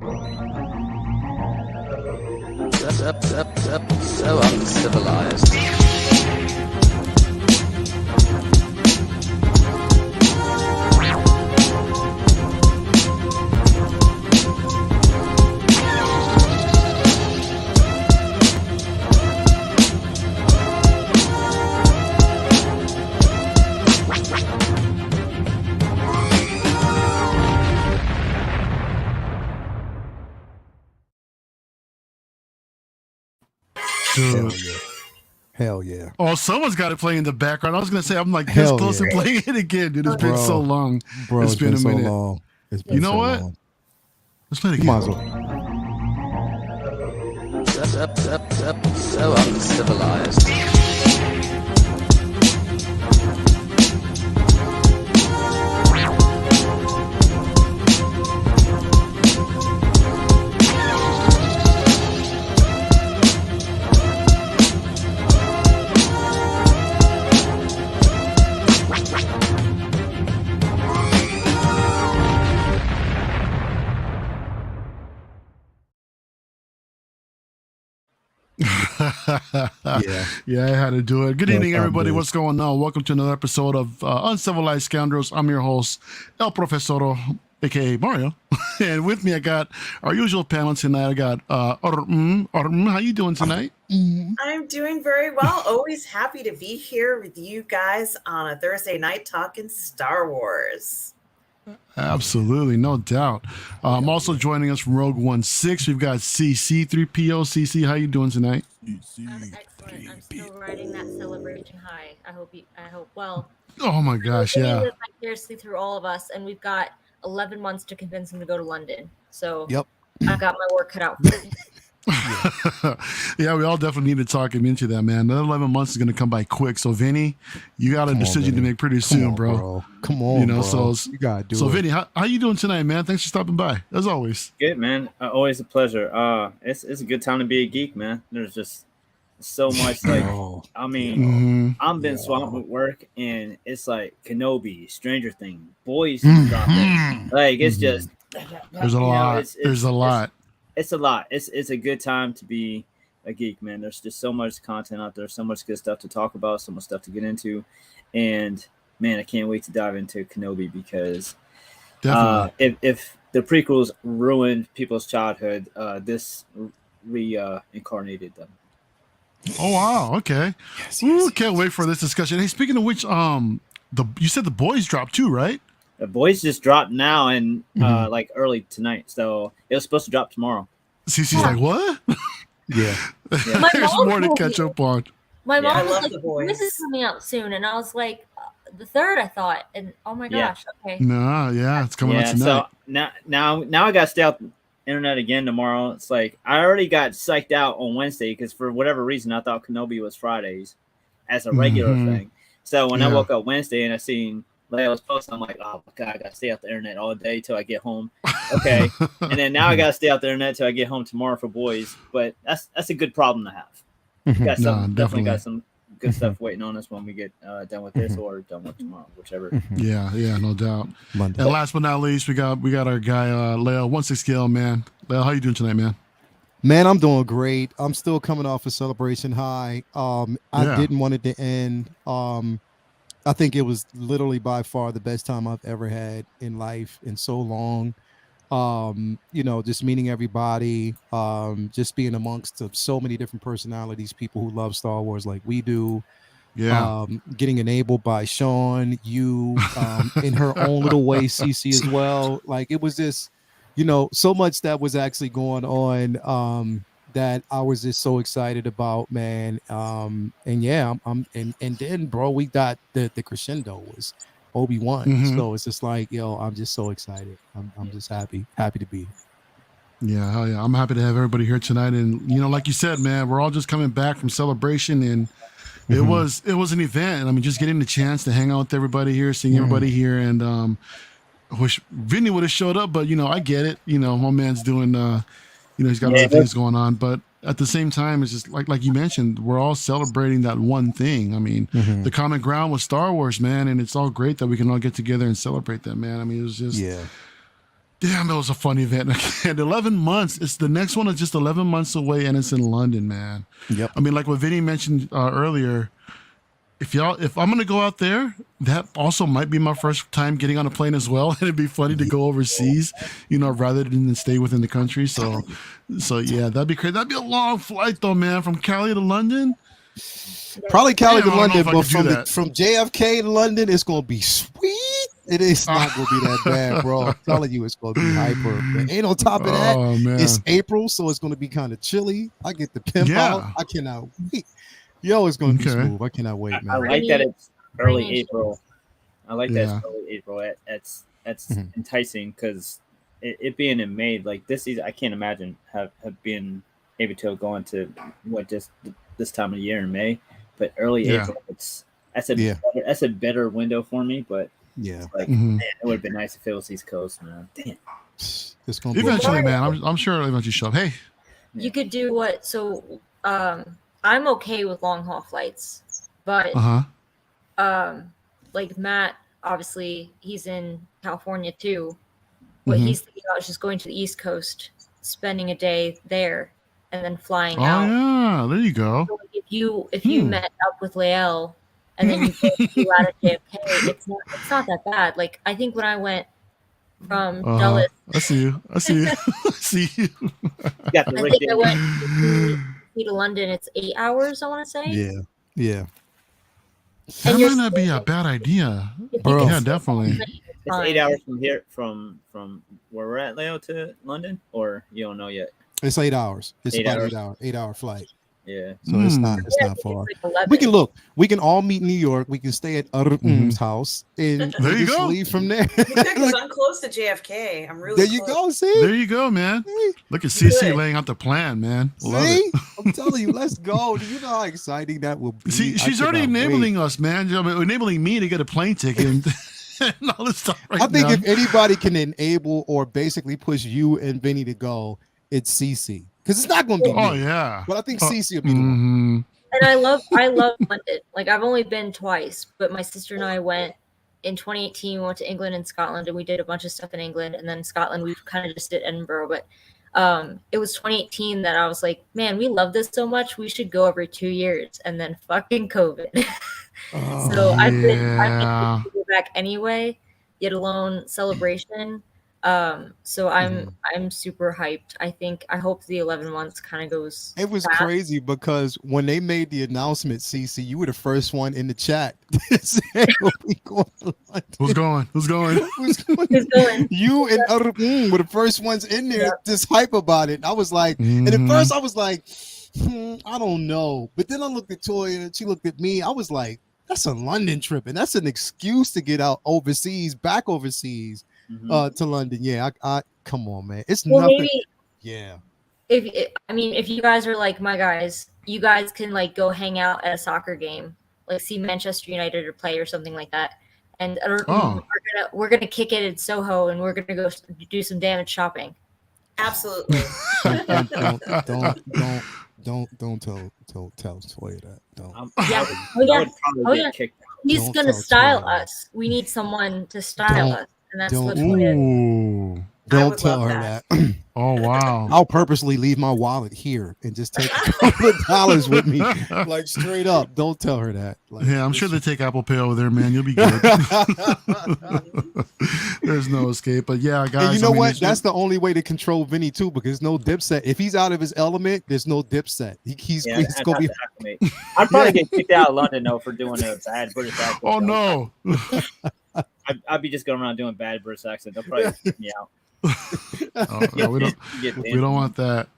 So uncivilized. Dude. Hell yeah. Oh, someone's got to play in the background. I was going to say, I'm like this Hell close yeah. to playing it again, dude. It's been so long. Bro, it's been a so minute. long. It's been You know so what? long. Let's play it You again. might as well. So uncivilized. Yeah, I had to do it. Good Yes, evening, I'm everybody. good. What's going on? Welcome to another episode of Uncivilized Scoundrels. I'm your host, El Profesoro, aka Mario. And with me, I got our usual panel tonight. I got Arm. How you doing tonight? I'm doing very well. Always happy to be here with you guys on a Thursday night talking Star Wars. Absolutely, no doubt. Also joining us from Rogue 1-6, we've got CC3PO. CC, how you doing tonight? I'm excellent. I'm still riding that celebration high. I hope well. Oh my gosh, yeah. Live vicariously through all of us, and we've got 11 months to convince him to go to London. So Yep. I got my work cut out for me. Yeah, we all definitely need to talk him into that, man. The 11 months is going to come by quick. So, Vinny, you got a decision to make pretty soon, bro. Come on, You know, bro. so You gotta do So, it. Vinny, how you doing tonight, man? Thanks for stopping by, as always. Good, man. Always a pleasure. It's a good time to be a geek, man. There's just so much like I mean, I'm been swamped with work, and it's like Kenobi, Stranger Things, Boys dropping. Like it's just There's a lot. There's a lot. It's a lot. It's a good time to be a geek, man. There's just so much content out there, so much good stuff to talk about, so much stuff to get into, and man, I can't wait to dive into Kenobi because if the prequels ruined people's childhood, this reincarnated them. Oh, wow. Okay. Ooh, can't wait for this discussion. Hey, speaking of which, you said the boys dropped too, right? The Boys just dropped now and like early tonight, so it was supposed to drop tomorrow. CC's like, what? Yeah. My There's mom more to told catch me- up on. My I mom was love like, The Boys. "This is coming out soon," and I was like, "The 3rd, I thought." And oh my Yeah. gosh, okay. Nah, yeah, it's coming out tonight. So now I got to stay out the internet again tomorrow. It's like I already got psyched out on Wednesday because for whatever reason I thought Kenobi was Fridays as a regular thing. So when I woke up Wednesday and I seen Leia's post, I'm like, oh my god, I gotta stay out the internet all day till I get home. Okay, and then now I gotta stay out the internet till I get home tomorrow for Boys. But that's a good problem to have. Got some, definitely got some good stuff waiting on us when we get done with this or done with tomorrow, whichever. Yeah, no doubt. Monday. And last but not least, we got our guy Leo 16 scale, man. Leo, how you doing tonight, man? Man, I'm doing great. I'm still coming off a celebration high. I didn't want it to end. I think it was literally by far the best time I've ever had in life in so long. Just meeting everybody, just being amongst so many different personalities, people who love Star Wars like we do. Yeah. Getting enabled by Sean, you in her own little way, CC as well. Like it was just, so much that was actually going on that I was just so excited about, man. And then bro, we got the crescendo was Obi-Wan. So it's just like, I'm just so excited. I'm just happy to be here. Yeah, hell yeah. I'm happy to have everybody here tonight. And like you said, man, we're all just coming back from celebration, and it was an event. I mean, just getting the chance to hang out with everybody here, seeing everybody here, and I wish Vinny would have showed up, but I get it. My man's doing he's got other things going on, but at the same time, it's just like you mentioned, we're all celebrating that one thing. I mean, the common ground was Star Wars, man, and it's all great that we can all get together and celebrate that, man. I mean, it was just Damn, that was a fun event. And 11 months. It's the next one is just 11 months away, and it's in London, man. Yep. I mean, like what Vinny mentioned earlier. If I'm gonna go out there, that also might be my first time getting on a plane as well. And it'd be funny to go overseas, rather than stay within the country. So yeah, that'd be crazy. That'd be a long flight though, man, from Cali to London. Probably Cali to London, but that. from JFK to London, it's gonna be sweet. It is not gonna be that bad, bro. I'm telling you, it's gonna be hyper. And on top of that, it's April, so it's gonna be kind of chilly. I get the pimp out. I cannot wait. Yo, it's gonna be smooth. I cannot wait, man. I like that it's early April. I like that it's early April. That's enticing because it being in May, like this season, I can't imagine have been able to go into just this time of year in May. But early April, that's a better window for me. But man, it would have been nice if it was East Coast, man. Damn. It's gonna eventually, man. I'm sure it'll eventually show up. Hey, you could do what? So, I'm okay with long haul flights, but like Matt, obviously he's in California too. But he's thinking about just going to the East Coast, spending a day there, and then flying out. Oh yeah, there you go. So if you met up with Lael and then you flew out of JFK, it's not that bad. Like I think when I went from Dulles, I see you. I see you. I think I went to London. It's 8 hours, I want to say. Yeah. That might not be a bad idea. Yeah, definitely. It's 8 hours from here, from where we're at, Leo, to London, or you don't know yet? It's 8 hours. It's 8 about hours. 8 hour flight. Yeah. So it's not far. We can all meet in New York. We can stay at Urum's house and there you go. Leave from there. Because I'm close to JFK. I'm really there you close. go. See, there you go, man. Look at CC laying out the plan, man. Love it. I'm telling you, let's go. Do you know how exciting that will be? See, she's already enabling us, man. Enabling me to get a plane ticket and all this stuff. I think if anybody can enable or basically push you and Vinny to go, it's CC. Because it's not going to be me. Oh yeah, but I think CC will be the one. And I love London. Like I've only been twice, but my sister and I went in 2018. We went to England and Scotland, and we did a bunch of stuff in England. And then Scotland, we kind of just did Edinburgh. But it was 2018 that I was like, man, we love this so much. We should go every 2 years. And then fucking COVID. So I've been to go back anyway, yet alone Celebration. So I'm super hyped. I hope the 11 months kind of goes. It was fast. crazy because when they made the announcement, CC, you were the first one in the chat. Who's going? Who's going? You and were the first ones in there just hype about it. I was like, and at first I was like, I don't know. But then I looked at Toya and she looked at me. I was like, that's a London trip, and that's an excuse to get out back overseas. To London, I come on, man. It's nothing. Maybe, if you guys are like my guys, you guys can like go hang out at a soccer game, like see Manchester United or play or something like that. And we're gonna kick it in Soho, and we're gonna go do some damage shopping. Absolutely. Don't tell Toya that. Don't. He's gonna style us. We need someone to style us. And that's what don't tell her that. Oh wow! I'll purposely leave my wallet here and just take a couple of dollars with me, like straight up. Don't tell her that. Like, yeah, I'm sure they take Apple Pay over there, man. You'll be good. There's no escape. But yeah, guys. And you know what? That's the only way to control Vinny too, because no Dipset. If he's out of his element, there's no Dipset. He's gonna be. I'd probably get kicked out of London though for doing a bad British accent. Oh no. I'd be just going around doing bad British accent. They'll probably kick me out. No, we don't want that.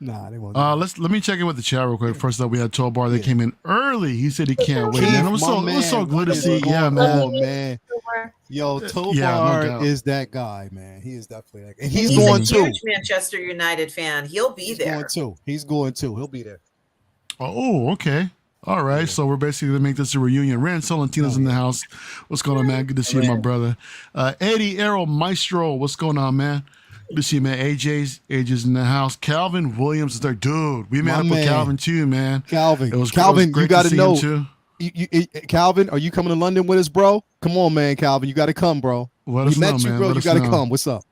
Nah, they won't. Let me check in with the chat real quick. First up, we had Tobar that came in early. He said he can't wait. Man, it was so good to see. Yeah, man. Yo, Tobar is that guy, man. He is definitely that guy. And he's going too. He's a huge Manchester United fan. He'll be there. He's going too. He'll be there. Oh, okay. All right, so we're basically going to make this a reunion. Rand Solentino's in the house. What's going on, man? Good to see you, my brother. Eddie Arrow Maestro, what's going on, man? Good to see you, man. AJ's in the house. Calvin Williams is there. Dude, we met up with Calvin, too, man. Calvin, you got to know. Calvin, are you coming to London with us, bro? Come on, man, Calvin. You got to come, bro. Let us know, man. You got to come. What's up?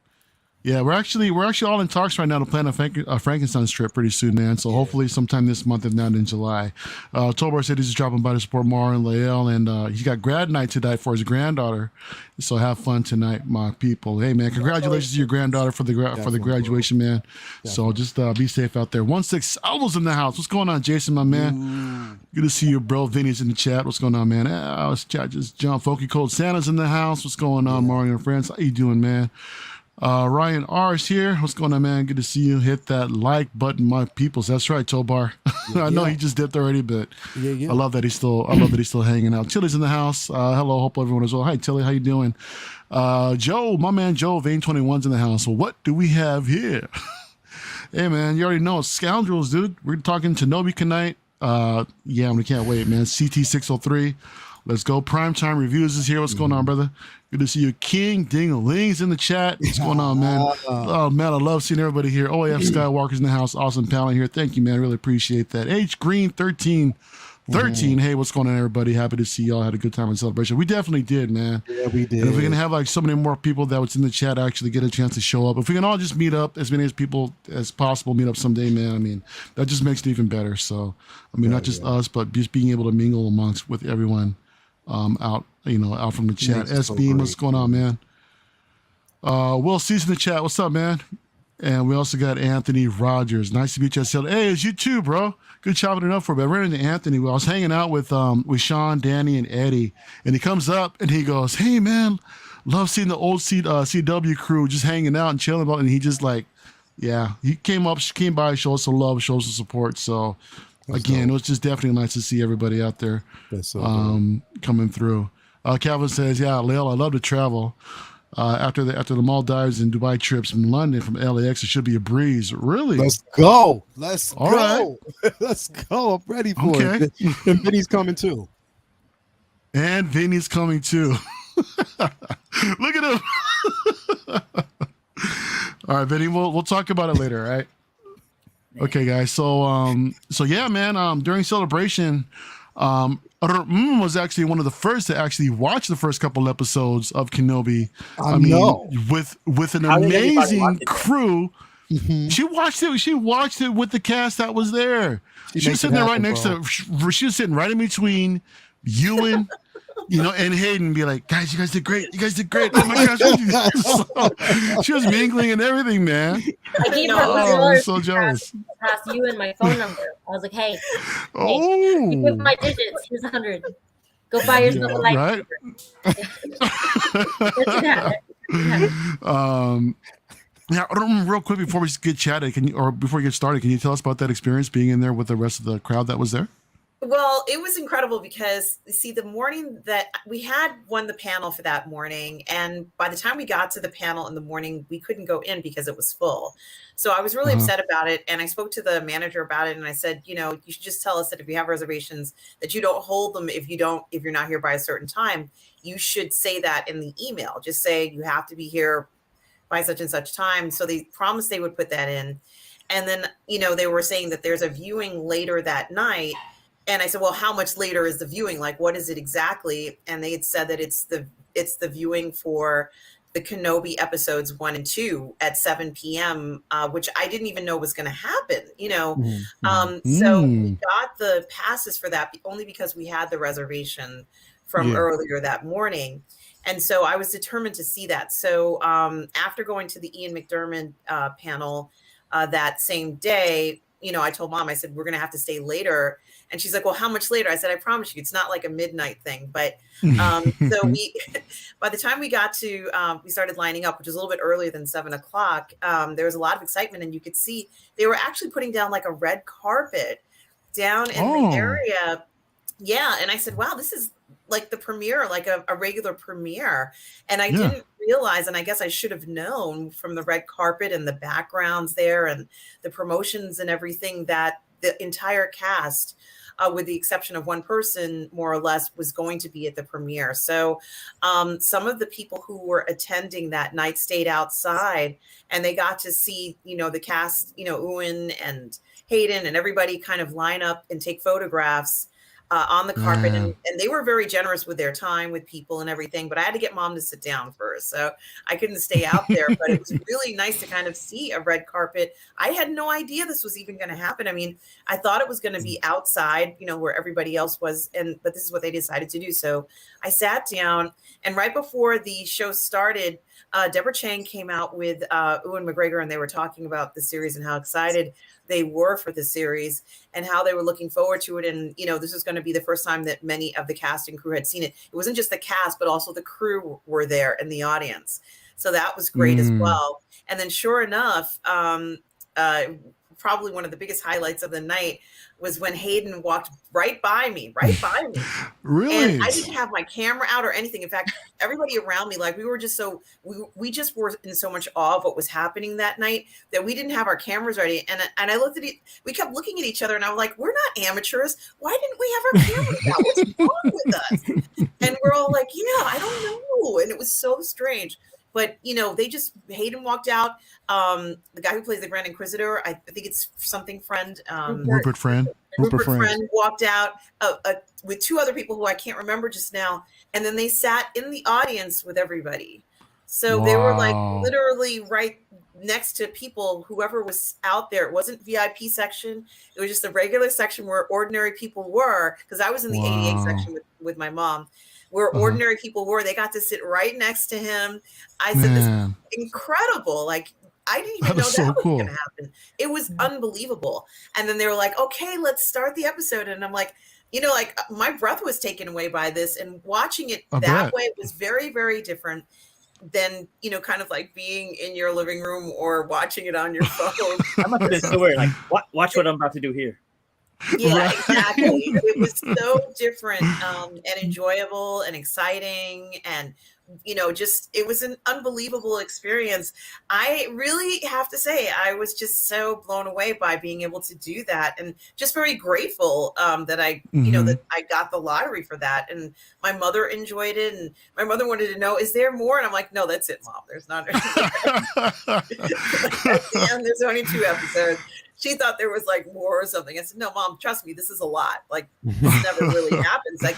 Yeah, we're actually all in talks right now to plan a Frankenstein trip pretty soon, man. So hopefully sometime this month, if not in July. Tobar said he's just dropping by to support Mara and Lael, and he's got grad night tonight for his granddaughter. So have fun tonight, my people. Hey, man, congratulations to your granddaughter for the graduation, man. So just be safe out there. 16 Elbows in the house. What's going on, Jason, my man? Good to see you, bro. Vinny's in the chat. What's going on, man? Chat just John Folky Cold Santa's in the house. What's going on, Mario and friends? How you doing, man? Ryan R is here. What's going on, man? Good to see you. Hit that like button, my peoples. That's right, Tobar. I know he just dipped already, but I love that he's still hanging out. Tilly's in the house. Hello, hope everyone is well. Hi, Tilly, how you doing? Joe, my man Joe, Vein 21's in the house. Well, what do we have here? Hey, man, you already know Scoundrels, dude. We're talking Kenobi tonight. Yeah, I can't wait, man. CT 603. Let's go. Primetime Reviews is here. What's going on, brother? Good to see you. King Ding-a-ling's in the chat. What's going on, man? Oh, man, I love seeing everybody here. OAF Skywalker's in the house. Awesome talent here. Thank you, man. I really appreciate that. H Green 13. Hey, what's going on, everybody? Happy to see y'all had a good time in celebration. We definitely did, man. Yeah, we did. And if we can have like so many more people that was in the chat actually get a chance to show up, if we can all just meet up, as many as people as possible, meet up someday, man. I mean, that just makes it even better. So, I mean, not just us, but just being able to mingle amongst with everyone. Out from the chat. S Beam, what's going on, man? Will C's in the chat. What's up, man? And we also got Anthony Rogers. Nice to meet you. I said, hey, it's you too, bro. Good chopping it up for me. I ran into Anthony. I was hanging out with Sean, Danny, and Eddie, and he comes up and he goes, hey, man, love seeing the old CW crew just hanging out and chilling. And he just like, yeah, he came by, showed us some love, showed us some support. So. Again, it was just definitely nice to see everybody out there coming through. Calvin says, yeah, Lael, I love to travel. After the Maldives and Dubai trips from London, from LAX, it should be a breeze. Really? Let's go. All right. Let's go. I'm ready for it. And Vinny's coming too. Look at him. All right, Vinny, we'll talk about it later, all right? Okay, guys. So yeah, man. During celebration, was actually one of the first to actually watch the first couple episodes of Kenobi. I mean, with an amazing crew. Mm-hmm. She watched it with the cast that was there. She was sitting there right next to. She was sitting right in between Ewan. And Hayden be like, guys, you guys did great. Oh my gosh. So, she was mingling and everything, man. I gave her $100. I'm so jealous. Pass you and my phone number. I was like, hey, you give my digits. Here's 100. Go buy yourself a light. Right? Yeah, real quick before we get chatted, before we get started, can you tell us about that experience being in there with the rest of the crowd that was there? Well, it was incredible because, see, the morning that we had won the panel for that morning, and by the time we got to the panel in the morning, we couldn't go in because it was full. So I was really upset about it, and I spoke to the manager about it, and I said, you should just tell us that if you have reservations, that you don't hold them if you're not here by a certain time. You should say that in the email. Just say you have to be here by such and such time. So they promised they would put that in, and then they were saying that there's a viewing later that night. And I said, well, how much later is the viewing? Like, what is it exactly? And they had said that it's the viewing for the Kenobi episodes 1 and 2 at 7 p.m., which I didn't even know was going to happen, So we got the passes for that only because we had the reservation from earlier that morning. And so I was determined to see that. So after going to the Ian McDermott panel that same day, I told Mom, I said, we're going to have to stay later. And she's like, well, how much later? I said, I promise you, it's not like a midnight thing. But so by the time we got to, we started lining up, which was a little bit earlier than 7 o'clock. There was a lot of excitement, and you could see they were actually putting down like a red carpet down in the area. Yeah. And I said, wow, this is like the premiere, like a regular premiere. And I didn't realize, and I guess I should have known from the red carpet and the backgrounds there and the promotions and everything, that the entire cast, with the exception of one person, more or less, was going to be at the premiere. So some of the people who were attending that night stayed outside, and they got to see, the cast, Ewan and Hayden and everybody kind of line up and take photographs on the carpet, Man. and they were very generous with their time with people and everything, but I had to get mom to sit down first, so I couldn't stay out there. But it was really nice to kind of see a red carpet. I had no idea this was even going to happen. I mean, I thought it was going to be outside, you know, where everybody else was, but this is what they decided to do. So I sat down, and right before the show started, Deborah Chang came out with Ewan McGregor, and they were talking about the series and how excited they were for the series and how they were looking forward to it. And, you know, this was going to be the first time that many of the cast and crew had seen it. It wasn't just the cast, but also the crew were there in the audience. So that was great as well. And then sure enough, probably one of the biggest highlights of the night was when Hayden walked right by me. Really? And I didn't have my camera out or anything. In fact, everybody around me, like we were just we just were in so much awe of what was happening that night that we didn't have our cameras ready. And I looked at it, we kept looking at each other, and I was like, we're not amateurs. Why didn't we have our cameras out? What's wrong with us? And we're all like, yeah, I don't know. And it was so strange. But, you know, Hayden walked out. The guy who plays the Grand Inquisitor, I think it's something Friend. Rupert Friend. Rupert Friend walked out with two other people who I can't remember just now. And then they sat in the audience with everybody. So they were like literally right next to people, whoever was out there. It wasn't VIP section. It was just the regular section where ordinary people were. Because I was in the 88 section with my mom. Where ordinary people were, they got to sit right next to him. I said, this is incredible. Like, I didn't even know that was going to happen. It was unbelievable. And then they were like, okay, let's start the episode. And I'm like, you know, like my breath was taken away by this, and watching it that way was very, very different than, you know, kind of like being in your living room or watching it on your phone. I must have been so weird. Like, watch what I'm about to do here. Yeah, exactly. It was so different and enjoyable and exciting, and you know, just it was an unbelievable experience. I really have to say, I was just so blown away by being able to do that, and just very grateful that I, you know, that I got the lottery for that. And my mother enjoyed it, and my mother wanted to know, is there more? And I'm like, no, that's it, Mom. There's not. At the end, there's only 2 episodes. She thought there was like more or something. I said, no, Mom, trust me, this is a lot. Like, this never really happens. Like,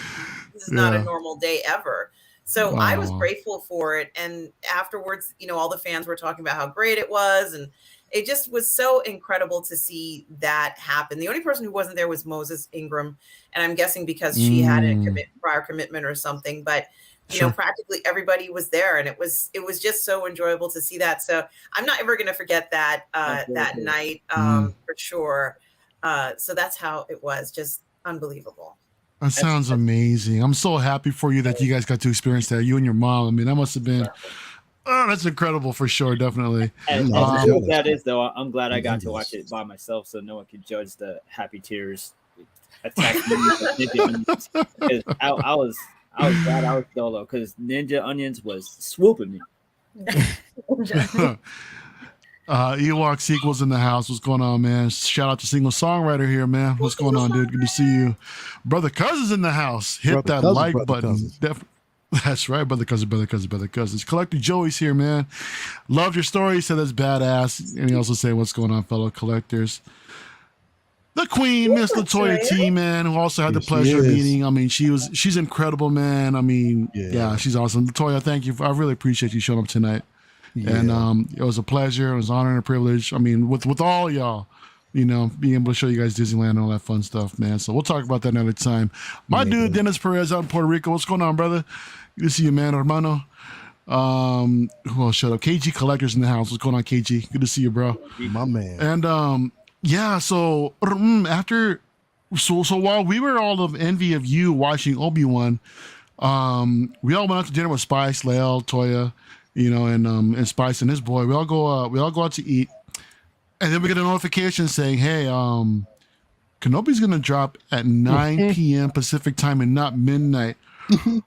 this is not a normal day ever. So I was grateful for it. And afterwards, you know, all the fans were talking about how great it was. And it just was so incredible to see that happen. The only person who wasn't there was Moses Ingram. And I'm guessing because she had a prior commitment or something. But you know, practically everybody was there, and it was just so enjoyable to see that. So I'm not ever going to forget that that night for sure. So that's how it was, just unbelievable. That sounds amazing. I'm so happy for you that you guys got to experience that, you and your mom. I mean, that must have been, that's incredible for sure, definitely. And that is, though, I'm glad I got to watch it by myself so no one could judge the happy tears attacking me. Because I was glad I was solo, because Ninja Onions was swooping me. Ewok sequels in the house. What's going on, man? Shout out to single songwriter here, man. What's going on, dude? Good to see you. Brother Cousins in the house. Hit that like button. That's right, brother cousins. Collector Joey's here, man. Loved your story. Said that's badass. And he also said, what's going on, fellow collectors? The Queen, Miss Latoya T, man, who also had the pleasure of meeting. I mean, she's incredible, man. I mean, yeah, she's awesome. Latoya, thank you. I really appreciate you showing up tonight. Yeah. And it was a pleasure. It was an honor and a privilege. I mean, with all y'all, you know, being able to show you guys Disneyland and all that fun stuff, man. So we'll talk about that another time. My dude, Dennis Perez out in Puerto Rico. What's going on, brother? Good to see you, man, hermano. Who else showed up? KG Collectors in the house. What's going on, KG? Good to see you, bro. My man. And yeah, so so while we were all of envy of you watching Obi-Wan, we all went out to dinner with Spice, Lael, Toya, you know, and Spice and his boy. We all go out to eat, and then we get a notification saying, "Hey, Kenobi's gonna drop at 9 p.m. Pacific time and not midnight."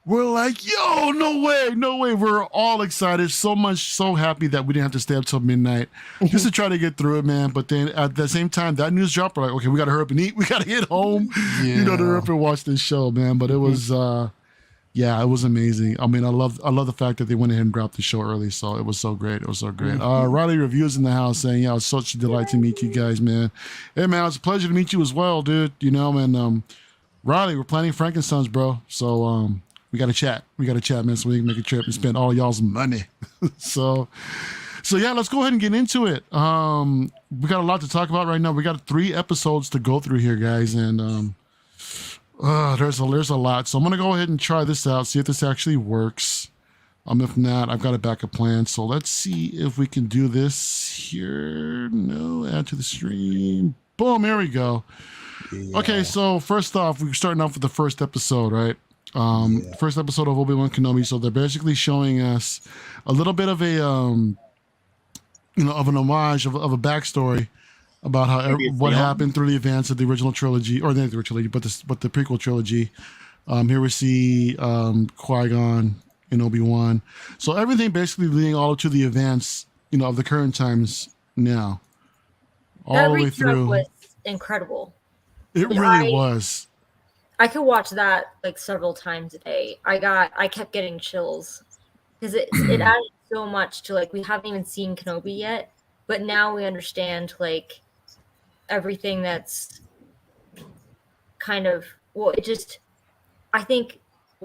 We're like, yo, no way. We're all excited, so happy that we didn't have to stay up till midnight just to try to get through it, man. But then at the same time, that news dropped. We're like, okay, we got to hurry up and eat. We got to get home, you know, to hurry up and watch this show, man. But it was, yeah, it was amazing. I mean, I love the fact that they went ahead and dropped the show early. So it was so great. Riley Reviews in the house saying, yeah, it was such a delight to meet you guys, man. Hey, man, it was a pleasure to meet you as well, dude. You know, and Riley, we're planning Frankenstein's, bro. So we got to chat. Man, so we can make a trip and spend all y'all's money. so yeah, let's go ahead and get into it. We got a lot to talk about right now. We got 3 episodes to go through here, guys, and there's a lot. So I'm gonna go ahead and try this out, see if this actually works. If not, I've got a backup plan. So let's see if we can do this here. No, add to the stream. Boom, here we go. Yeah. Okay, so first off, we're starting off with the first episode, right? First episode of Obi-Wan Kenobi. So they're basically showing us a little bit of a, of an homage of a backstory about how what happened through the events of the original trilogy, or the original trilogy, but the prequel trilogy. Here we see Qui-Gon and Obi-Wan. So everything basically leading all to the events, of the current times now. All the way through. Was incredible. It really was. I could watch that like several times a day. I kept getting chills because it added so much to, like, we haven't even seen Kenobi yet, but now we understand like everything that's kind of, well, I think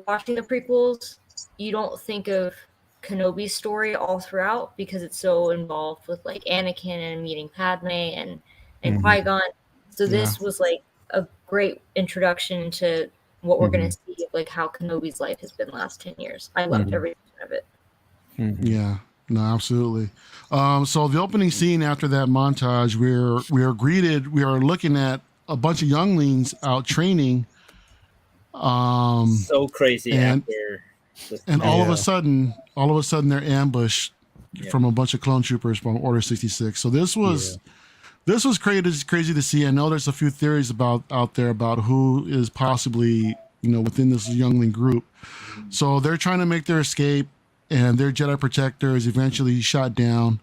watching the prequels, you don't think of Kenobi's story all throughout because it's so involved with like Anakin and meeting Padme and Qui-Gon. So this was like a great introduction to what we're going to see, like how Kenobi's life has been the last 10 years. I loved every minute of it. Yeah, no, absolutely. So the opening scene after that montage, we are looking at a bunch of younglings out training. So crazy and all of a sudden they're ambushed from a bunch of clone troopers from Order 66. So this was crazy to see. I know there's a few theories out there about who is possibly, within this youngling group. So they're trying to make their escape, and their Jedi protector is eventually shot down,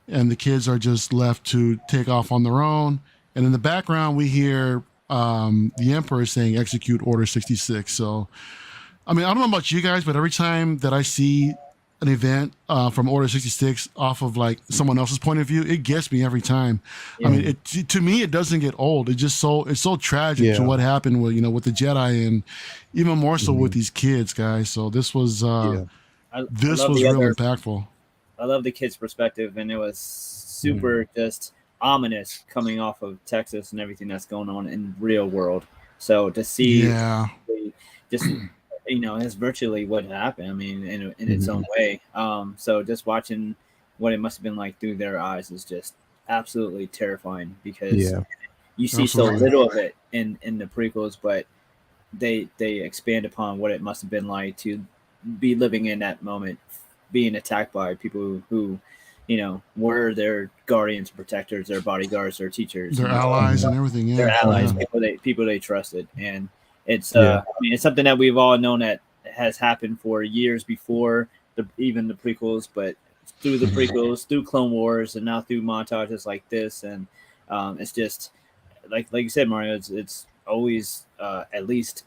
and the kids are just left to take off on their own. And in the background, we hear the Emperor saying, "Execute Order 66." So, I mean, I don't know about you guys, but every time that I see an event from Order 66 off of like someone else's point of view, it gets me every time. I mean, to me, it doesn't get old. It's so tragic to what happened with the Jedi, and even more so with these kids, guys. So this was real impactful. I love the kids' perspective, and it was super just ominous coming off of Texas and everything that's going on in real world. So to see just it's virtually what happened. I mean, in its own way. So just watching what it must have been like through their eyes is just absolutely terrifying, because you see so little of it in the prequels, but they expand upon what it must have been like to be living in that moment, being attacked by people who were their guardians, protectors, their bodyguards, their teachers, their allies, and everything. Yeah, their allies, people they trusted, and it's I mean, it's something that we've all known that has happened for years before even the prequels, but through the prequels, through Clone Wars, and now through montages like this, and it's just like you said, Mario. It's always at least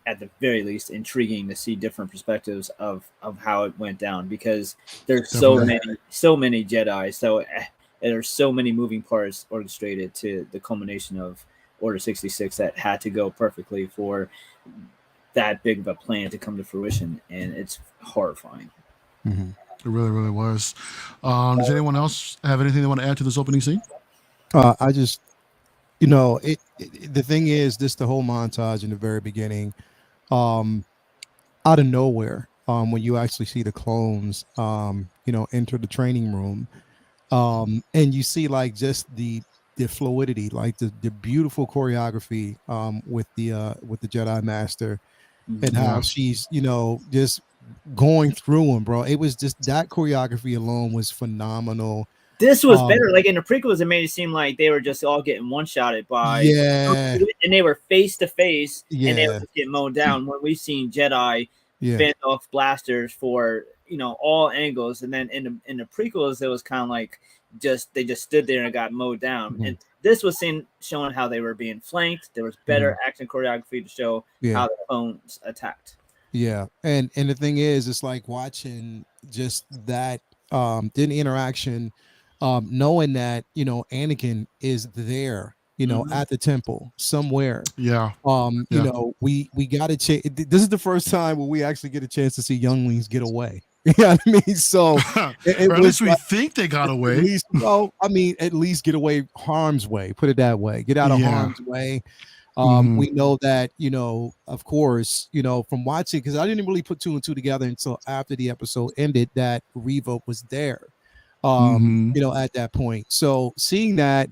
at the very least intriguing to see different perspectives of how it went down, because there's so many Jedi, so there's so many moving parts orchestrated to the culmination of Order 66 that had to go perfectly for that big of a plan to come to fruition, and it's horrifying. It really, really was. Does anyone else have anything they want to add to this opening scene? I just, the thing is, the whole montage in the very beginning, out of nowhere, when you actually see the clones, enter the training room, and you see like just the fluidity, like the beautiful choreography with the Jedi Master, and how she's just going through them, bro. It was just that choreography alone was phenomenal. This was better. Like in the prequels, it made it seem like they were just all getting one-shotted by and they were face to face, and they were just getting mowed down. When we've seen Jedi fend off blasters for all angles, and then in the prequels, it was kind of like they just stood there and got mowed down. And this was showing how they were being flanked. There was better action choreography to show how the clones attacked. Yeah, and the thing is, it's like watching just that the interaction, knowing that Anakin is there, at the temple somewhere. Yeah. You know, we got a chance. This is the first time where we actually get a chance to see younglings get away. You know what I mean? So it or at was least we think they got at away. least, well, I mean, at least get away harm's way. Put it that way. Get out of harm's way. We know that, of course, from watching, because I didn't really put 2 and 2 together until after the episode ended, that Reva was there, at that point. So seeing that,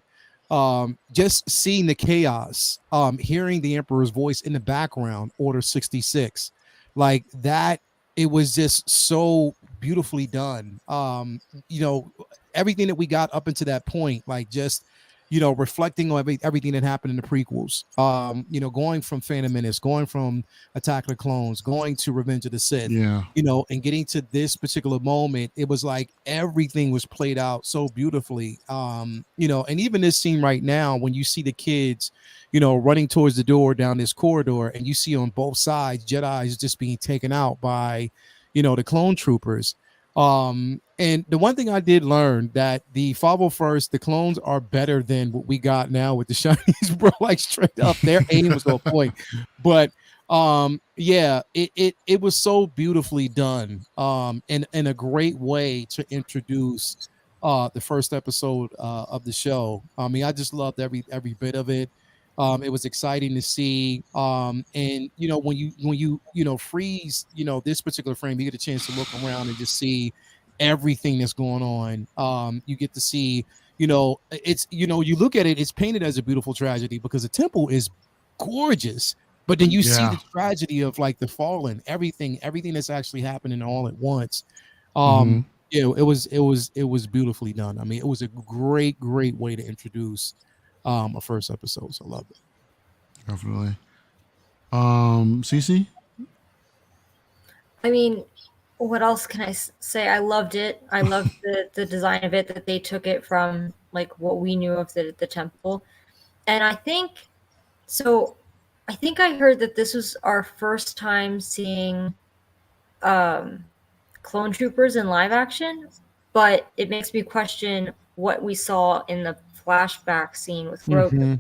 just seeing the chaos, hearing the Emperor's voice in the background, Order 66, like that, it was just so beautifully done. Everything that we got up into that point, like just, reflecting on everything that happened in the prequels, going from Phantom Menace, going from Attack of the Clones, going to Revenge of the Sith, and getting to this particular moment, it was like everything was played out so beautifully. And even this scene right now, when you see the kids, running towards the door down this corridor, and you see on both sides Jedi's just being taken out by, the clone troopers. And the one thing I did learn, that the 501st, the clones are better than what we got now with the Chinese, bro. Like straight up, their aim was on point. But it was so beautifully done. In a great way to introduce the first episode of the show. I mean, I just loved every bit of it. It was exciting to see. And when you freeze, this particular frame, you get a chance to look around and just see everything that's going on. You get to see, it's, you look at it, it's painted as a beautiful tragedy because the temple is gorgeous, but then you see the tragedy of like the fallen, everything that's actually happening all at once. It was beautifully done. I mean, it was a great way to introduce a first episode. So I loved it. Definitely. Cece? I mean, what else can I say? I loved it. I loved the design of it, that they took it from like what we knew of the temple. And I think I heard that this was our first time seeing clone troopers in live action, but it makes me question what we saw in the flashback scene with Grogu.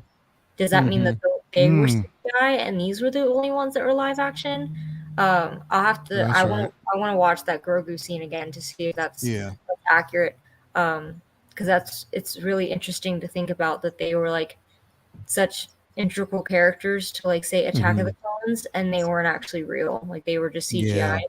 Does that mean that they were CGI and these were the only ones that were live action? I'll have to. I want to watch that Grogu scene again to see if that's accurate. Because it's really interesting to think about that they were like such integral characters to like say Attack of the Clones, and they weren't actually real. Like they were just CGI.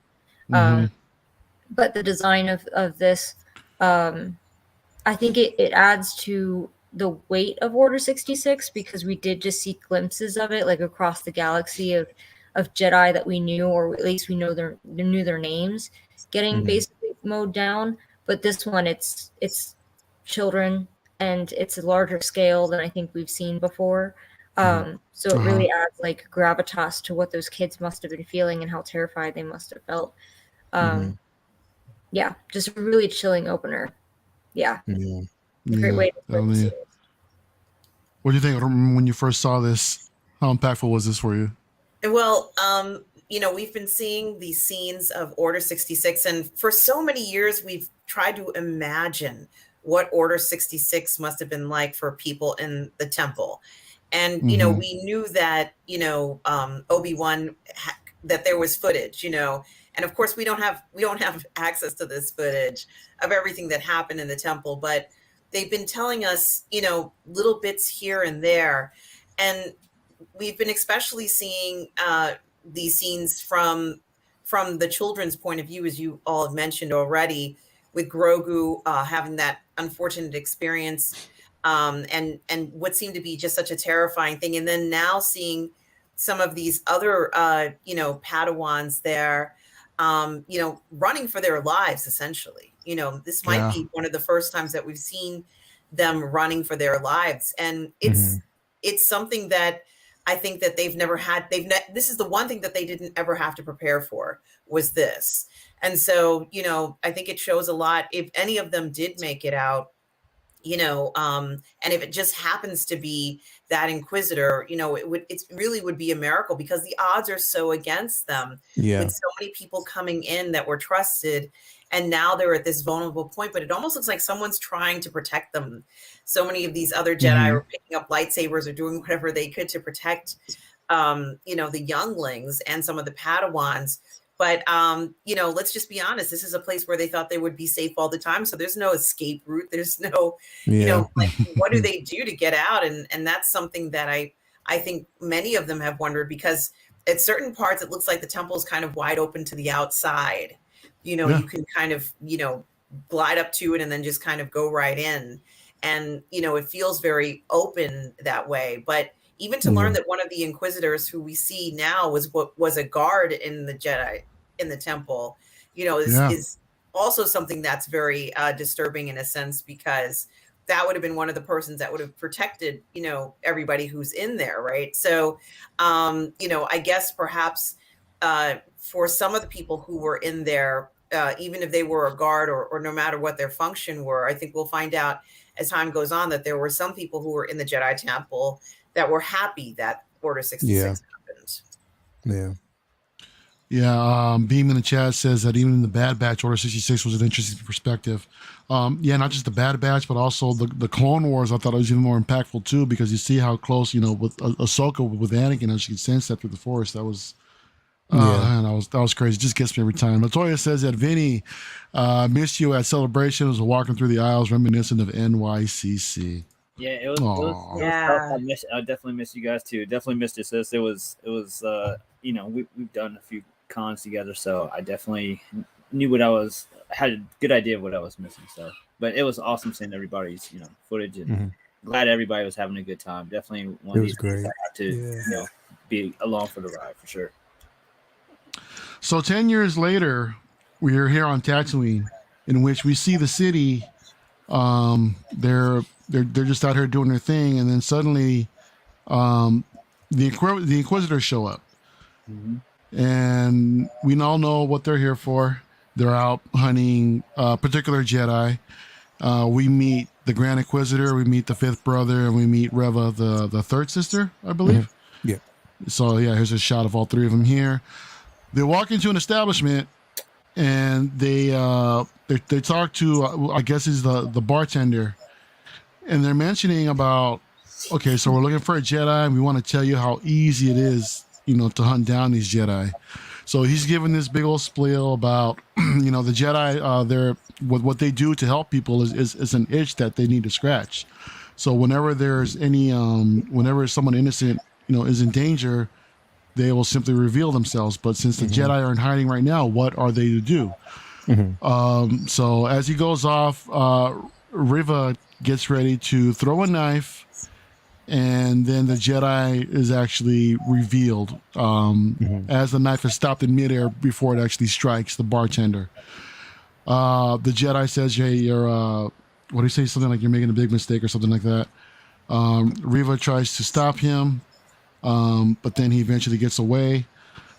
But the design of this, I think it adds to the weight of Order 66, because we did just see glimpses of it like across the galaxy of Jedi that we knew, or at least we knew their names getting basically mowed down. But this one, it's children, and it's a larger scale than I think we've seen before. So it really adds like gravitas to what those kids must have been feeling and how terrified they must have felt. Yeah, just a really chilling opener. Yeah. Great way to start the series. What do you think when you first saw this? How impactful was this for you? Well, we've been seeing these scenes of Order 66, and for so many years, we've tried to imagine what Order 66 must have been like for people in the temple. And, we knew that, Obi-Wan, that there was footage, and of course we don't have access to this footage of everything that happened in the temple, but they've been telling us, little bits here and there. And we've been especially seeing these scenes from the children's point of view, as you all have mentioned already, with Grogu having that unfortunate experience and what seemed to be just such a terrifying thing. And then now seeing some of these other, Padawans there, running for their lives, essentially. This might be one of the first times that we've seen them running for their lives. And it's something that I think that they've never had. This is the one thing that they didn't ever have to prepare for, was this. And so, I think it shows a lot. If any of them did make it out, and if it just happens to be that Inquisitor, it really would be a miracle, because the odds are so against them, with so many people coming in that were trusted. and now they're at this vulnerable point, but it almost looks like someone's trying to protect them. So many of these other Jedi were picking up lightsabers or doing whatever they could to protect, the younglings and some of the Padawans. But, let's just be honest. This is a place where they thought they would be safe all the time. So there's no escape route. There's no, what do they do to get out? And that's something that I think many of them have wondered, because at certain parts, it looks like the temple is kind of wide open to the outside. You can kind of, glide up to it and then just kind of go right in. And, it feels very open that way. But even to learn that one of the Inquisitors who we see now was a guard in the Jedi, in the temple, is also something that's very disturbing in a sense, because that would have been one of the persons that would have protected, everybody who's in there. Right. So, I guess perhaps for some of the people who were in there, even if they were a guard or no matter what their function were, I think we'll find out as time goes on that there were some people who were in the Jedi temple that were happy that Order 66 happened. Yeah. Yeah, Beam in the chat says that even in the Bad Batch, Order 66 was an interesting perspective. Not just the Bad Batch, but also the Clone Wars. I thought it was even more impactful too, because you see how close, with Ahsoka with Anakin, as she could sense that through the Force. That was, man, that was crazy. It just gets me every time. Latoya says that Vinny missed you at Celebration. Was walking through the aisles, reminiscent of NYCC. Yeah, it was tough. I definitely miss you guys too. Definitely missed it, sis. It was we've done a few cons together, so I definitely knew had a good idea of what I was missing. So, but it was awesome seeing everybody's footage, and glad everybody was having a good time. Definitely one of these great. To be along for the ride for sure. So 10 years later, we are here on Tatooine, in which we see the city. They're just out here doing their thing, and then suddenly, the Inquisitors show up, and we all know what they're here for. They're out hunting a particular Jedi. We meet the Grand Inquisitor, we meet the fifth brother, and we meet Reva, the third sister, I believe. Yeah. So here's a shot of all three of them here. They walk into an establishment, and they talk to I guess he's the bartender, and they're mentioning about, okay, so we're looking for a Jedi, and we want to tell you how easy it is, to hunt down these Jedi. So he's giving this big old spiel about, the Jedi, they're what they do to help people is an itch that they need to scratch. So whenever there's whenever someone innocent, is in danger, they will simply reveal themselves. But since the Jedi are in hiding right now, what are they to do? So as he goes off, Riva gets ready to throw a knife, and then the Jedi is actually revealed as the knife is stopped in midair before it actually strikes the bartender. The Jedi says, "Hey, you're what do you say? Something like you're making a big mistake or something like that." Riva tries to stop him, but then he eventually gets away.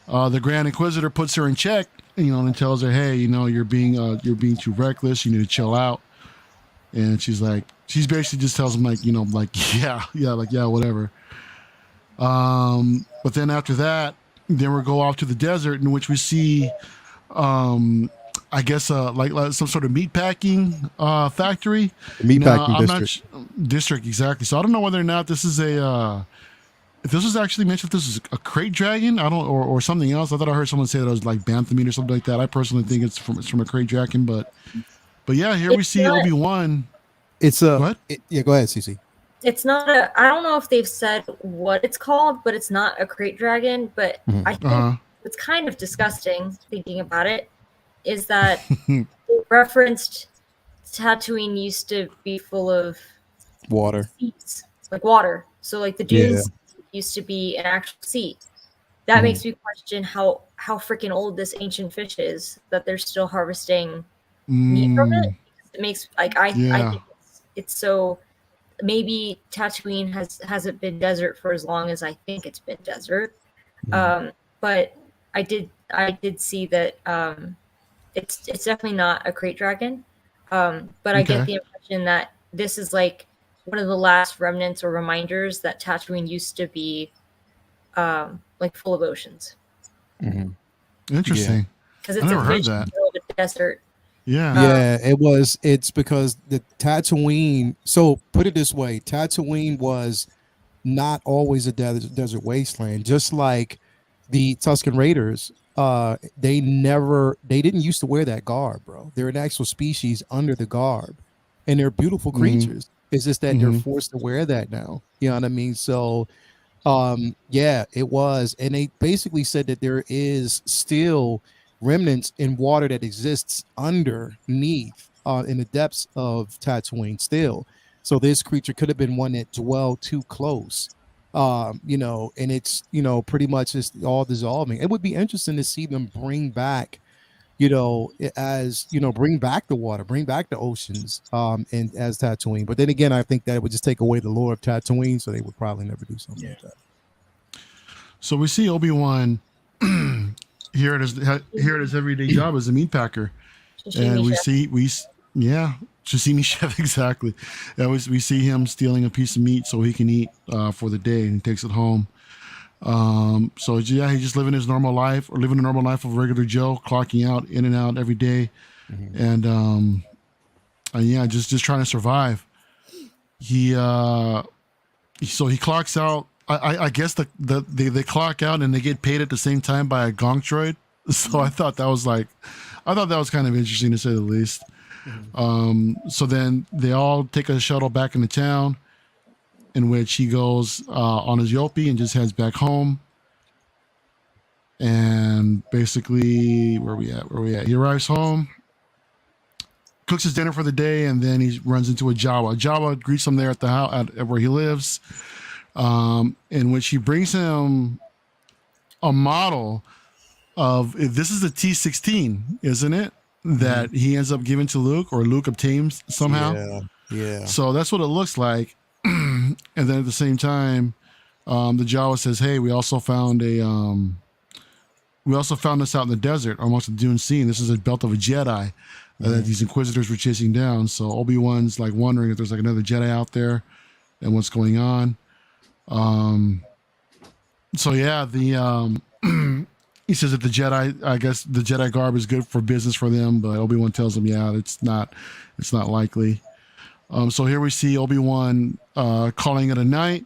The Grand Inquisitor puts her in check, and tells her, "Hey, you're being too reckless. You need to chill out." And she's basically just tells him yeah, whatever. But then after that, then we go off to the desert, in which we see, I guess, like some sort of meatpacking factory. Meatpacking district. District, exactly. So I don't know whether or not this is if this was actually mentioned, if this is a crate dragon, or something else. I thought I heard someone say that it was like banthamine or something like that. I personally think it's from a crate dragon, but yeah, here we see Obi-Wan. It's a what? Go ahead, Cece. It's not I don't know if they've said what it's called, but it's not a crate dragon. But I think it's kind of disgusting thinking about it. Is that it referenced Tatooine used to be full of water, seats, like water. So like the dunes used to be an actual seat. That makes me question how freaking old this ancient fish is that they're still harvesting meat from it. It makes I think it's so, maybe Tatooine hasn't been desert for as long as I think it's been desert. But I did see that it's definitely not a crate dragon. But I get the impression that this is like one of the last remnants or reminders that Tatooine used to be like full of oceans. Interesting. Because it's I never a heard fish that. in the middle of a desert. Yeah, it's because the Tatooine. So put it this way, Tatooine was not always a desert wasteland. Just like the Tusken Raiders, they didn't used to wear that garb, bro. They're an actual species under the garb, and they're beautiful creatures. It's just that they're forced to wear that now. You know what I mean? So yeah, it was, and they basically said that there is still remnants in water that exists underneath in the depths of Tatooine still. So this creature could have been one that dwelled too close, and it's pretty much just all dissolving. It would be interesting to see them bring back, bring back the water, bring back the oceans, and as Tatooine. But then again, I think that it would just take away the lore of Tatooine, so they would probably never do something like that. So we see Obi-Wan here at his everyday job as a meat packer, and we see sashimi chef exactly. We see him stealing a piece of meat so he can eat for the day, and he takes it home. So yeah, he's just living his normal life, or living a normal life of regular Joe, clocking out in and out every day, and yeah, just trying to survive. He clocks out. I guess they clock out and they get paid at the same time by a gong droid. So I thought that was kind of interesting, to say the least. So then they all take a shuttle back into town, in which he goes on his Yopi and just heads back home. And basically, where we at? He arrives home, cooks his dinner for the day, and then he runs into a Jawa. Jawa greets him there at the house at where he lives, in which he brings him a model of, this is a T-16, isn't it? That he ends up giving to Luke, or Luke obtains somehow. Yeah. So that's what it looks like. And then at the same time, the Jawa says, "Hey, we also found this out in the desert, amongst the dune scene. This is a belt of a Jedi that these Inquisitors were chasing down." So Obi-Wan's like wondering if there's like another Jedi out there and what's going on. So yeah, he says that the Jedi garb is good for business for them, but Obi-Wan tells him, yeah, it's not likely. So here we see Obi-Wan calling it a night,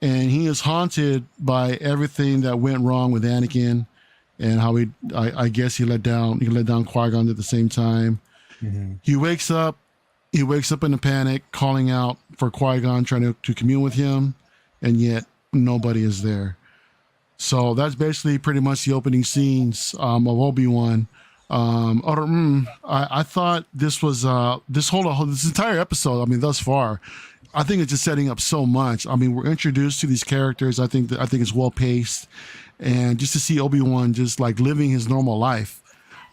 and he is haunted by everything that went wrong with Anakin, and how I guess he let down Qui-Gon at the same time. He wakes up in a panic, calling out for Qui-Gon, trying to commune with him, and yet nobody is there. So that's basically pretty much the opening scenes of Obi-Wan. I thought this was this entire episode, I mean, thus far, I think it's just setting up so much. I mean, we're introduced to these characters. I think it's well paced, and just to see Obi-Wan just like living his normal life.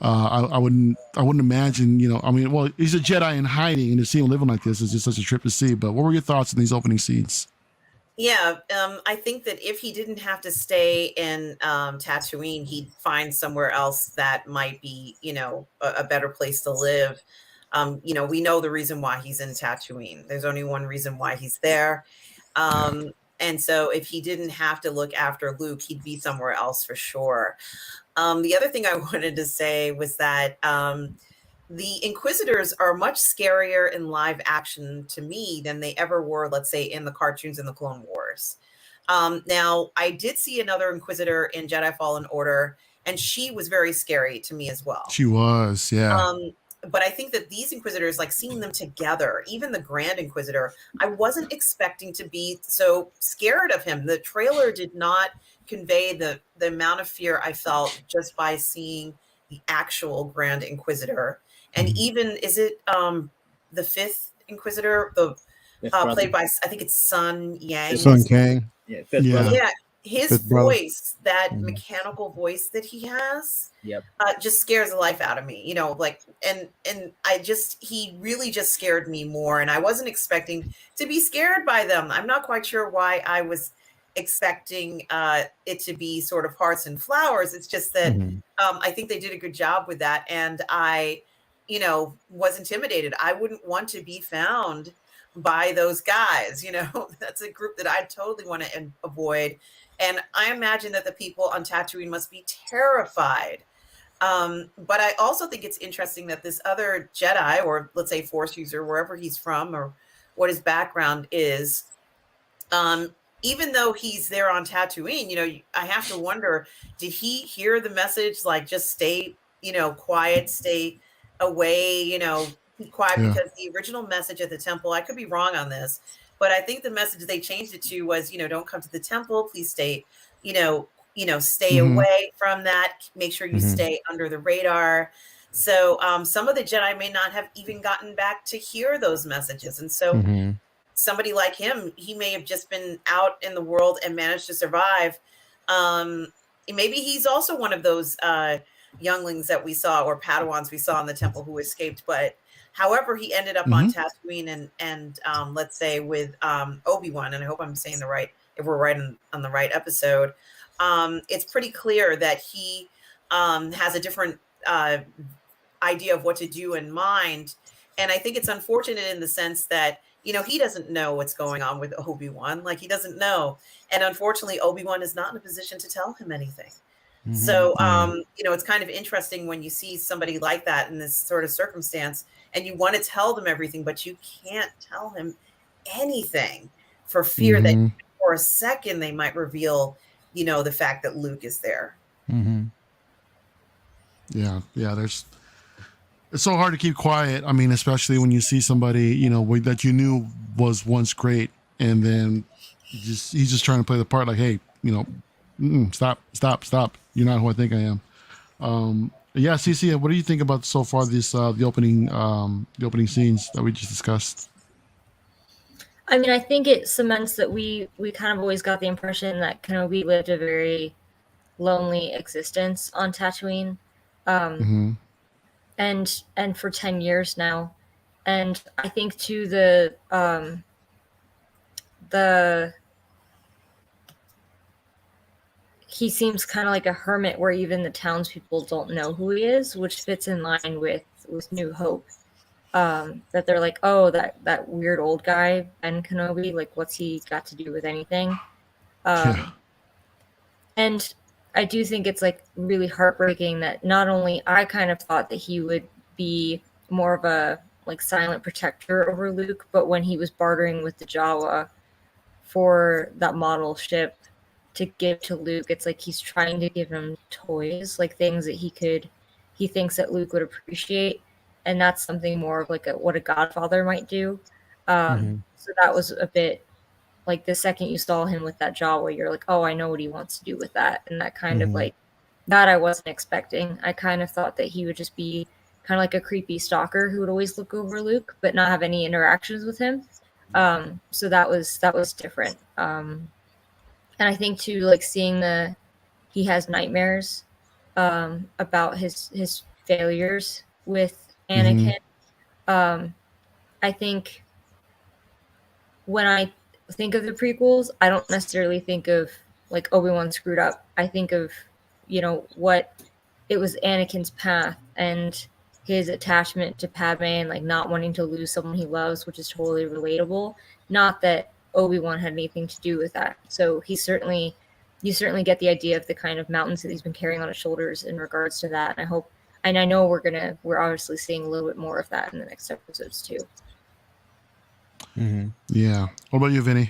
I wouldn't imagine, I mean, well, he's a Jedi in hiding, and to see him living like this is just such a trip to see. But what were your thoughts on these opening scenes? Yeah, I think that if he didn't have to stay in Tatooine, he'd find somewhere else that might be, a better place to live. We know the reason why he's in Tatooine. There's only one reason why he's there. And so if he didn't have to look after Luke, he'd be somewhere else for sure. The other thing I wanted to say was that the Inquisitors are much scarier in live action to me than they ever were, let's say, in the cartoons in the Clone Wars. Now, I did see another Inquisitor in Jedi Fallen Order, and she was very scary to me as well. She was, yeah. But I think that these Inquisitors, like seeing them together, even the Grand Inquisitor, I wasn't expecting to be so scared of him. The trailer did not convey the amount of fear I felt just by seeing the actual Grand Inquisitor. And even, is it the fifth Inquisitor, played by, I think it's Sun Yang? Sun Kang. Yeah, fifth brother. Yeah, his voice, that mechanical voice that he has, just scares the life out of me. And he really just scared me more, and I wasn't expecting to be scared by them. I'm not quite sure why I was expecting it to be sort of hearts and flowers. It's just that I think they did a good job with that, and I was intimidated. I wouldn't want to be found by those guys. That's a group that I totally want to avoid. And I imagine that the people on Tatooine must be terrified But I also think it's interesting that this other Jedi, or let's say Force user, wherever he's from or what his background is, even though he's there on Tatooine, I have to wonder, did he hear the message like just stay, quiet, stay away, keep quiet? Yeah. Because the original message at the temple, I could be wrong on this, but I think the message they changed it to was, don't come to the temple, please stay, stay away from that, make sure you stay under the radar. So some of the Jedi may not have even gotten back to hear those messages. And so somebody like him, he may have just been out in the world and managed to survive. Maybe he's also one of those younglings that we saw, or Padawans we saw in the temple, who escaped. But however, he ended up on Tatooine and let's say with Obi-Wan, and I hope I'm saying if we're right on the right episode. It's pretty clear that he has a different idea of what to do in mind. And I think it's unfortunate in the sense that, he doesn't know what's going on with Obi-Wan. Like, he doesn't know. And unfortunately, Obi-Wan is not in a position to tell him anything. So, it's kind of interesting when you see somebody like that in this sort of circumstance, and you want to tell them everything, but you can't tell him anything for fear that for a second they might reveal, the fact that Luke is there. Yeah. It's so hard to keep quiet. I mean, especially when you see somebody, that you knew was once great, and then he's just trying to play the part like, hey, stop. You're not who I think I am. Yeah, Cece, what do you think about so far this the opening scenes that we just discussed? I mean, I think it cements that we kind of always got the impression that Kenobi lived a very lonely existence on Tatooine. And for 10 years now. And I think too he seems kind of like a hermit, where even the townspeople don't know who he is, which fits in line with New Hope. That they're like, oh, that weird old guy, Ben Kenobi, like, what's he got to do with anything? And I do think it's like really heartbreaking that not only I kind of thought that he would be more of a like silent protector over Luke, but when he was bartering with the Jawa for that model ship to give to Luke, it's like he's trying to give him toys, like things that he thinks that Luke would appreciate. And that's something more of like what a godfather might do. So that was a bit like the second you saw him with that Jawa, you're like, oh, I know what he wants to do with that. And that kind of like, that I wasn't expecting. I kind of thought that he would just be kind of like a creepy stalker who would always look over Luke, but not have any interactions with him. So that was different. And I think too, like seeing he has nightmares about his failures with Anakin. I think when I think of the prequels, I don't necessarily think of like Obi-Wan screwed up. I think of, what it was Anakin's path and his attachment to Padme and like not wanting to lose someone he loves, which is totally relatable. Not that Obi-Wan had anything to do with that. So you certainly get the idea of the kind of mountains that he's been carrying on his shoulders in regards to that. And I know we're obviously seeing a little bit more of that in the next episodes too. Yeah. What about you, Vinny?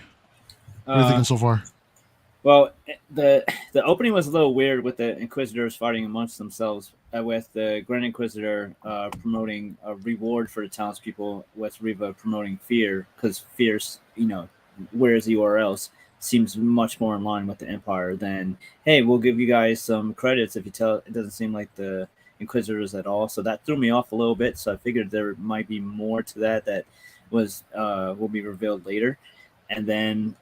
What are you thinking so far? Well, the opening was a little weird with the Inquisitors fighting amongst themselves, with the Grand Inquisitor promoting a reward for the townspeople, with Reva promoting fear, because fear's, where is he or else, seems much more in line with the Empire than, hey, we'll give you guys some credits if you tell. It doesn't seem like the Inquisitors at all, so that threw me off a little bit. So I figured there might be more to that was will be revealed later. And then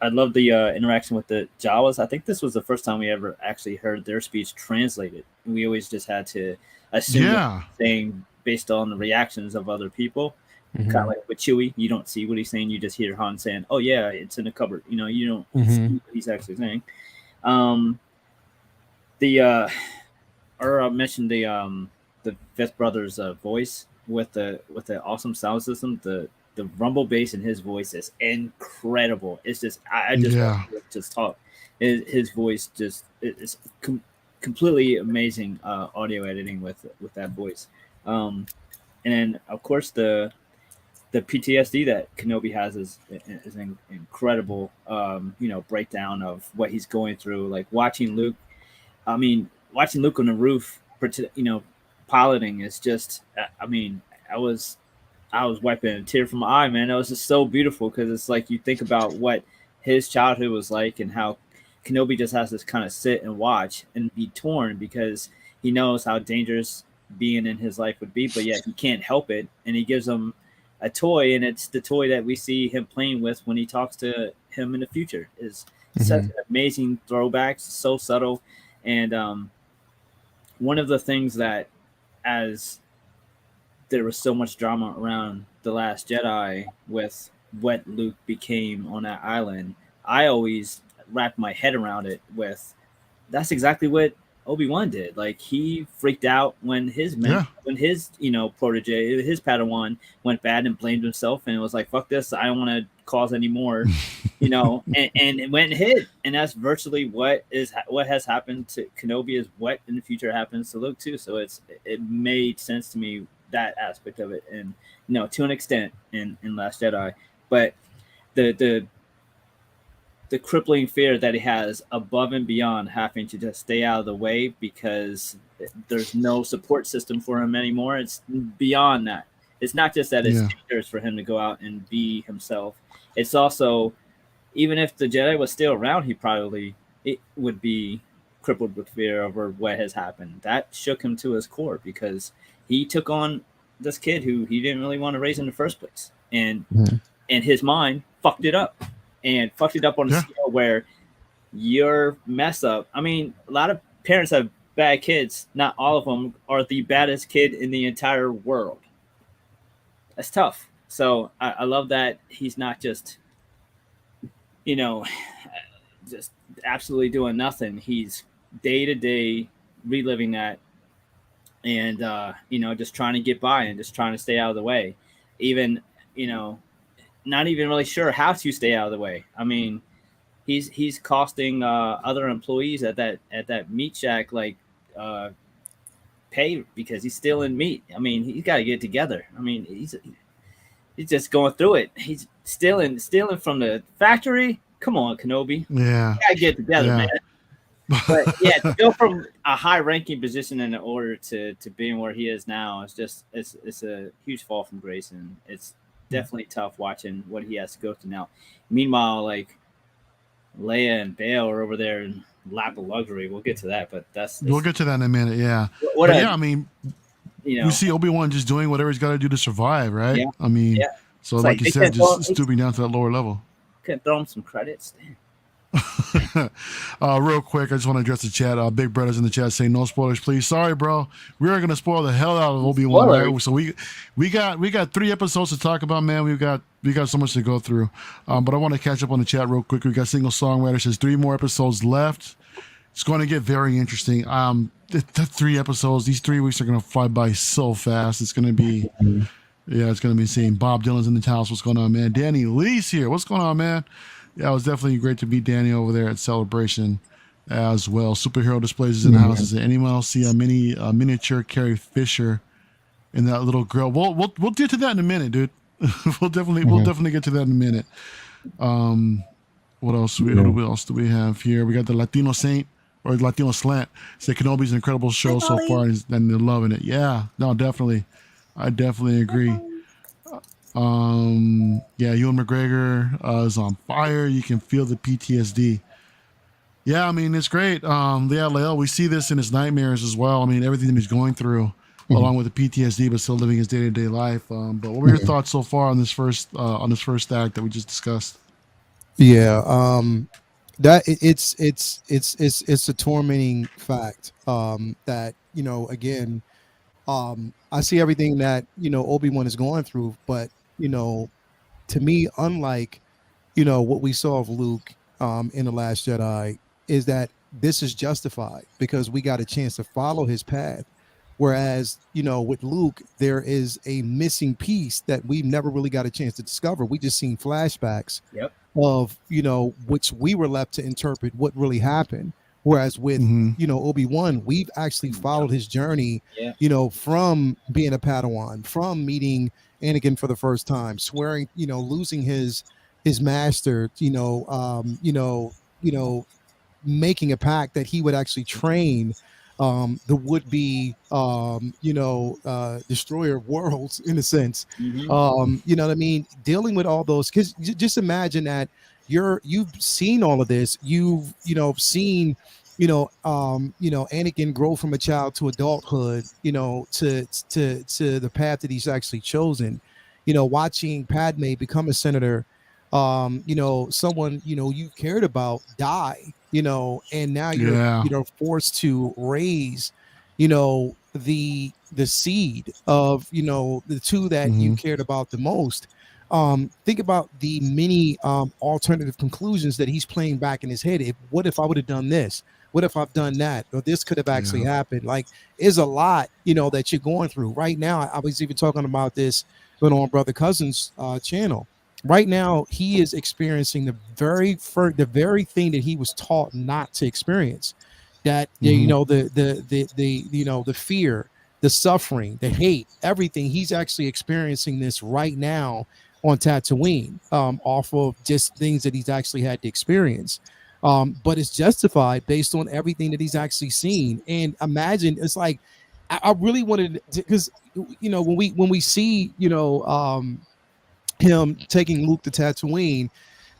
I love the interaction with the Jawas. I think this was the first time we ever actually heard their speech translated. We always just had to assume saying based on the reactions of other people. Kind of like with Chewie, you don't see what he's saying, you just hear Han saying, oh yeah, it's in the cupboard. You don't see what he's actually saying. I mentioned the Fifth Brother's voice with the awesome sound system. The rumble bass in his voice is incredible. It's just I just want to just talk. His voice just is completely amazing audio editing with that voice. And then of course the PTSD that Kenobi has is an incredible, breakdown of what he's going through. Like watching Luke, watching Luke on the roof, piloting is just, I was wiping a tear from my eye, man. It was just so beautiful because it's like you think about what his childhood was like and how Kenobi just has to kind of sit and watch and be torn because he knows how dangerous being in his life would be, but yet he can't help it. And he gives him a toy, and it's the toy that we see him playing with when he talks to him in the future. Is such an amazing throwback, so subtle. And one of the things that, as there was so much drama around The Last Jedi with what Luke became on that island, I always wrapped my head around it with, that's exactly what Obi-Wan did. Like, he freaked out when his protege, his Padawan, went bad and blamed himself and was like, fuck this, I don't want to cause any more, and it went and hid. And that's virtually what has happened to Kenobi, is what in the future happens to Luke too. So it made sense to me, that aspect of it, and to an extent in Last Jedi. But the crippling fear that he has above and beyond having to just stay out of the way because there's no support system for him anymore. It's beyond that. It's not just that it's dangerous for him to go out and be himself. It's also, even if the Jedi was still around, it would be crippled with fear over what has happened. That shook him to his core because he took on this kid who he didn't really want to raise in the first place. And his mind fucked it up. And fucked it up on a scale where your mess up. I mean, a lot of parents have bad kids. Not all of them are the baddest kid in the entire world. That's tough. So I love that he's not just, just absolutely doing nothing. He's day to day reliving that and, just trying to get by and just trying to stay out of the way. Even, not even really sure how to stay out of the way. I mean, he's costing other employees at that meat shack pay because he's stealing meat. I mean, he's got to get it together. I mean, he's just going through it. He's stealing from the factory. Come on, Kenobi. Yeah, you gotta get it together, man. But to go from a high-ranking position in the order to being where he is now, it's a huge fall from grace, and it's definitely tough watching what he has to go through now. Meanwhile, like Leia and Bail are over there in lap of luxury. We'll get to that, but we'll get to that in a minute. Yeah, I mean, you see Obi-Wan just doing whatever he's got to do to survive, right? Yeah. I mean, so like you said, just stooping down to that lower level. Can throw him some credits. Damn. Real quick, I just want to address the chat. Big Brother's in the chat saying no spoilers, please. Sorry, bro. We are gonna spoil the hell out of Obi-Wan. Right? So we got 3 episodes to talk about, man. We got so much to go through. But I want to catch up on the chat real quick. We got Single Songwriter says 3 more episodes left. It's going to get very interesting. The 3 episodes, these 3 weeks are gonna fly by so fast. It's gonna be it's gonna be insane. Bob Dylan's in the house. What's going on, man? Danny Lee's here. What's going on, man? Yeah, it was definitely great to meet Danny over there at Celebration as well. Superhero Displays is in the house. Does anyone else see a miniature Carrie Fisher in that little girl? We'll get to that in a minute, dude. We'll definitely get to that in a minute. What else? What else do we have here? We got the Latino Saint or Latino Slant. Say Kenobi's an incredible show so far, and they're loving it. Yeah, no, definitely. I definitely agree. Ewan McGregor is on fire. You can feel the PTSD. Yeah, I mean, it's great. Lael, we see this in his nightmares as well. I mean, everything that he's going through, along with the PTSD, but still living his day-to-day life. But what were your thoughts so far on this first act that we just discussed? Yeah, that it's a tormenting fact. That again, I see everything that Obi-Wan is going through, but to me, unlike what we saw of Luke in The Last Jedi, is that this is justified because we got a chance to follow his path. Whereas, with Luke, there is a missing piece that we've never really got a chance to discover. We just seen flashbacks of, which we were left to interpret what really happened. Whereas with, Mm-hmm. Obi-Wan, we've actually followed his journey, Yeah. from being a Padawan, from meeting Anakin for the first time, swearing, losing his master, making a pact that he would actually train the would-be destroyer of worlds, in a sense. Mm-hmm. You know what I mean, dealing with all those, because just imagine that you've seen all of this, you've seen Anakin grow from a child to adulthood, to the path that he's actually chosen, watching Padme become a senator, someone you cared about die, and now you're Yeah. forced to raise, the seed of the two that you Mm-hmm. cared about the most. Think about the many alternative conclusions that he's playing back in his head. What if I would have done this? What if I've done that? Or this could have actually Yeah. happened. Like, is a lot, that you're going through right now. I was even talking about this on Brother Cousin's channel. Right now, he is experiencing the very thing that he was taught not to experience. That Mm-hmm. the fear, the suffering, the hate, everything. He's actually experiencing this right now on Tatooine, off of just things that he's actually had to experience. But it's justified based on everything that he's actually seen. And imagine, it's like, I really wanted to, because when we see him taking Luke to Tatooine,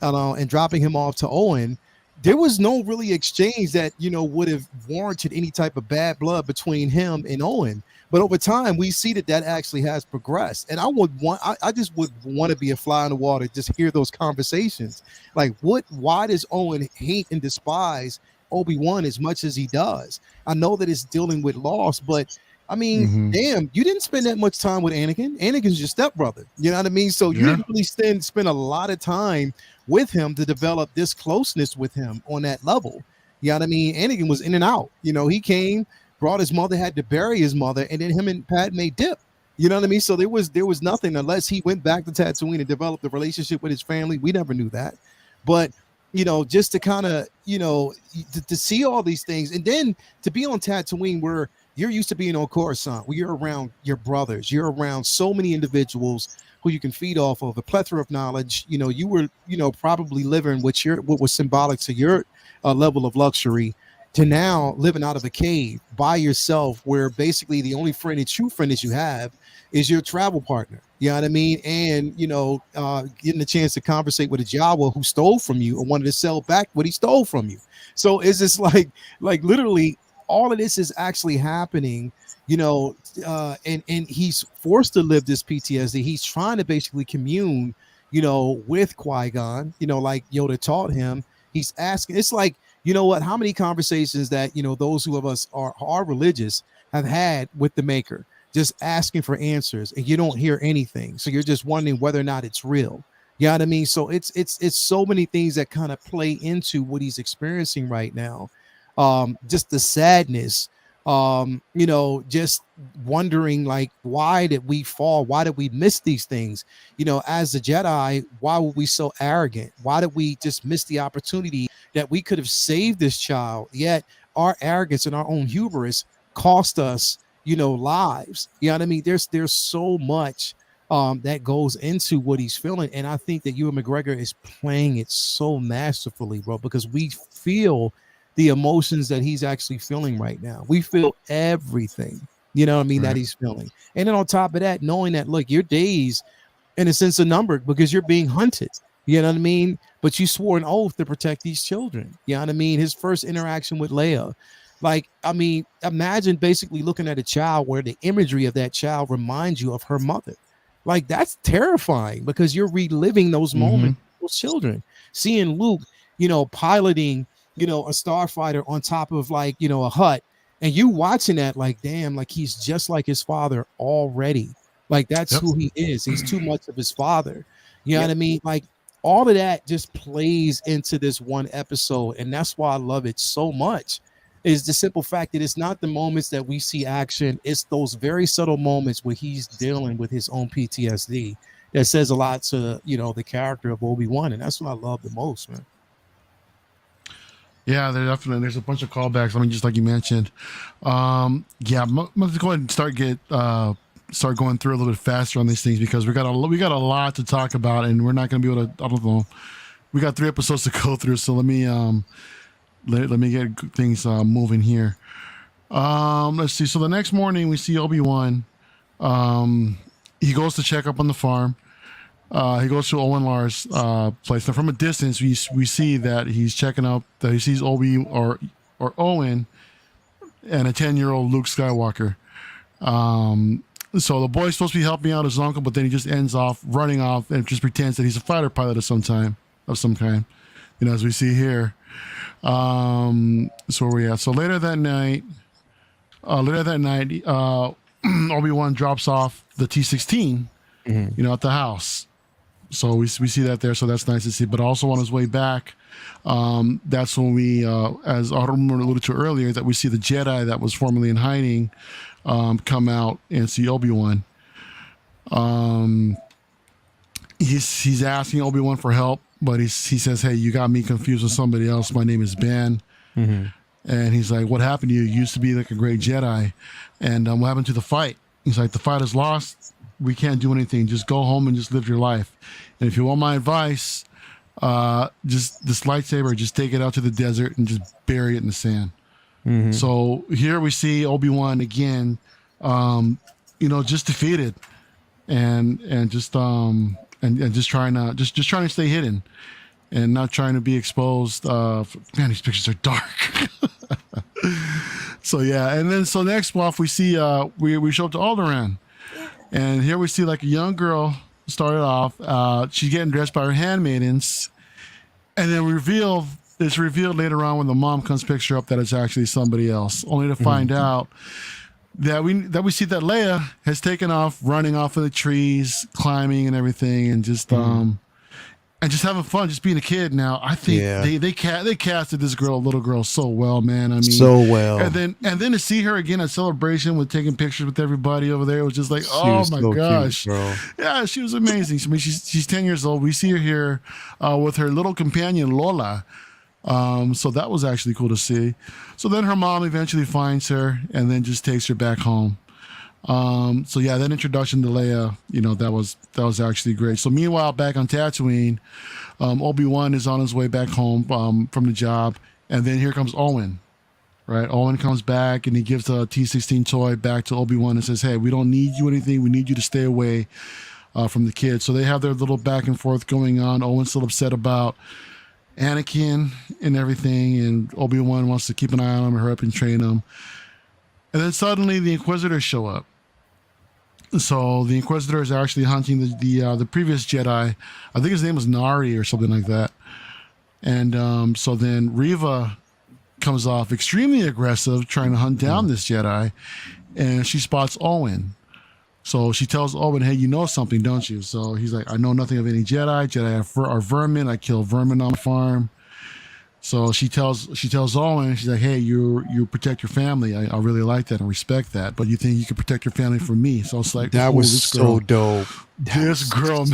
and dropping him off to Owen, there was no really exchange that would have warranted any type of bad blood between him and Owen. But over time, we see that actually has progressed, and I just would want to be a fly in the water, just hear those conversations. Like, why does Owen hate and despise Obi-Wan as much as he does? I know that it's dealing with loss, but I mean, Mm-hmm. damn, you didn't spend that much time with Anakin. Anakin's your stepbrother. You know what I mean? So you Yeah. didn't really spend a lot of time with him to develop this closeness with him on that level. You know what I mean? Anakin was in and out. He came, brought his mother, had to bury his mother, and then him and Padme dip. You know what I mean? So there was nothing unless he went back to Tatooine and developed a relationship with his family. We never knew that. But just to kind of, to see all these things, and then to be on Tatooine where you're used to being on Coruscant, where you're around your brothers, you're around so many individuals who you can feed off of, a plethora of knowledge. You were, probably living what was symbolic to your level of luxury, to now living out of a cave by yourself, where basically the only true friend that you have is your travel partner. You know what I mean? And, getting a chance to conversate with a Jawa who stole from you and wanted to sell back what he stole from you. So it's just like literally all of this is actually happening, and he's forced to live this PTSD. He's trying to basically commune, with Qui-Gon, like Yoda taught him. He's asking, it's like, how many conversations that, those who of us are religious have had with the maker, just asking for answers, and you don't hear anything. So you're just wondering whether or not it's real. You know what I mean? So it's so many things that kind of play into what he's experiencing right now. Just the sadness, just wondering, like, why did we fall? Why did we miss these things? As a Jedi, why were we so arrogant? Why did we just miss the opportunity that we could have saved this child? Yet our arrogance and our own hubris cost us, lives. You know what I mean? There's so much that goes into what he's feeling. And I think that Ewan McGregor is playing it so masterfully, bro, because we feel the emotions that he's actually feeling right now. We feel everything, that he's feeling. And then on top of that, knowing that, look, your days in a sense are numbered because you're being hunted. You know what I mean? But you swore an oath to protect these children. You know what I mean? His first interaction with Leia. Like, I mean, imagine basically looking at a child where the imagery of that child reminds you of her mother. Like, that's terrifying because you're reliving those moments, those children. Seeing Luke, piloting, a starfighter on top of, like, a hut, and you watching that, like, damn, like, he's just like his father already. Like, that's Yep. who he is. He's too much of his father. You know what I mean? Like, all of that just plays into this one episode, and that's why I love it so much. Is the simple fact that it's not the moments that we see action, it's those very subtle moments where he's dealing with his own PTSD that says a lot to, the character of Obi-Wan, and that's what I love the most, man. Yeah, there's a bunch of callbacks. I mean, just like you mentioned. Yeah, let's go ahead and start going through a little bit faster on these things because we got a lot to talk about, and we're not going to be able to. I don't know. We got 3 episodes to go through, so let me get things moving here. Let's see. So the next morning we see Obi-Wan. He goes to check up on the farm. He goes to Owen Lar's place. Now, from a distance, we see that he's checking out. That he sees Obi or Owen and a 10-year-old Luke Skywalker. So the boy's supposed to be helping out his uncle, but then he just ends off running off and just pretends that he's a fighter pilot of some kind. You know, as we see here. So where we at? So later that night, Obi-Wan drops off the T-16, you know, at the house. So we see that there. So that's nice to see. But also on his way back, that's when we, as Autumn alluded to earlier, that we see the Jedi that was formerly in hiding come out and see Obi-Wan. He's asking Obi-Wan for help, but he says, "Hey, you got me confused with somebody else. My name is Ben." And he's like, "What happened to you? You used to be like a great Jedi. And what happened to the fight?" He's like, "The fight is lost. We can't do anything. Just go home and just live your life. And if you want my advice, just this lightsaber, just take it out to the desert and just bury it in the sand." So here we see Obi-Wan again, you know, just defeated and just trying to stay hidden and not trying to be exposed. Man, these pictures are dark. So yeah, and then so next off we see we show up to Alderaan, and here we see like a young girl started off. She's getting dressed by her handmaidens, and then it's revealed later on when the mom picks her up that it's actually somebody else, only to find out that we see that Leia has taken off, running off in the trees, climbing and everything, and just having fun, just being a kid. Now I think they casted this little girl so well, man. I mean, so well. And then to see her again at Celebration with taking pictures with everybody over there, it was just like, oh my gosh, cute, bro. Yeah, she was amazing. I mean, she's 10 years old. We see her here with her little companion Lola. So that was actually cool to see. So then her mom eventually finds her and then just takes her back home. So yeah, that introduction to Leia, you know, that was actually great. So meanwhile, back on Tatooine, Obi-Wan is on his way back home from the job, and then here comes Owen. Right, Owen comes back and he gives the T-16 toy back to Obi-Wan and says, "Hey, we don't need you anything. We need you to stay away from the kids." So they have their little back and forth going on. Owen's still upset about Anakin and everything, and Obi-Wan wants to keep an eye on him and hurry up and train him. And then suddenly the Inquisitors show up. So the Inquisitor is actually hunting the previous Jedi. I think his name was Nari or something like that. And so then Reva comes off extremely aggressive, trying to hunt down this Jedi, and she spots Owen. So she tells Owen, "Hey, you know something, don't you?" So he's like, "I know nothing of any Jedi. Jedi are vermin. I kill vermin on the farm." So she tells Owen, she's like, "Hey, you protect your family. I really like that and respect that. But you think you can protect your family from me?" So it's like, that was so dope. This girl,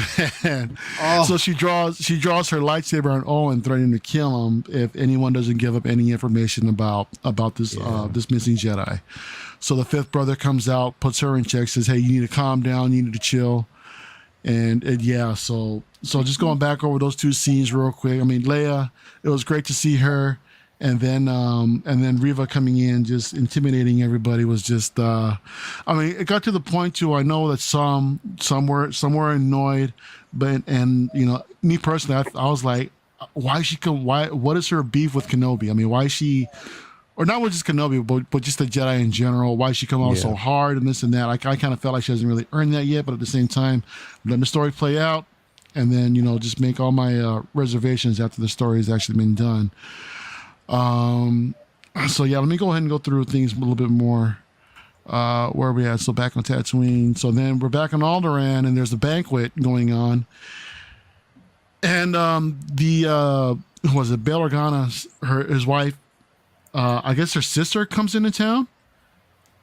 man. Oh. So she draws her lightsaber on Owen, threatening to kill him if anyone doesn't give up any information about this this missing Jedi. So the fifth brother comes out, puts her in check, says, "Hey, you need to calm down. You need to chill." And yeah, so just going back over those two scenes real quick. I mean, Leia, it was great to see her, and then Reva coming in, just intimidating everybody was just. I mean, it got to the point too. I know that some were annoyed, but you know, me personally, I was like, what is her beef with Kenobi? I mean, why is she? Or not with just Kenobi, but just the Jedi in general. Why she come out so hard and this and that. I kind of felt like she hasn't really earned that yet, but at the same time, letting the story play out, and then, you know, just make all my reservations after the story has actually been done. So yeah, let me go ahead and go through things a little bit more. Where are we at? So back on Tatooine. So then we're back on Alderaan, and there's a banquet going on. And was it Bail Organa, his wife, I guess her sister comes into town,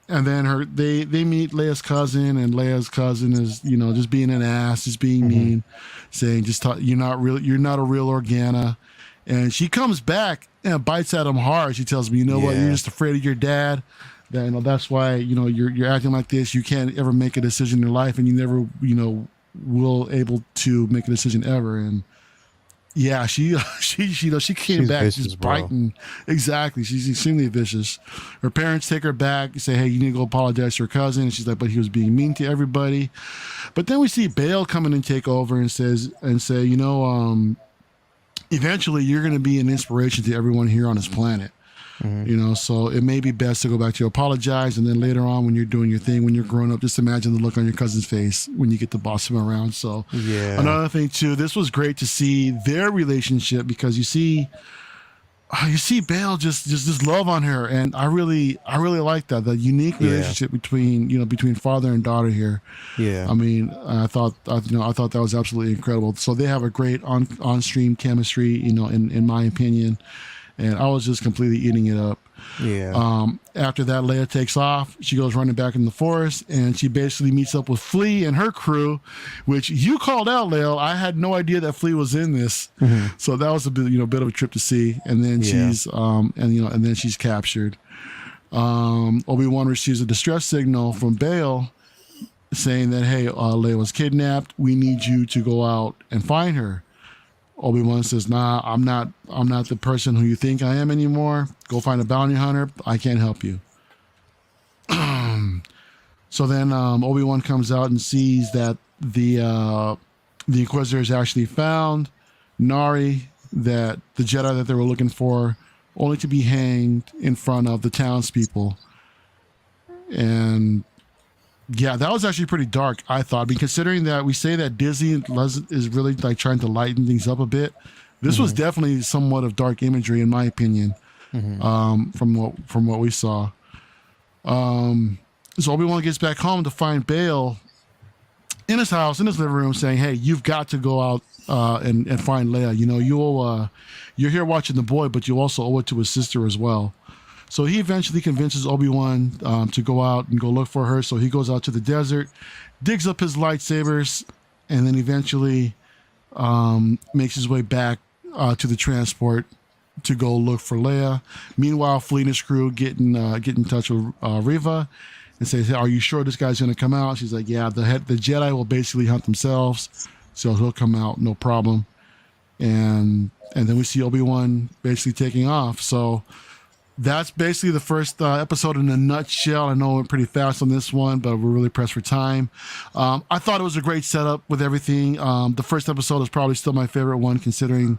and then they meet Leia's cousin, and Leia's cousin is, you know, just being an ass, just being mean, saying you're not a real Organa, and she comes back and bites at him hard. She tells me, you know what, you're just afraid of your dad. That, that's why, you're acting like this. You can't ever make a decision in your life, and you never, will able to make a decision ever. And yeah, she came back vicious, just bro. biting. Exactly. She's extremely vicious. Her parents take her back, say, hey, you need to go apologize to your cousin. And she's like, but he was being mean to everybody. But then we see Bail come in and take over and say, eventually you're going to be an inspiration to everyone here on this planet. So it may be best to go back to apologize, and then later on when you're doing your thing, when you're growing up, just imagine the look on your cousin's face when you get to boss him around. So another thing too, this was great to see their relationship, because you see Bail just love on her, and I really like that, the unique relationship between father and daughter here. I mean, I thought that was absolutely incredible. So they have a great on-stream chemistry, in my opinion. And I was just completely eating it up. After that, Leia takes off. She goes running back in the forest, and she basically meets up with Flea and her crew, which you called out, Leia. I had no idea that Flea was in this, so that was a bit of a trip to see. And then she's and then she's captured. Obi-Wan receives a distress signal from Bail, saying that, hey, Leia was kidnapped. We need you to go out and find her. Obi-Wan says, nah, I'm not the person who you think I am anymore. Go find a bounty hunter. I can't help you. So then Obi-Wan comes out and sees that the Inquisitors actually found Nari, that the Jedi that they were looking for, only to be hanged in front of the townspeople. And yeah, that was actually pretty dark, I thought. I mean, considering that we say that Disney is really like trying to lighten things up a bit, this was definitely somewhat of dark imagery, in my opinion, from what we saw. So Obi-Wan gets back home to find Bail in his house, in his living room, saying, "Hey, you've got to go out and find Leia. You're here watching the boy, but you also owe it to his sister as well." So he eventually convinces Obi-Wan to go out and go look for her. So he goes out to the desert, digs up his lightsabers, and then eventually makes his way back to the transport to go look for Leia. Meanwhile, Flea and his crew get in touch with Riva and says, hey, are you sure this guy's going to come out? She's like, yeah, the Jedi will basically hunt themselves, so he'll come out, no problem. And then we see Obi-Wan basically taking off. So that's basically the first episode in a nutshell. I know it went pretty fast on this one, but we're really pressed for time. I thought it was a great setup with everything. The first episode is probably still my favorite one, considering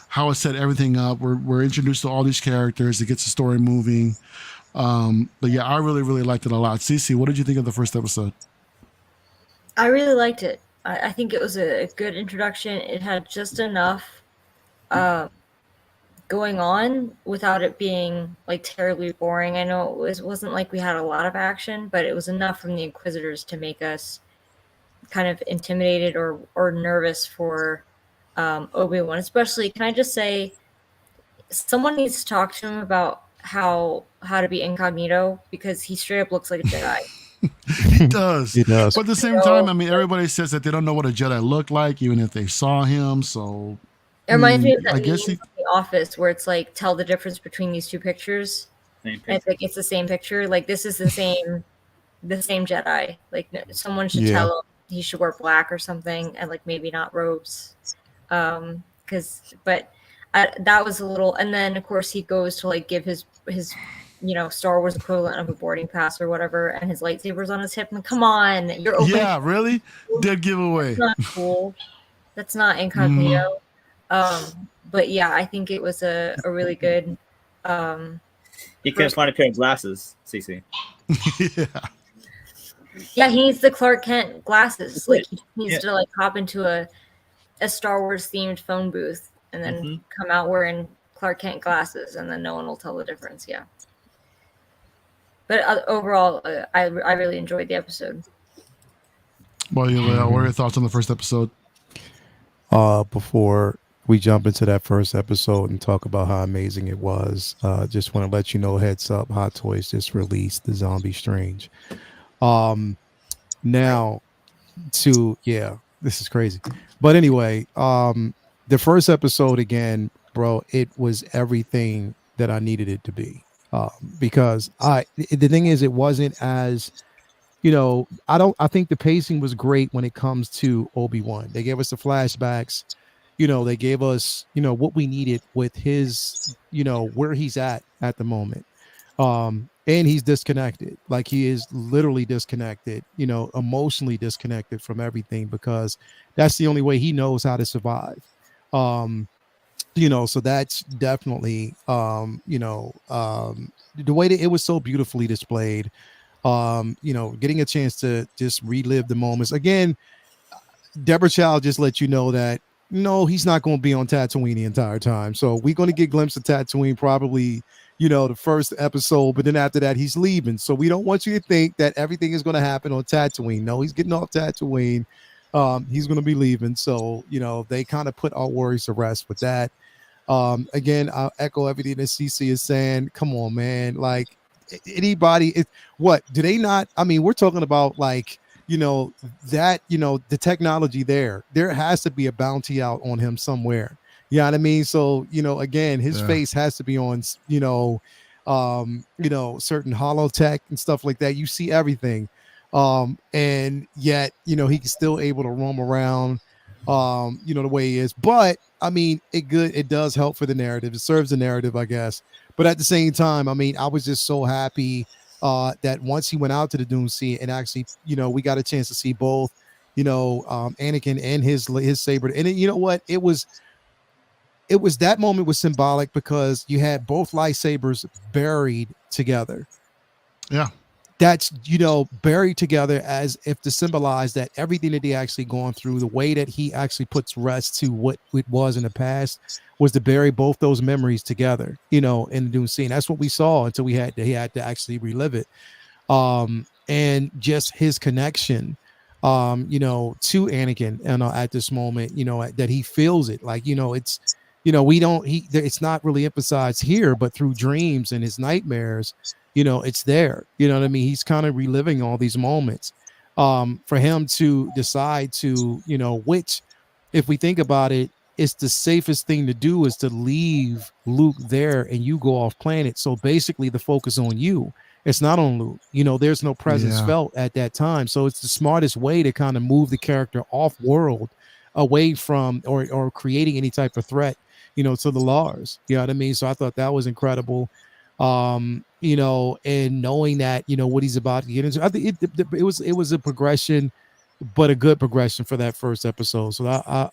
how it set everything up. We're introduced to all these characters. It gets the story moving. But yeah, I really, really liked it a lot. Cece, what did you think of the first episode? I really liked it. I think it was a good introduction. It had just enough going on without it being like terribly boring. I know it wasn't like we had a lot of action, but it was enough from the Inquisitors to make us kind of intimidated or nervous for Obi-Wan. Especially, can I just say, someone needs to talk to him about how to be incognito, because he straight up looks like a Jedi. He does. He does. But at the same time, I mean, everybody says that they don't know what a Jedi looked like, even if they saw him. So it reminds me of that I guess meme from The Office where it's like, tell the difference between these two pictures. Same And it's like it's the same picture. Like, this is the same Jedi. Like, someone should tell him he should wear black or something, and like maybe not robes. That was a little. And then of course he goes to like give his Star Wars equivalent of a boarding pass or whatever, and his lightsaber's on his hip. And come on, you're open. Yeah, really? Dead giveaway. That's not cool. That's not incognito. But yeah, I think it was a really good. He couldn't find a pair of glasses, CC. Yeah, he needs the Clark Kent glasses. Like, he needs to like hop into a Star Wars themed phone booth and then come out wearing Clark Kent glasses, and then no one will tell the difference. Yeah. But overall, I really enjoyed the episode. Well, what are your thoughts on the first episode? Before we jump into that first episode and talk about how amazing it was, just want to let you know, heads up, Hot Toys just released the Zombie Strange. Now this is crazy. But anyway, the first episode, again, bro, it was everything that I needed it to be. Because the thing is, it wasn't as, I think the pacing was great when it comes to Obi-Wan. They gave us the flashbacks, they gave us, what we needed with his, where he's at the moment. And he's disconnected. Like, he is literally disconnected, emotionally disconnected from everything, because that's the only way he knows how to survive. So that's definitely, the way that it was so beautifully displayed. Getting a chance to just relive the moments again. Deborah Chow just let you know that no, he's not going to be on Tatooine the entire time. So we're going to get a glimpse of Tatooine probably, the first episode, but then after that he's leaving. So we don't want you to think that everything is going to happen on Tatooine. No, he's getting off Tatooine. He's going to be leaving. So, they kind of put our worries to rest with that. Again, I'll echo everything that CC is saying. Come on, man. Like, anybody, what do they not? I mean, we're talking about, like, that, the technology there has to be a bounty out on him somewhere. You know what I mean? So, again, his face has to be on, certain holotech and stuff like that. You see everything. And yet, he's still able to roam around, the way he is. But I mean, it does help for the narrative. It serves the narrative, I guess. But at the same time, I mean, I was just so happy that once he went out to the Dune Sea and actually, we got a chance to see both, Anakin and his saber. And you know what? It was that moment was symbolic because you had both lightsabers buried together. Yeah. That's, buried together as if to symbolize that everything that they actually gone through, the way that he actually puts rest to what it was in the past, was to bury both those memories together, in the Dune Sea. That's what we saw until he had to actually relive it. And just his connection, to Anakin, and at this moment, that he feels it. Like, it's, it's not really emphasized here, but through dreams and his nightmares, it's there. You know what I mean? He's kind of reliving all these moments. For him to decide to, which, if we think about it, it's the safest thing to do is to leave Luke there and you go off planet. So basically the focus on you. It's not on Luke. There's no presence felt at that time. So it's the smartest way to kind of move the character off world, away from or creating any type of threat, to the Lars. You know what I mean? So I thought that was incredible. And knowing that, what he's about to get into. I think it was a progression, but a good progression for that first episode. So I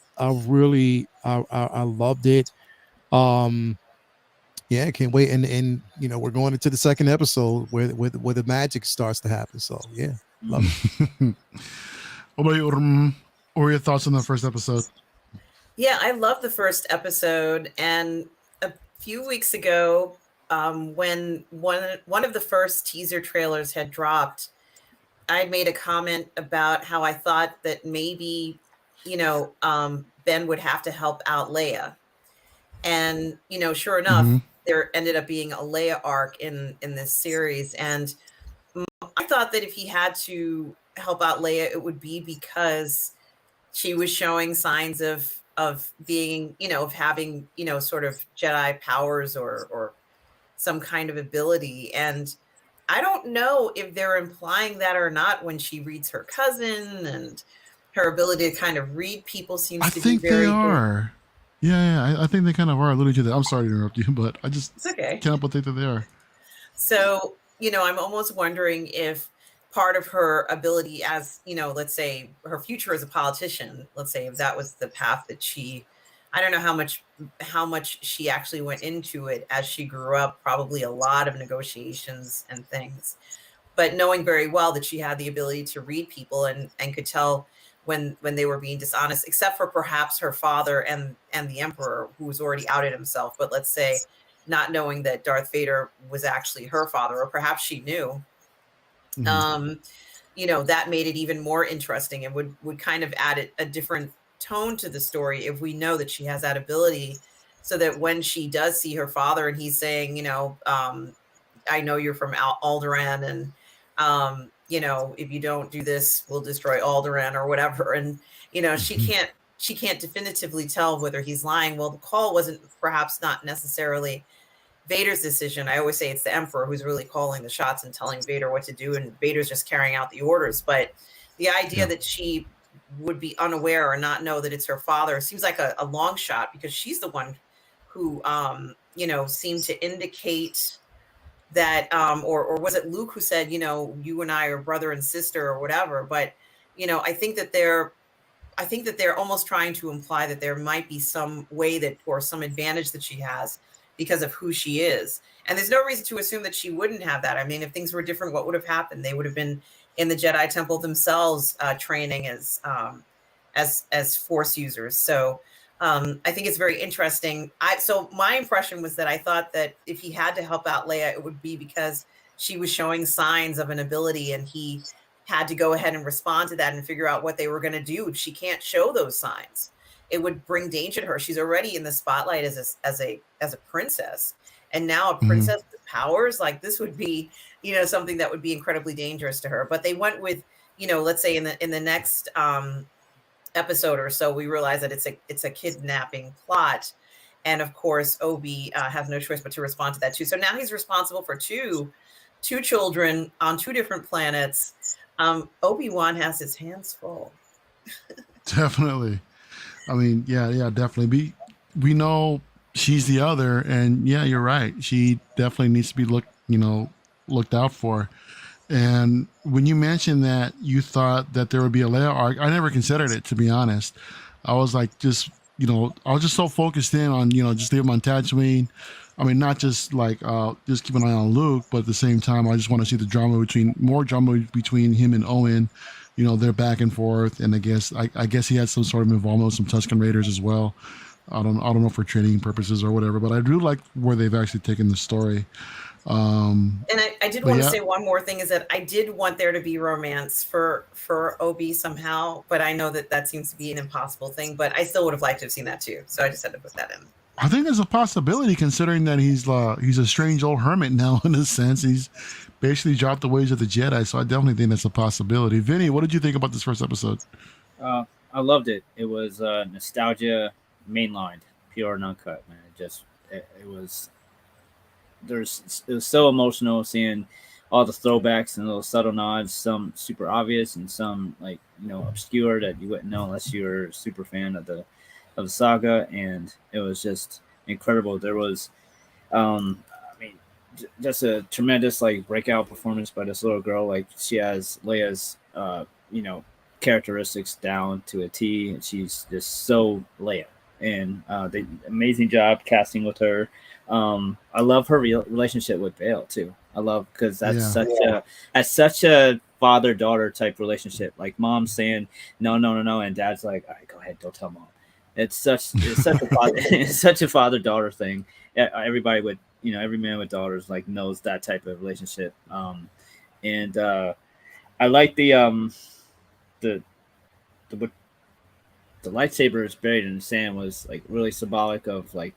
really loved it. Yeah, can't wait. And we're going into the second episode where the magic starts to happen. So yeah, love it. What about you, What were your thoughts on the first episode? Yeah, I love the first episode. And a few weeks ago, when one of the first teaser trailers had dropped, I made a comment about how I thought that maybe, Ben would have to help out Leia. And, sure enough, there ended up being a Leia arc in this series. And I thought that if he had to help out Leia, it would be because she was showing signs of being, of having, sort of Jedi powers or some kind of ability. And I don't know if they're implying that or not when she reads her cousin, and her ability to kind of read people seems to be very good. I think they are. Yeah, I think they kind of are alluding to that. I'm sorry to interrupt you, but I just It's okay. can't help but think that they are. So, I'm almost wondering if part of her ability as, let's say her future as a politician, let's say if that was the path that I don't know how much she actually went into it as she grew up, probably a lot of negotiations and things, but knowing very well that she had the ability to read people and could tell when they were being dishonest, except for perhaps her father and the Emperor, who was already outed himself. But let's say not knowing that Darth Vader was actually her father, or perhaps she knew, that made it even more interesting and would kind of add a different tone to the story if we know that she has that ability, so that when she does see her father and he's saying, I know you're from Alderaan, and if you don't do this, we'll destroy Alderaan or whatever. And, she can't she can't definitively tell whether he's lying. Well, the call wasn't perhaps not necessarily Vader's decision. I always say it's the Emperor who's really calling the shots and telling Vader what to do, and Vader's just carrying out the orders. But the idea that she would be unaware or not know that it's her father seems like a long shot, because she's the one who, seemed to indicate that, or was it Luke who said, you and I are brother and sister or whatever. But, I think that they're almost trying to imply that there might be some way that, or some advantage that she has because of who she is. And there's no reason to assume that she wouldn't have that. I mean, if things were different, what would have happened? They would have been in the Jedi Temple themselves, training as Force users. So I think it's very interesting. So my impression was that I thought that if he had to help out Leia, it would be because she was showing signs of an ability, and he had to go ahead and respond to that and figure out what they were going to do. She can't show those signs. It would bring danger to her. She's already in the spotlight as a princess, and now a princess with powers, like this would be, something that would be incredibly dangerous to her. But they went with, let's say in the next episode or so, we realize that it's a kidnapping plot, and of course Obi has no choice but to respond to that too. So now he's responsible for two children on two different planets. Obi-Wan has his hands full. Definitely. I mean, yeah, definitely. We know she's the other, and yeah, you're right. She definitely needs to be looked out for. And when you mentioned that you thought that there would be a Leia arc, I never considered it, to be honest. I was like, I was just so focused in on, just leave him on Tatooine. I mean, not just like just keep an eye on Luke, but at the same time, I just want to see more drama between him and Owen. They're back and forth, and I guess he had some sort of involvement with some Tusken Raiders as well. I don't know for training purposes or whatever, but I do like where they've actually taken the story. And I did want to say one more thing, is that I did want there to be romance for Obi somehow, but I know that seems to be an impossible thing, but I still would have liked to have seen that too. So I just had to put that in. I think there's a possibility, considering that he's a strange old hermit now, in a sense. He's basically dropped the ways of the Jedi, so I definitely think that's a possibility. Vinny, what did you think about this first episode? I loved it. It was nostalgia mainlined, pure and uncut, man. It was so emotional seeing all the throwbacks and little subtle nods, some super obvious and some obscure that you wouldn't know unless you're a super fan of the saga, and it was just incredible. There was just a tremendous breakout performance by this little girl. Like, she has Leia's characteristics down to a T, and she's just so Leia, and they amazing job casting with her. I love her relationship with Bale too. I love, because that's such a father-daughter type relationship. Like, mom's saying no, and dad's like, all right, go ahead, don't tell mom. It's such a it's such a father-daughter thing. Everybody with every man with daughters knows that type of relationship. And I like the lightsabers buried in the sand was really symbolic of the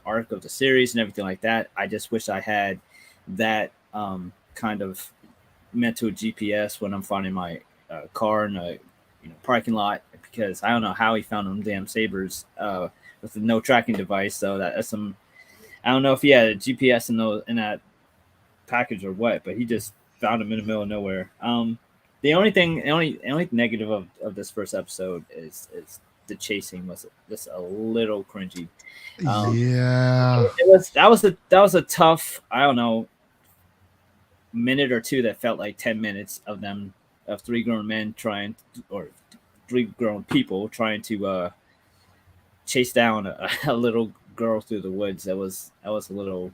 arc of the series and everything like that. I just wish I had that kind of mental GPS when I'm finding my car in a parking lot, because I don't know how he found them damn sabers with no tracking device. So that's some, I don't know if he had a GPS in that package or what, but he just found them in the middle of nowhere. The only negative of this first episode is the chasing was just a little cringy. That was a tough, I don't know, minute or two that felt like 10 minutes of three grown people trying to chase down a little girl through the woods. That was a little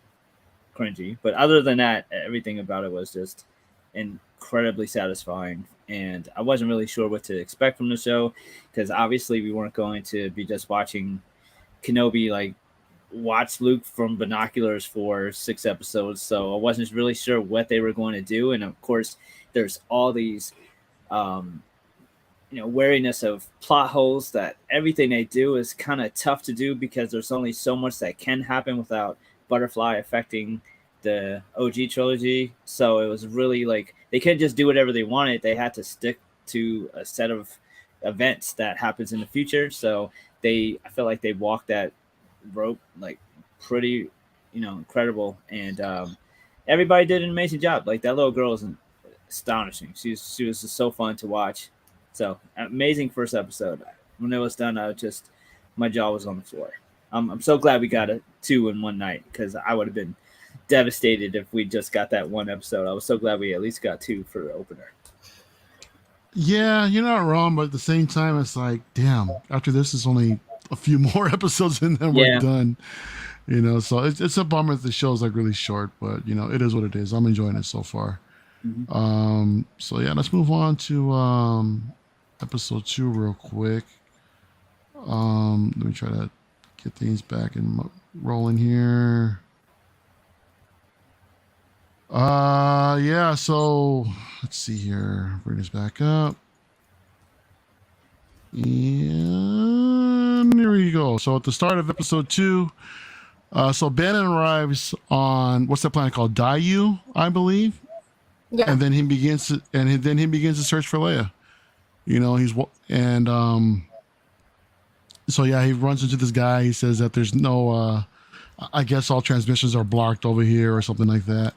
cringy, but other than that, everything about it was just incredibly satisfying, and I wasn't really sure what to expect from the show, because obviously we weren't going to be just watching Kenobi watch Luke from binoculars for 6 episodes, so I wasn't really sure what they were going to do. And of course there's all these wariness of plot holes, that everything they do is kind of tough to do, because there's only so much that can happen without Butterfly affecting the OG trilogy. So it was really they couldn't just do whatever they wanted. They had to stick to a set of events that happens in the future. So I feel like they walked that rope like pretty, incredible. And everybody did an amazing job. Like that little girl is astonishing. She was just so fun to watch. So amazing first episode. When it was done, my jaw was on the floor. I'm so glad we got 2 in one night, because I would have been devastated if we just got that one episode. I was so glad we at least got 2 for the opener. Yeah, you're not wrong, but at the same time, it's like, damn, after this is only a few more episodes and then we're done. So it's a bummer that the show's like really short, but it is what it is. I'm enjoying it so far. Mm-hmm. So yeah, let's move on to episode 2 real quick. Let me try to get things back and rolling here. Yeah, so let's see here. Bring this back up. And here we go. So at the start of episode 2, so Bannon arrives on, what's that planet called? Dayu, I believe. Yeah. And then he begins to search for Leia. So yeah, he runs into this guy. He says that there's no, I guess all transmissions are blocked over here or something like that.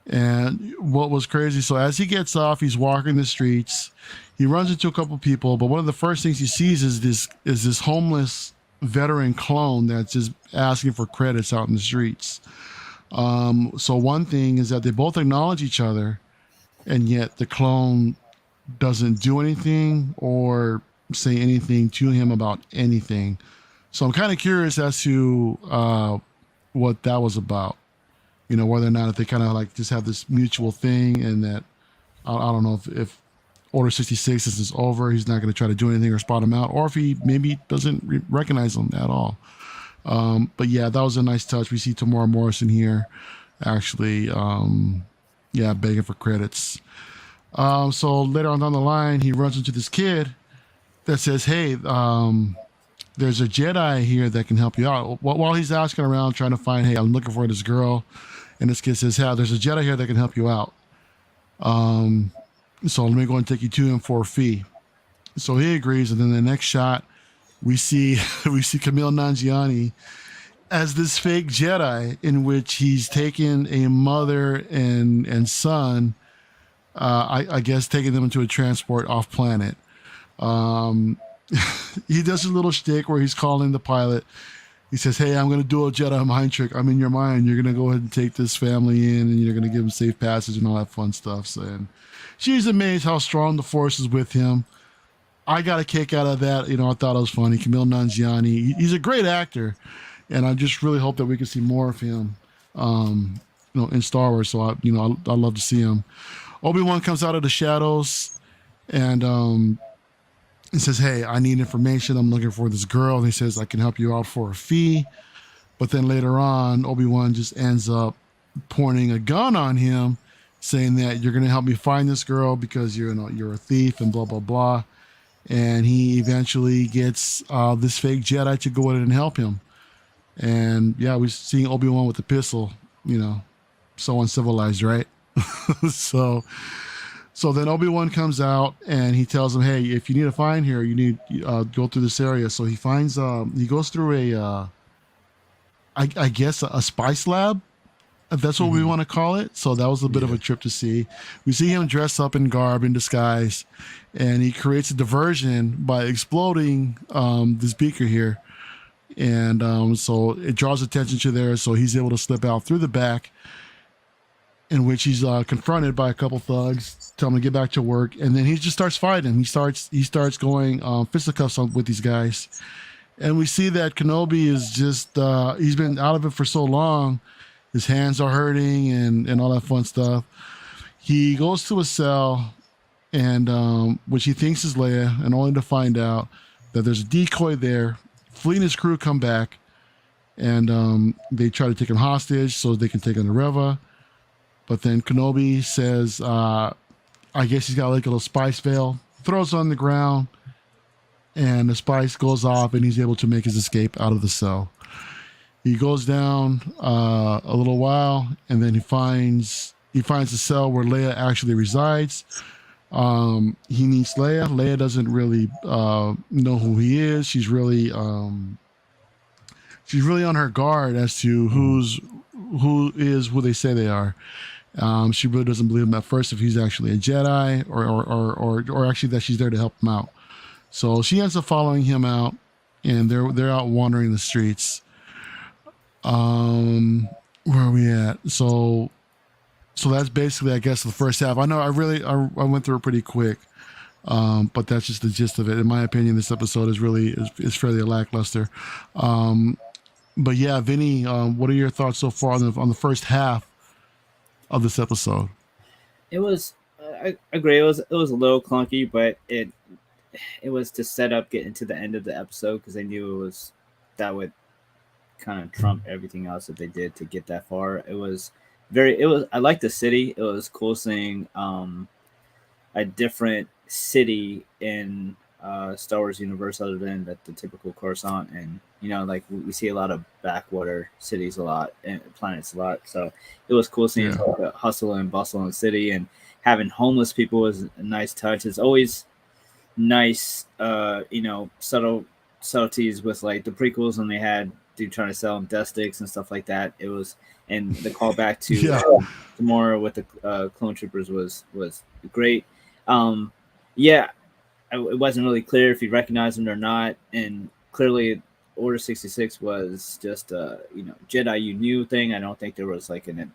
And what was crazy, so as he gets off, he's walking the streets. He runs into a couple people, but one of the first things he sees is this homeless veteran clone that's just asking for credits out in the streets. So one thing is that they both acknowledge each other, and yet the clone doesn't do anything or say anything to him about anything. So I'm kind of curious as to what that was about. Whether or not if they kind of like just have this mutual thing, and that I don't know if Order 66 is over, he's not going to try to do anything or spot him out, or if he maybe doesn't recognize him at all. But yeah, that was a nice touch. We see Tamora Morrison here actually, begging for credits. So later on down the line, he runs into this kid that says, hey, there's a Jedi here that can help you out. While he's asking around trying to find, hey, I'm looking for this girl. And this kid says, yeah, there's a Jedi here that can help you out. So let me go and take you to him for a fee. So he agrees. And then the next shot, we see Kumail Nanjiani as this fake Jedi, in which he's taken a mother and son, I guess taking them into a transport off planet. He does a little shtick where he's calling the pilot. He says, hey, I'm going to do a Jedi mind trick. I'm in your mind. You're going to go ahead and take this family in, and you're going to give them safe passage and all that fun stuff. So, and she's amazed how strong the Force is with him. I got a kick out of that. I thought it was funny. Kumail Nanjiani, he's a great actor, and I just really hope that we can see more of him, in Star Wars. So, I'd love to see him. Obi-Wan comes out of the shadows, and he says, hey, I need information. I'm looking for this girl. And he says, I can help you out for a fee. But then later on, Obi-Wan just ends up pointing a gun on him, saying that you're going to help me find this girl because you're a thief and blah, blah, blah. And he eventually gets this fake Jedi to go in and help him. And yeah, we're seeing Obi-Wan with the pistol, so uncivilized, right? So then Obi-Wan comes out and he tells him, hey, if you need to find her, you need go through this area. So he finds, he goes through I guess a spice lab, if that's what we want to call it. So that was a bit of a trip to see. We see him dressed up in garb, in disguise, and he creates a diversion by exploding this beaker here. And so it draws attention to there. So he's able to slip out through the back, in which he's confronted by a couple thugs, tell him to get back to work, and then he just starts fighting. He starts going fisticuffs with these guys, and we see that Kenobi is just he's been out of it for so long, his hands are hurting and all that fun stuff. He goes to a cell, and which he thinks is Leia, and only to find out that there's a decoy there. Flea and his crew come back, and they try to take him hostage so they can take him to Reva. But then Kenobi says, I guess he's got like a little spice veil, throws it on the ground, and the spice goes off, and he's able to make his escape out of the cell. He goes down a little while, and then he finds the cell where Leia actually resides, He meets Leia. Leia doesn't really know who he is. She's really on her guard as to who is who they say they are. She really doesn't believe him at first if he's actually a Jedi or actually that she's there to help him out. So she ends up following him out, and they're out wandering the streets. Where are we at? So that's basically, I guess, the first half. I know I went through it pretty quick, but that's just the gist of it. In my opinion, this episode is fairly lackluster. But yeah, Vinny, what are your thoughts so far on the first half of this episode? It was, I agree. It was a little clunky, but it was to set up getting to the end of the episode because they knew that would kind of trump everything else that they did to get that far. I liked the city. It was cool seeing a different city in Star Wars universe other than the typical Coruscant, and like we see a lot of backwater cities a lot and planets a lot. So it was cool seeing the hustle and bustle in the city, and having homeless people was a nice touch. It's always nice, subtleties with like the prequels when they had dude trying to sell them death sticks and stuff like that. It was, and the callback to tomorrow with the clone troopers was great. It wasn't really clear if he recognized him or not, and clearly Order 66 was just a Jedi you knew thing. I don't think there was like an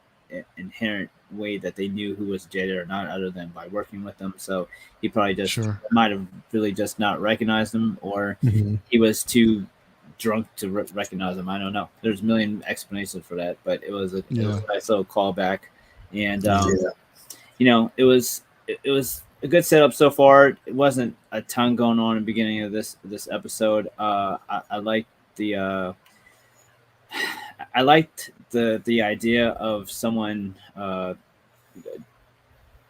inherent way that they knew who was Jedi or not, other than by working with them. So he probably just might have really just not recognized him, or he was too drunk to recognize him. I don't know. There's a million explanations for that, but it was a nice little callback, and it was a good setup so far. It wasn't a ton going on in the beginning of this episode. I liked the idea of someone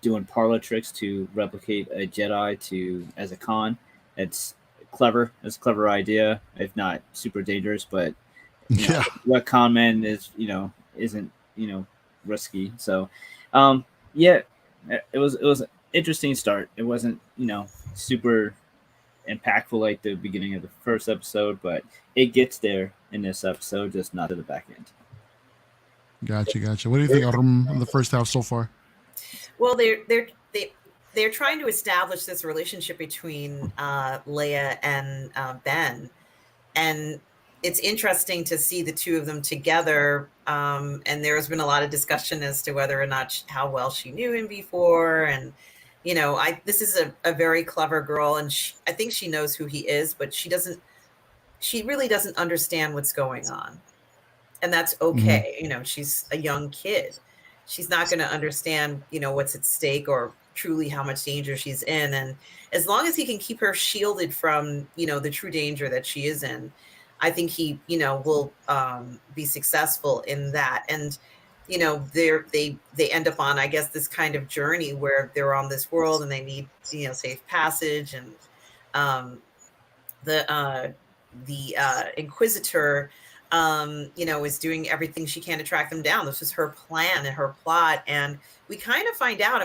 doing parlor tricks to replicate a Jedi as a con. It's clever. It's a clever idea, if not super dangerous. But what con man isn't risky. So it was an interesting start. It wasn't super impactful like the beginning of the first episode, but it gets there in this episode, just not to the back end. Gotcha. What do you think of the first half so far? Well, they're trying to establish this relationship between Leia and Ben, and it's interesting to see the two of them together. And there's been a lot of discussion as to whether or not how well she knew him before, and this is a very clever girl, and I think she knows who he is, but she really doesn't understand what's going on. And that's okay. She's a young kid. She's not going to understand, what's at stake or truly how much danger she's in. And as long as he can keep her shielded from, the true danger that she is in, I think he, will be successful in that. And, they end up on, I guess, this kind of journey where they're on this world and they need, safe passage. And the Inquisitor, is doing everything she can to track them down. This is her plan and her plot. And we kind of find out,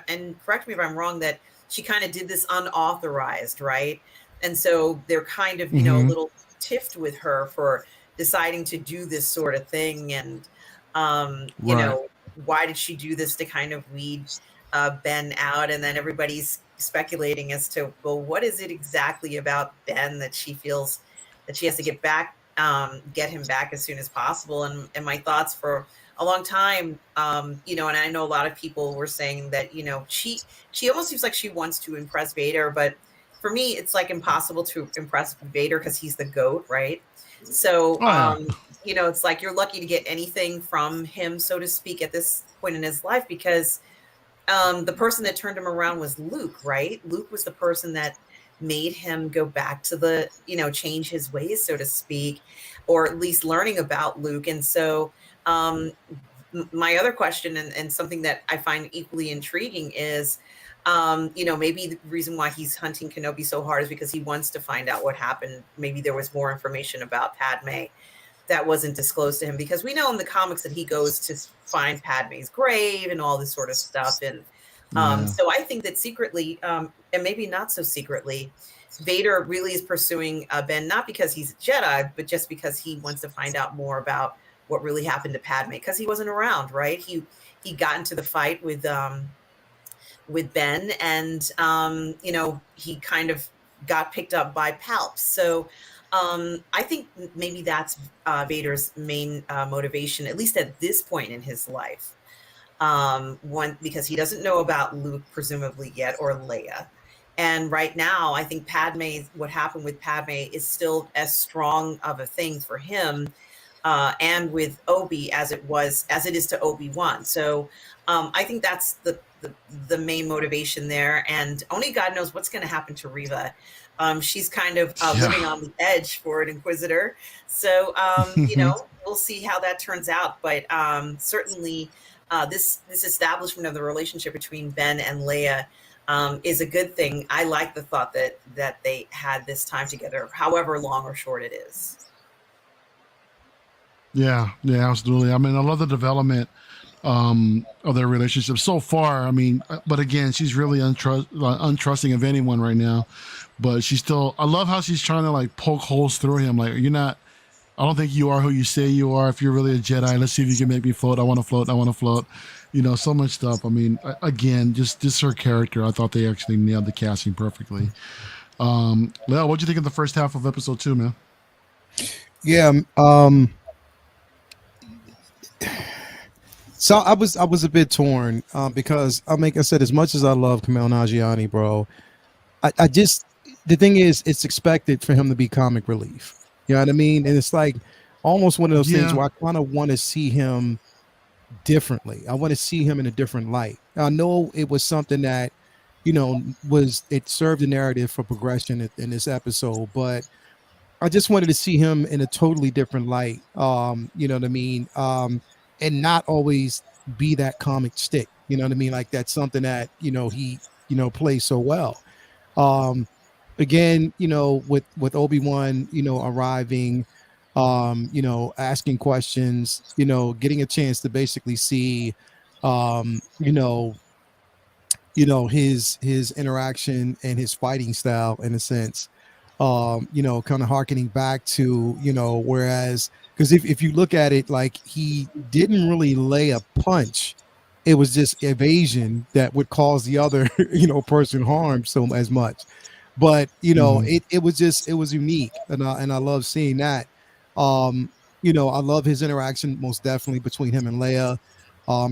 and correct me if I'm wrong, that she kind of did this unauthorized, right? And so they're kind of, a little tiffed with her for deciding to do this sort of thing. And, why did she do this to kind of weed Ben out? And then everybody's speculating as to, well, what is it exactly about Ben that she feels that she has to get him back as soon as possible? And my thoughts for a long time, and I know a lot of people were saying that, she almost seems like she wants to impress Vader, but for me, it's like impossible to impress Vader because he's the GOAT, right? So, it's like you're lucky to get anything from him, so to speak, at this point in his life, because the person that turned him around was Luke, right? Luke was the person that made him go back to change his ways, so to speak, or at least learning about Luke. And so my other question, and something that I find equally intriguing, is, maybe the reason why he's hunting Kenobi so hard is because he wants to find out what happened. Maybe there was more information about Padme that wasn't disclosed to him, because we know in the comics that he goes to find Padme's grave and all this sort of stuff. And Yeah. So I think that secretly, and maybe not so secretly, Vader really is pursuing Ben, not because he's a Jedi, but just because he wants to find out more about what really happened to Padme, because he wasn't around, right? He got into the fight with Ben, and he kind of got picked up by Palps. So I think maybe that's Vader's main motivation, at least at this point in his life. One, because he doesn't know about Luke presumably yet, or Leia. And right now, I think what happened with Padme is still as strong of a thing for him, and with Obi as it is to Obi-Wan. So I think that's the main motivation there. And only God knows what's going to happen to Reva. She's kind of living on the edge for an Inquisitor. So we'll see how that turns out. But certainly, this establishment of the relationship between Ben and Leia is a good thing. I like the thought that they had this time together, however long or short it is. Yeah, absolutely. I mean, I love the development of their relationship so far. I mean, but again, she's really untrusting of anyone right now. But I love how she's trying to like poke holes through him. Like, I don't think you are who you say you are. If you're really a Jedi, let's see if you can make me float. I want to float. So much stuff. I mean, again, just her character. I thought they actually nailed the casting perfectly. Leo, what'd you think of the first half of episode 2, man? Yeah. So I was a bit torn because like I said, as much as I love Kumail Nanjiani, bro, the thing is, it's expected for him to be comic relief. You know what I mean? And it's like almost one of those things where I kind of want to see him differently. I want to see him in a different light. I know it was something that, it served the narrative for progression in this episode, but I just wanted to see him in a totally different light. You know what I mean? And not always be that comic stick. You know what I mean? Like that's something that, he, plays so well. Again, with Obi-Wan, arriving, asking questions, getting a chance to basically see, his interaction and his fighting style in a sense, kind of harkening back to, whereas, because if you look at it, like he didn't really lay a punch. It was just evasion that would cause the other, person harm as much. But, it was unique. And I love seeing that. I love his interaction most definitely between him and Leia.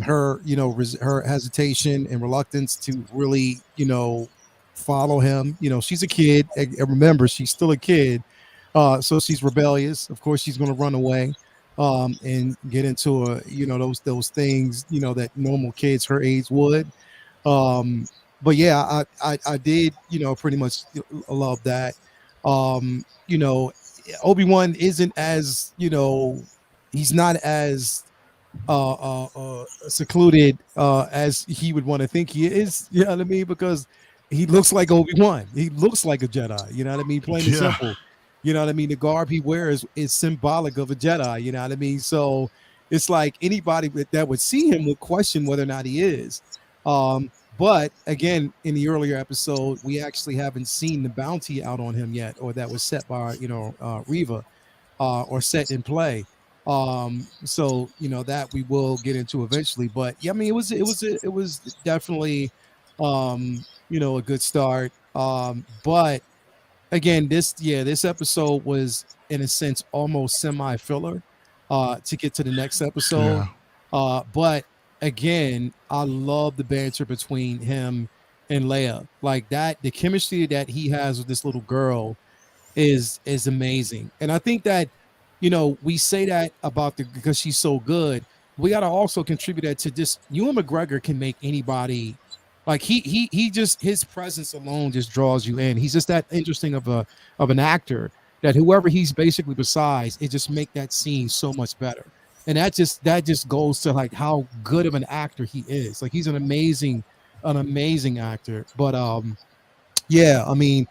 Her, her hesitation and reluctance to really, follow him. She's a kid. And remember, she's still a kid. So she's rebellious. Of course, she's going to run away and get into those things, that normal kids her age would. But yeah, I did, pretty much love that. Obi-Wan isn't as, he's not as secluded as he would want to think he is. You know what I mean? Because he looks like Obi-Wan. He looks like a Jedi. You know what I mean? Plain and simple. You know what I mean? The garb he wears is symbolic of a Jedi. You know what I mean? So it's like anybody that would see him would question whether or not he is. But again, in the earlier episode, we actually haven't seen the bounty out on him yet, or that was set by, Reva, or set in play. So, that we will get into eventually, but yeah, I mean, it was definitely, a good start. But again, this episode was in a sense almost semi-filler, to get to the next episode. But again, I love the banter between him and Leia. Like that, the chemistry that he has with this little girl is amazing. And I think that, we say that about because she's so good. We got to also contribute that to just Ewan McGregor can make anybody, like he just, his presence alone just draws you in. He's just that interesting of an actor that whoever he's basically besides, it just make that scene so much better. And that just goes to like how good of an actor he is. Like he's an amazing actor. But yeah, I mean,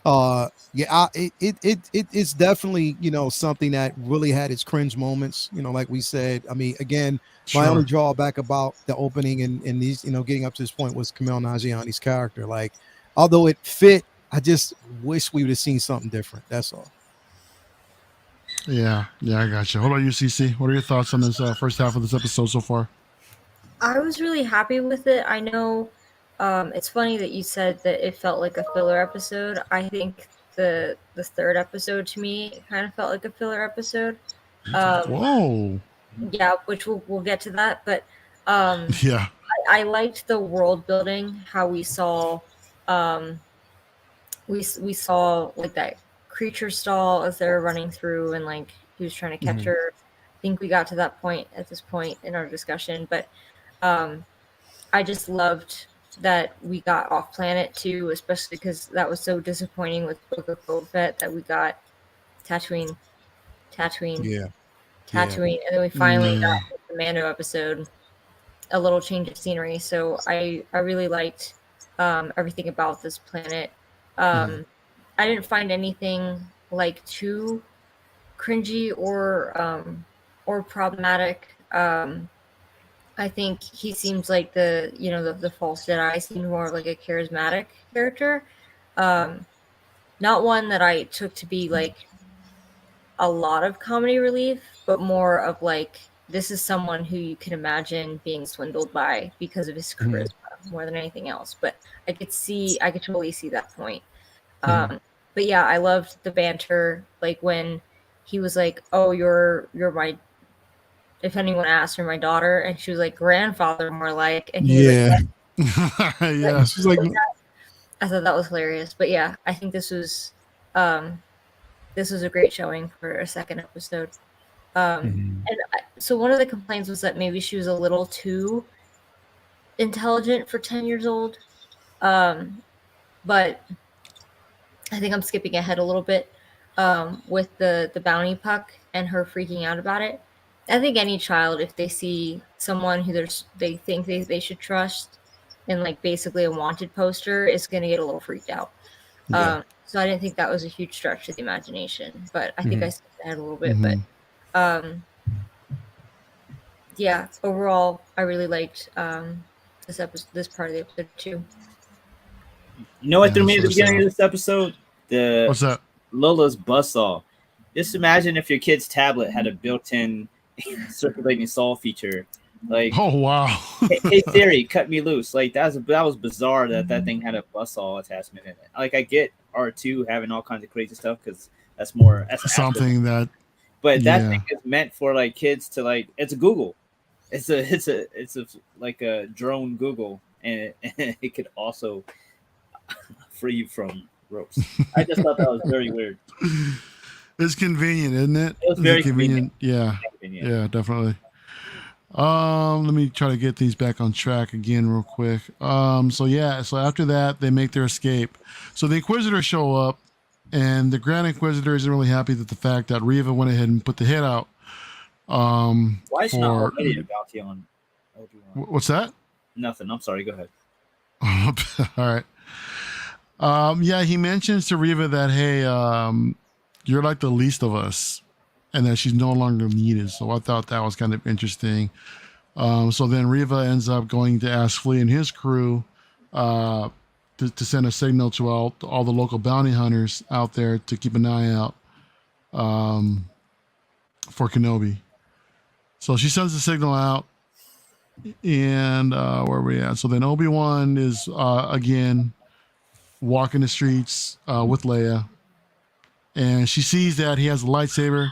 It's definitely, something that really had its cringe moments, like we said. I mean, again, my only Sure. drawback about the opening and these, getting up to this point was Kumail Nanjiani's character. Like, although it fit, I just wish we would have seen something different. That's all. Yeah, I got you. What about you, CC? What are your thoughts on this first half of this episode so far? I was really happy with it. I know it's funny that you said that it felt like a filler episode. I think the third episode to me kind of felt like a filler episode. Whoa. Yeah, which we'll get to that, but Yeah. I liked the world building, how we saw we saw like that creature stall as they were running through, and like he was trying to catch her. I think we got to that point at this point in our discussion, but I just loved that we got off planet too, especially because that was so disappointing with Book of Boba Fett that we got Tatooine, Yeah. and then we finally got the Mando episode, a little change of scenery. So I really liked everything about this planet. I didn't find anything like too cringy or problematic. I think he seems like the false Jedi seemed more like a charismatic character. Not one that I took to be like a lot of comedy relief, but more of like, this is someone who you can imagine being swindled by because of his charisma more than anything else. But I could totally see that point. But yeah, I loved the banter. Like when he was like, "Oh, you're my," if anyone asked her, "my daughter," and she was like, "grandfather," more like, and he was like, Yeah. She's like, I thought that was hilarious. But yeah, I think this was a great showing for a second episode. So one of the complaints was that maybe she was a little too intelligent for 10 years old. But I think I'm skipping ahead a little bit with the bounty puck and her freaking out about it. I think any child, if they see someone who they think they should trust in like basically a wanted poster, is going to get a little freaked out. So I didn't think that was a huge stretch to the imagination, but I think I skipped ahead a little bit. But yeah, overall, I really liked this part of the episode too. You know what threw me at the beginning of this episode? What's that? Lola's buzzsaw. Just imagine if your kid's tablet had a built-in circulating saw feature. Like, oh wow! hey Siri, cut me loose. Like that was bizarre that thing had a buzzsaw attachment in it. Like I get R2 having all kinds of crazy stuff because that's something that. But that thing is meant for like kids to like. It's a Google. It's a like a drone Google, and it could also free you from ropes. I just thought that was very weird. It's convenient, isn't it? It was very convenient. Yeah, definitely. Let me try to get these back on track again real quick. So after that, they make their escape. So the Inquisitors show up, and the Grand Inquisitor isn't really happy that the fact that Reva went ahead and put the hit out. Why is she not already a bounty on Obi-Wan? What's that? Nothing. I'm sorry. Go ahead. All right. He mentions to Reva that, hey, you're like the least of us, and that she's no longer needed. So I thought that was kind of interesting. So then Reva ends up going to ask Flea and his crew to send a signal to all the local bounty hunters out there to keep an eye out for Kenobi. So she sends the signal out, and where are we at? So then Obi-Wan is again walking the streets with Leia, and she sees that he has a lightsaber,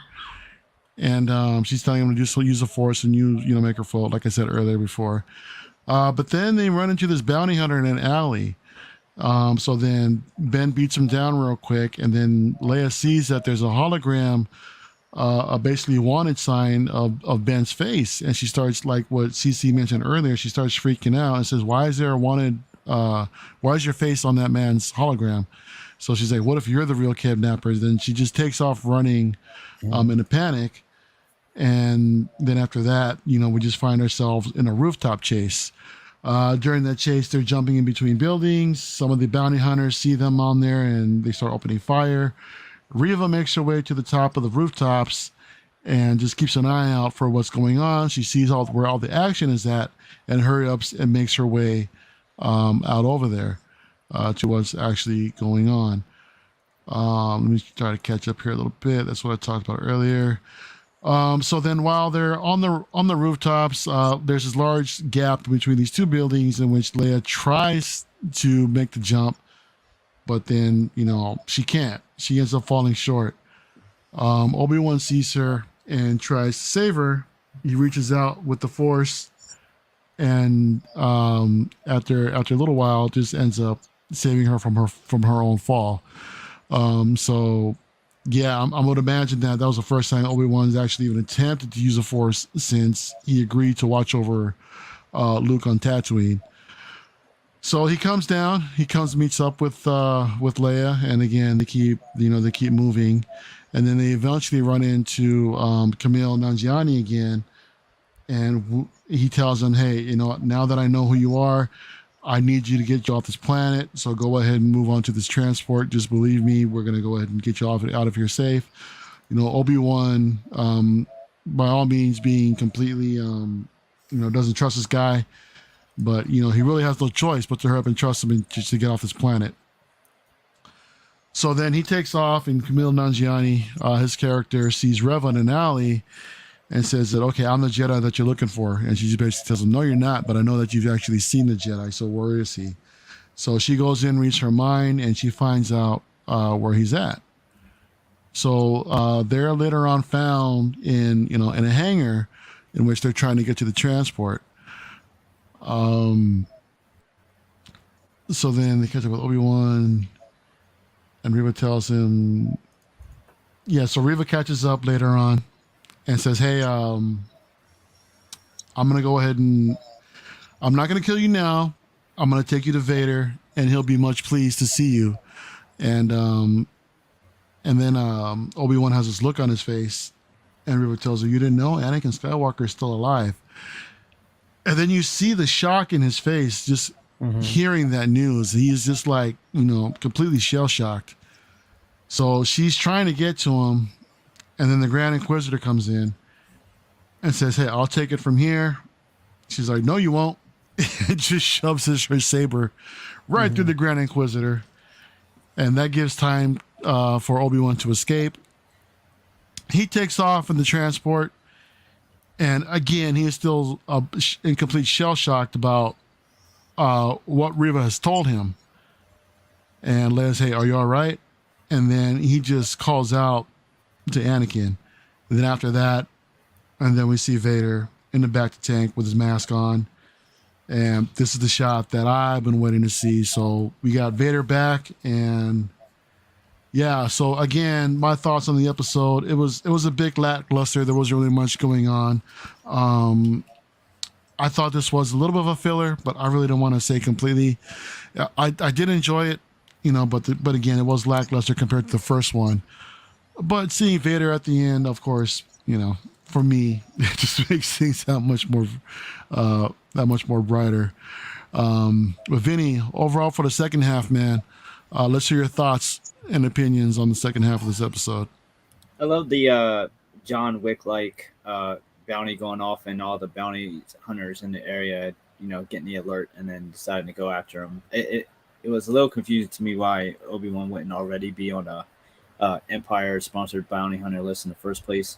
and she's telling him to just use the Force and make her float, like I said earlier before. But then they run into this bounty hunter in an alley. So then Ben beats him down real quick, and then Leia sees that there's a hologram, a basically wanted sign of Ben's face, and she starts, like what CC mentioned earlier, she starts freaking out and says, why is there a wanted, why is your face on that man's hologram? So she's like, what if you're the real kidnapper? Then she just takes off running in a panic. And then after that, we just find ourselves in a rooftop chase. During that chase, they're jumping in between buildings. Some of the bounty hunters see them on there and they start opening fire. Reva makes her way to the top of the rooftops and just keeps an eye out for what's going on. She sees where all the action is at and hurry ups and makes her way out over there to what's actually going on. Let me try to catch up here a little bit. That's what I talked about earlier. So then while they're on the rooftops, there's this large gap between these two buildings in which Leia tries to make the jump, but then, she can't. She ends up falling short. Obi-Wan sees her and tries to save her. He reaches out with the Force and after a little while just ends up saving her from her own fall. So yeah, I would imagine that was the first time Obi-Wan's actually even attempted to use the Force since he agreed to watch over Luke on Tatooine. So he comes down, meets up with Leia, and again they keep moving, and then they eventually run into Camille Nanjiani again, and he tells them, hey, now that I know who you are, I need you to get you off this planet. So go ahead and move on to this transport. Just believe me, we're going to go ahead and get you out of here safe. Obi-Wan, by all means, being completely, doesn't trust this guy, but he really has no choice but to hurry up and trust him just to get off this planet. So then he takes off, and Camille Nanjiani, his character, sees Reva in an alley and says that, okay, I'm the Jedi that you're looking for. And she just basically tells him, no, you're not, but I know that you've actually seen the Jedi, so where is he? So she goes in, reads her mind, and she finds out where he's at. So they're later on found in a hangar in which they're trying to get to the transport. So then they catch up with Obi-Wan, and Reva tells him, so Reva catches up later on and says, hey, I'm going to go ahead and I'm not going to kill you now. I'm going to take you to Vader, and he'll be much pleased to see you. And then Obi-Wan has this look on his face, and Reva tells her, you didn't know Anakin Skywalker is still alive. And then you see the shock in his face just hearing that news. He's just like, completely shell-shocked. So she's trying to get to him, and then the Grand Inquisitor comes in and says, hey, I'll take it from here. She's like, no, you won't. It just shoves her saber right through the Grand Inquisitor. And that gives time for Obi-Wan to escape. He takes off in the transport. And again, he is still in complete shell-shocked about what Reva has told him. And Leia's, hey, are you all right? And then he just calls out to Anakin. And then after that, and then we see Vader in the back of the tank with his mask on. And this is the shot that I've been waiting to see. So we got Vader back, and yeah. So again, my thoughts on the episode. It was a big lackluster. There wasn't really much going on. I thought this was a little bit of a filler, but I really don't want to say completely. I did enjoy it, but again, it was lackluster compared to the first one. But seeing Vader at the end, of course, for me, it just makes things that much more brighter. But Vinny, overall for the second half, man, let's hear your thoughts and opinions on the second half of this episode. I love the John Wick-like bounty going off, and all the bounty hunters in the area, getting the alert and then deciding to go after him. It was a little confusing to me why Obi-Wan wouldn't already be on a Empire-sponsored bounty hunter list in the first place.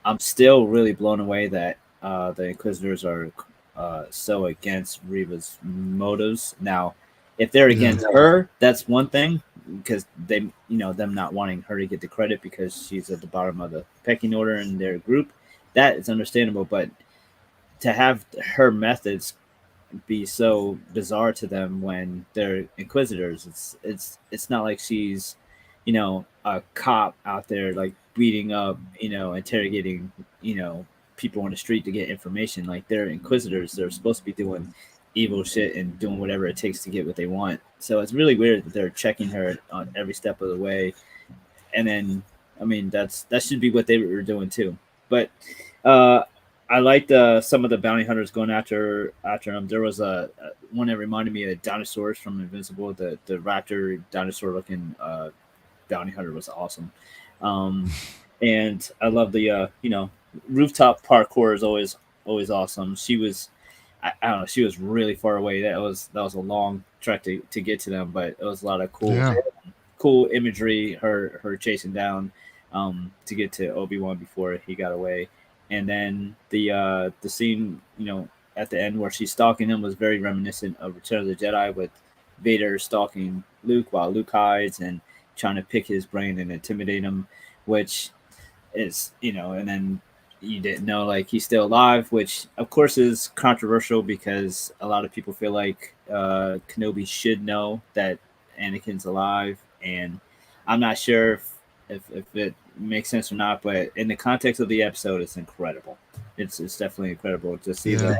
I'm still really blown away that the Inquisitors are so against Reva's motives. Now, if they're against her, that's one thing, because they, them not wanting her to get the credit because she's at the bottom of the pecking order in their group, that is understandable. But to have her methods be so bizarre to them when they're Inquisitors, it's not like she's a cop out there like beating up, interrogating, people on the street to get information. Like, they're Inquisitors. They're supposed to be doing evil shit and doing whatever it takes to get what they want. So it's really weird that they're checking her on every step of the way. And then, that should be what they were doing too. But I I liked some of the bounty hunters going after him. There was a one that reminded me of dinosaurs from Invincible. The raptor dinosaur looking bounty hunter was awesome. And I love the rooftop parkour is always awesome. She was I don't know, she was really far away. That was a long trek to get to them, but it was a lot of cool imagery. Her chasing down to get to Obi-Wan before he got away. And then the scene, at the end where she's stalking him was very reminiscent of Return of the Jedi, with Vader stalking Luke while Luke hides and trying to pick his brain and intimidate him, which is, and then you didn't know like he's still alive, which of course is controversial because a lot of people feel like Kenobi should know that Anakin's alive, and I'm not sure if it makes sense or not, but in the context of the episode, it's incredible. It's definitely incredible to see the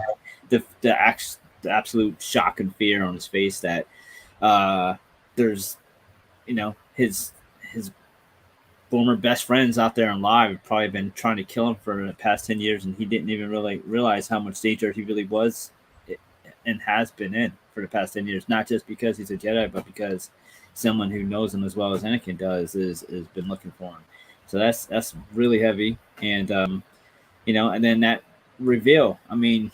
absolute shock and fear on his face that there's his former best friends out there and live have probably been trying to kill him for the past 10 years, and he didn't even really realize how much danger he really was and has been in for the past 10 years, not just because he's a Jedi, but because someone who knows him as well as Anakin does is been looking for him. So that's really heavy. And and then that reveal, I mean,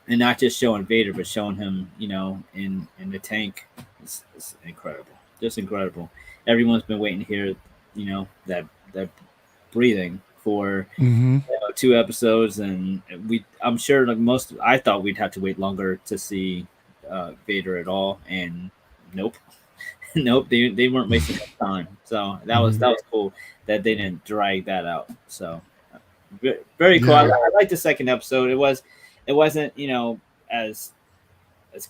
and not just showing Vader, but showing him, in the tank, is incredible. Just incredible. Everyone's been waiting to hear, that breathing for 2 episodes, and I'm sure like I thought we'd have to wait longer to see Vader at all, and nope. Nope, they weren't wasting time. So that was cool that they didn't drag that out. So very cool. Yeah. I liked the second episode. It wasn't as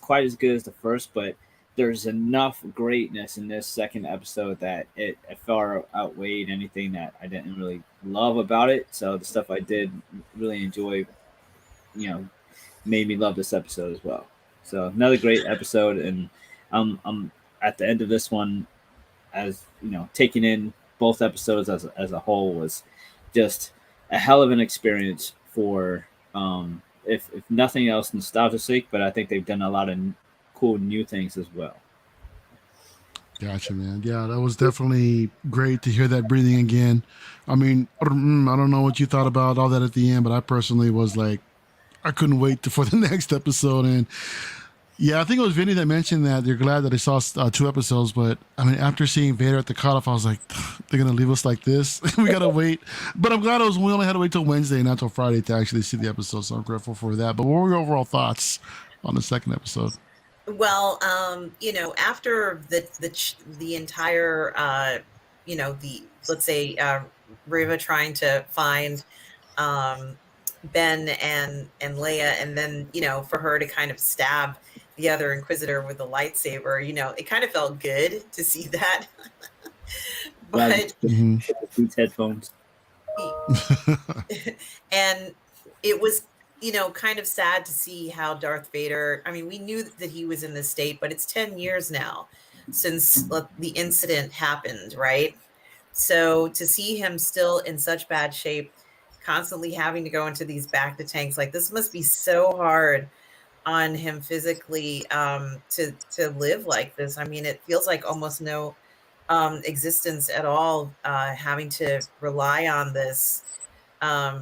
quite as good as the first, but there's enough greatness in this second episode that it far outweighed anything that I didn't really love about it. So the stuff I did really enjoy, made me love this episode as well. So another great episode, and I'm at the end of this one, as taking in both episodes as a whole was just a hell of an experience for if nothing else, nostalgia's sake, but I think they've done a lot of cool new things as well. Gotcha, man. Yeah, that was definitely great to hear that breathing again. I mean, I don't know what you thought about all that at the end, but I personally was like, I couldn't wait for the next episode. And yeah, I think it was Vinny that mentioned that they're glad that they saw 2 episodes, but I mean, after seeing Vader at the cutoff, I was like, they're gonna leave us like this. We gotta wait. But I'm glad we only had to wait till Wednesday, not till Friday, to actually see the episode. So I'm grateful for that. But what were your overall thoughts on the second episode? Well, after the entire, let's say Reva trying to find Ben and Leia, and then for her to kind of stab the other Inquisitor with the lightsaber, it kind of felt good to see that. But These headphones, and it was kind of sad to see how Darth Vader, I mean, we knew that he was in this state, but it's 10 years now since the incident happened, right? So to see him still in such bad shape, constantly having to go into these back to tanks, like this must be so hard on him physically to live like this. I mean, it feels like almost no existence at all, having to rely on this type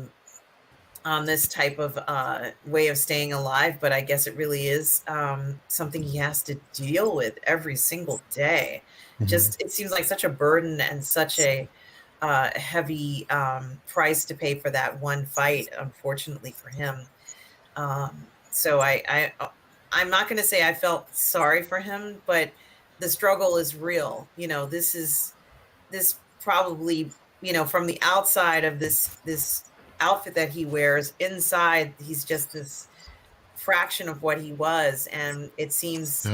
of way of staying alive. But I guess it really is something he has to deal with every single day. Just, it seems like such a burden and such a heavy price to pay for that one fight, unfortunately for him. So I'm not going to say I felt sorry for him, but the struggle is real. This probably, from the outside of this outfit that he wears, inside he's just this fraction of what he was, and it seems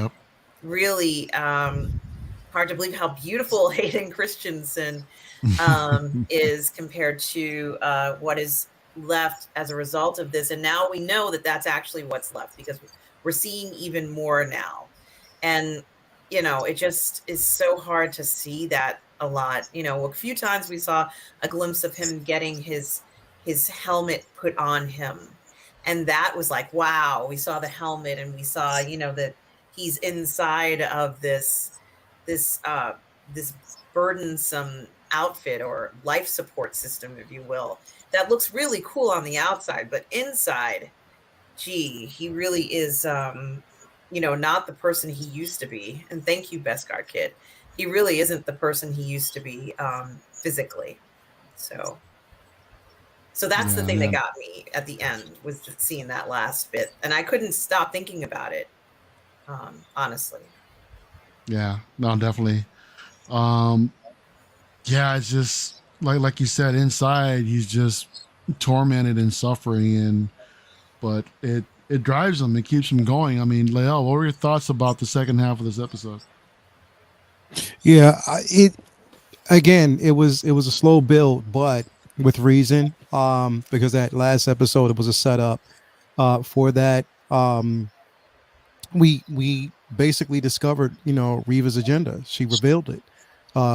really hard to believe how beautiful Hayden Christensen is compared to what is left as a result of this. And now we know that that's actually what's left, because we're seeing even more now. And it just is so hard to see that a lot. A few times we saw a glimpse of him getting his his helmet put on him. And that was like, wow, we saw the helmet and we saw, you know, that he's inside of this this burdensome outfit or life support system, if you will, that looks really cool on the outside, but inside, gee, he really is you know, not the person he used to be. And thank you, Beskar Kid. He really isn't the person he used to be physically. So that's the Yeah, thing that man. got me at the end, was just seeing that last bit, and I couldn't stop thinking about it. Honestly. Yeah, no, definitely. Um, yeah, it's just like you said, inside he's just tormented and suffering, and but it drives him, it keeps him going. I mean, Lael, what were your thoughts about the second half of this episode? Yeah, it again, it was a slow build, but with reason. Because that last episode, it was a setup for that. We basically discovered, Reva's agenda. She revealed it.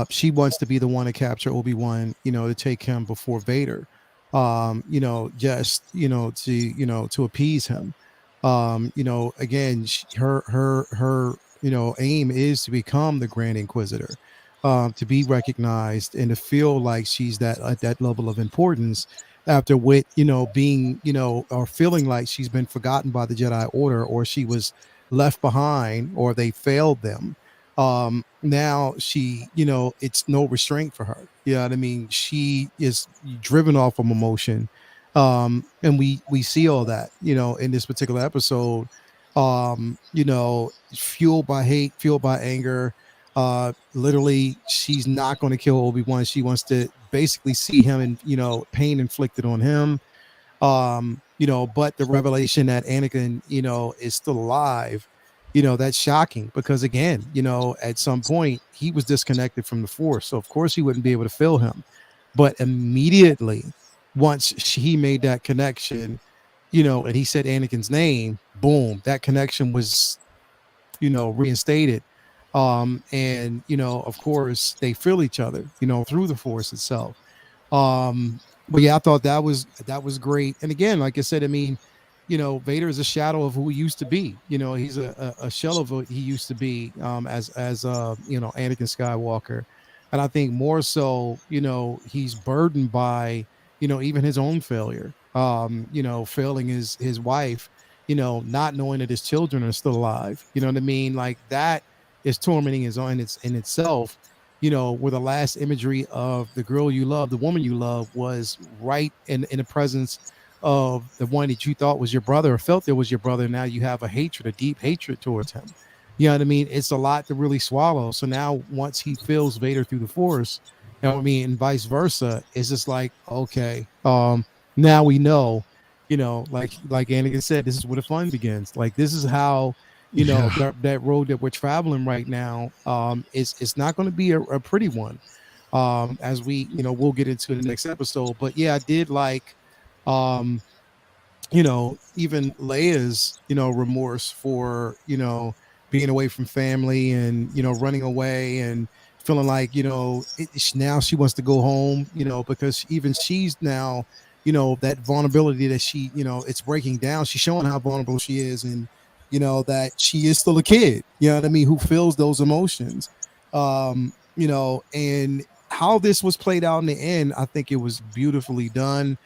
She wants to be the one to capture Obi-Wan, to take him before Vader. Just to appease him. Again, her aim is to become the Grand Inquisitor, to be recognized and to feel like she's that at that level of importance. After Wit, being, or feeling like she's been forgotten by the Jedi Order, or she was left behind, or they failed them. Now she, it's no restraint for her. You know what I mean? She is driven off of emotion. And we see all that, in this particular episode. Fueled by hate, fueled by anger. Literally, she's not going to kill Obi-Wan. She wants to basically see him and, pain inflicted on him. But the revelation that Anakin, is still alive, that's shocking, because again, at some point he was disconnected from the Force, so of course he wouldn't be able to feel him. But immediately, once he made that connection, and he said Anakin's name, boom, that connection was, reinstated. And of course they feel each other, through the Force itself. But yeah, I thought that was great. And again, like I said, I mean, Vader is a shadow of who he used to be. He's a shell of what he used to be, as Anakin Skywalker. And I think more so, he's burdened by, even his own failure. Failing his wife, not knowing that his children are still alive. You know what I mean? Like, that is tormenting his own in itself. Where the last imagery of the girl you love, the woman you love, was right in the presence of the one that you thought was your brother, or felt there was your brother. Now you have a deep hatred towards him. You know what I mean? It's a lot to really swallow. So now, once he feels Vader through the Force, and vice versa, it's just like, okay, now we know, like Anakin said, this is where the fun begins. Like, this is how, Yeah. that road that we're traveling right now, it's not going to be a pretty one, as we, we'll get into the next episode. But yeah, I did like, um even Leia's, remorse for, being away from family, and, running away, and feeling like, now she wants to go home, because even she's now, that vulnerability that she, it's breaking down. She's showing how vulnerable she is, and, that she is still a kid, you know what I mean, who feels those emotions. And how this was played out in the end, I think it was beautifully done.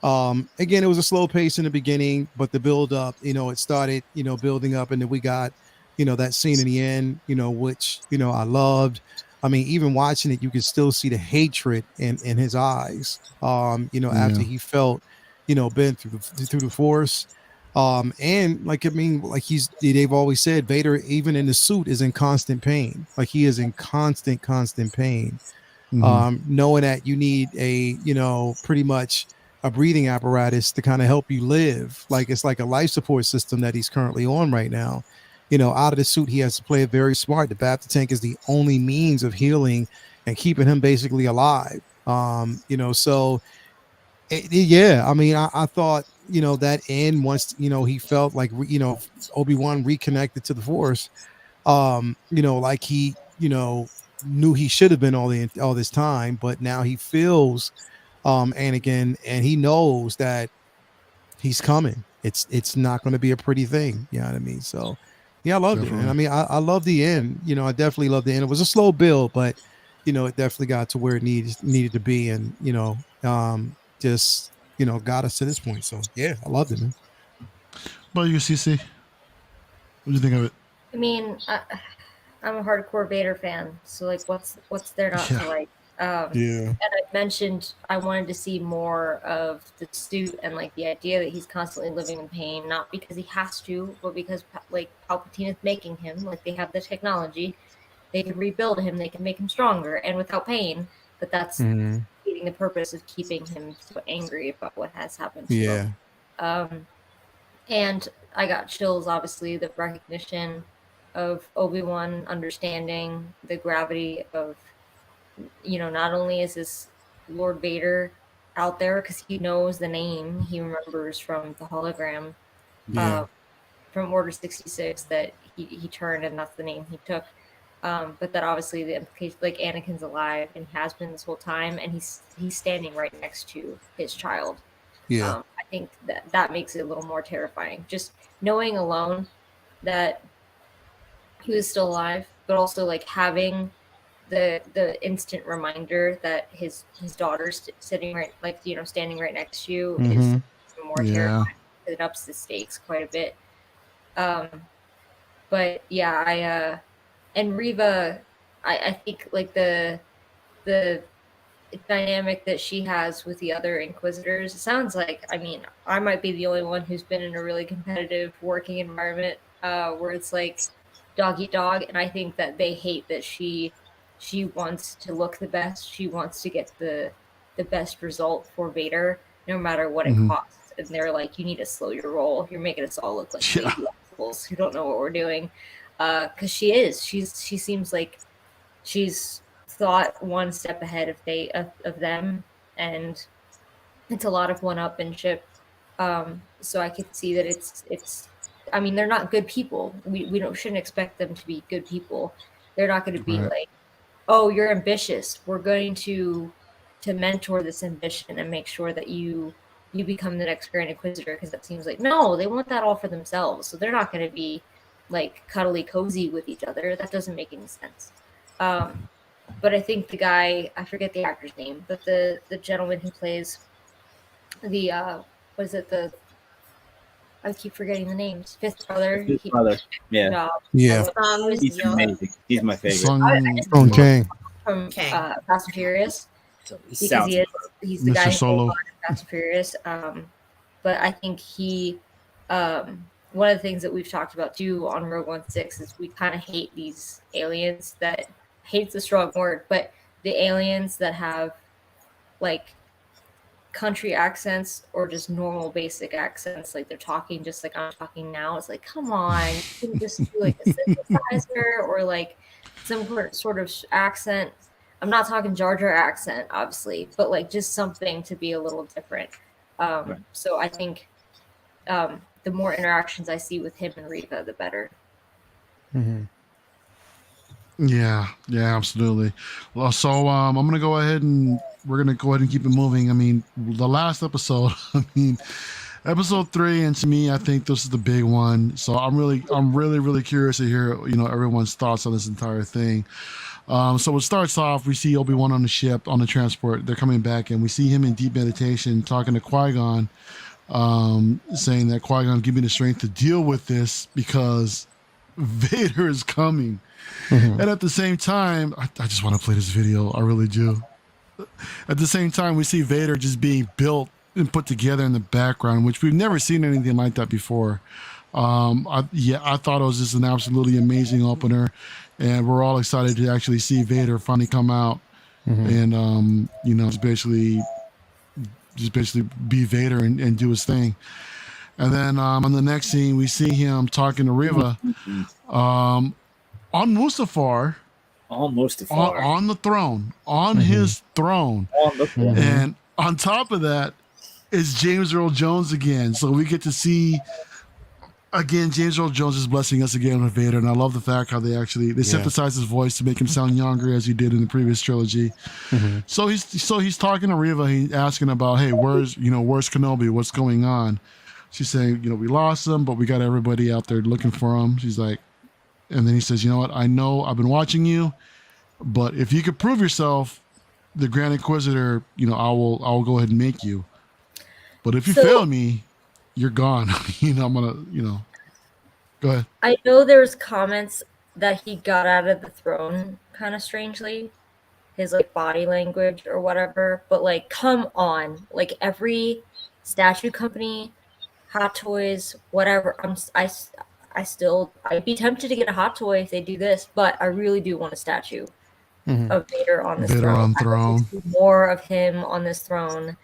Again, it was a slow pace in the beginning, but the build up, it started, building up, and then we got, that scene in the end, which, I loved. I mean, even watching it, you can still see the hatred in his eyes, after Yeah. he felt, been through the Force. And like, I mean, like they've always said, Vader, even in the suit, is in constant pain. Like, he is in constant pain. Hmm. Knowing that you need pretty much a breathing apparatus to kind of help you live. Like, it's like a life support system that he's currently on right now. Out of the suit, he has to play it very smart. The bacta tank is the only means of healing and keeping him basically alive. So yeah, I mean, I thought, that end, once, he felt like, Obi-Wan reconnected to the Force, like he, knew he should have been all this time, but now he feels Anakin, and he knows that he's coming. It's not going to be a pretty thing. You know what I mean? So yeah, I loved it, man. I mean, I love the end. You know, I definitely loved the end. It was a slow build, but you know, it definitely got to where it needed to be, and you know, just you know, got us to this point. So yeah, I loved it, man. But you, CC, what do you think of it? I mean, I'm a hardcore Vader fan, so like, what's there not to like? Yeah. And I mentioned I wanted to see more of the suit and like the idea that he's constantly living in pain, not because he has to, but because like Palpatine is making him. Like they have the technology, they can rebuild him, they can make him stronger and without pain. But that's defeating the purpose of keeping him so angry about what has happened to him. And I got chills, obviously, the recognition of Obi-Wan understanding the gravity of, you know, not only is this Lord Vader out there because he knows the name he remembers from the hologram from Order 66 that he turned, and that's the name he took. But that obviously the implication, like Anakin's alive and has been this whole time, and he's standing right next to his child. I think that makes it a little more terrifying. Just knowing alone that he was still alive, but also like having the instant reminder that his daughter's sitting right, like, you know, standing right next to you is more terrifying. It ups the stakes quite a bit. But yeah, and Reva, I think like the dynamic that she has with the other Inquisitors, it sounds like, I mean, I might be the only one who's been in a really competitive working environment where it's like dog eat dog, and I think that they hate that she wants to look the best. She wants to get the best result for Vader, no matter what it costs. And they're like, you need to slow your roll. You're making us all look like lazy assholes who don't know what we're doing. Because she seems like she's thought one step ahead of them, and it's a lot of one-upmanship. So I could see that it's. I mean, they're not good people. We shouldn't expect them to be good people. They're not going to be like, oh, you're ambitious. We're going to mentor this ambition and make sure that you become the next Grand Inquisitor, because that seems like, no, they want that all for themselves. So they're not going to be like cuddly cozy with each other. That doesn't make any sense. But I think the guy, I forget the actor's name, but the gentleman who plays the I keep forgetting the names. Fifth brother. Yeah. He's amazing. He's my favorite. From Fast and Furious. Because he's the Mr. guy Solo. who Fast and Furious. But I think he, one of the things that we've talked about too on Rogue One 6 is we kind of hate these aliens that, hate's a strong word, but the aliens that have like country accents or just normal basic accents, like they're talking just like I'm talking now. It's like, come on, you can just do like a synthesizer or like some sort of accent. I'm not talking Jar Jar accent, obviously, but like just something to be a little different. So I think the more interactions I see with him and Reva, the better. Yeah, absolutely. Well, so I'm gonna go ahead and keep it moving. I mean, the last episode, episode 3, and to me, I think this is the big one. So I'm really curious to hear, you know, everyone's thoughts on this entire thing. So it starts off, we see Obi-Wan on the ship, on the transport. They're coming back, and we see him in deep meditation talking to Qui-Gon, saying that Qui-Gon, give me the strength to deal with this because Vader is coming. And at the same time, I just want to play this video. I really do. At the same time, we see Vader just being built and put together in the background, which we've never seen anything like that before. I thought it was just an absolutely amazing opener, and we're all excited to actually see Vader finally come out and you know, just basically be Vader and do his thing. And then on the next scene, we see him talking to Reva on Mustafar. On the throne, on his throne. And on top of that is James Earl Jones again. So we get to see Again, James Earl Jones is blessing us again with Vader, and I love the fact how they synthesize his voice to make him sound younger, as he did in the previous trilogy. Mhm. So he's talking to Riva. He's asking about, hey, where's Kenobi? What's going on? She's saying, we lost him, but we got everybody out there looking for him. She's like, and then he says, you know what? I know I've been watching you, but if you could prove yourself, the Grand Inquisitor, I will go ahead and make you. But if you fail me, you're gone. I'm gonna, go ahead. I know there's comments that he got out of the throne kind of strangely, his like body language or whatever, but like come on, like every statue company, Hot Toys, whatever, I'd be tempted to get a Hot Toy if they do this, but I really do want a statue of Vader on this Vader throne. on throne. I want to see more of him on this throne.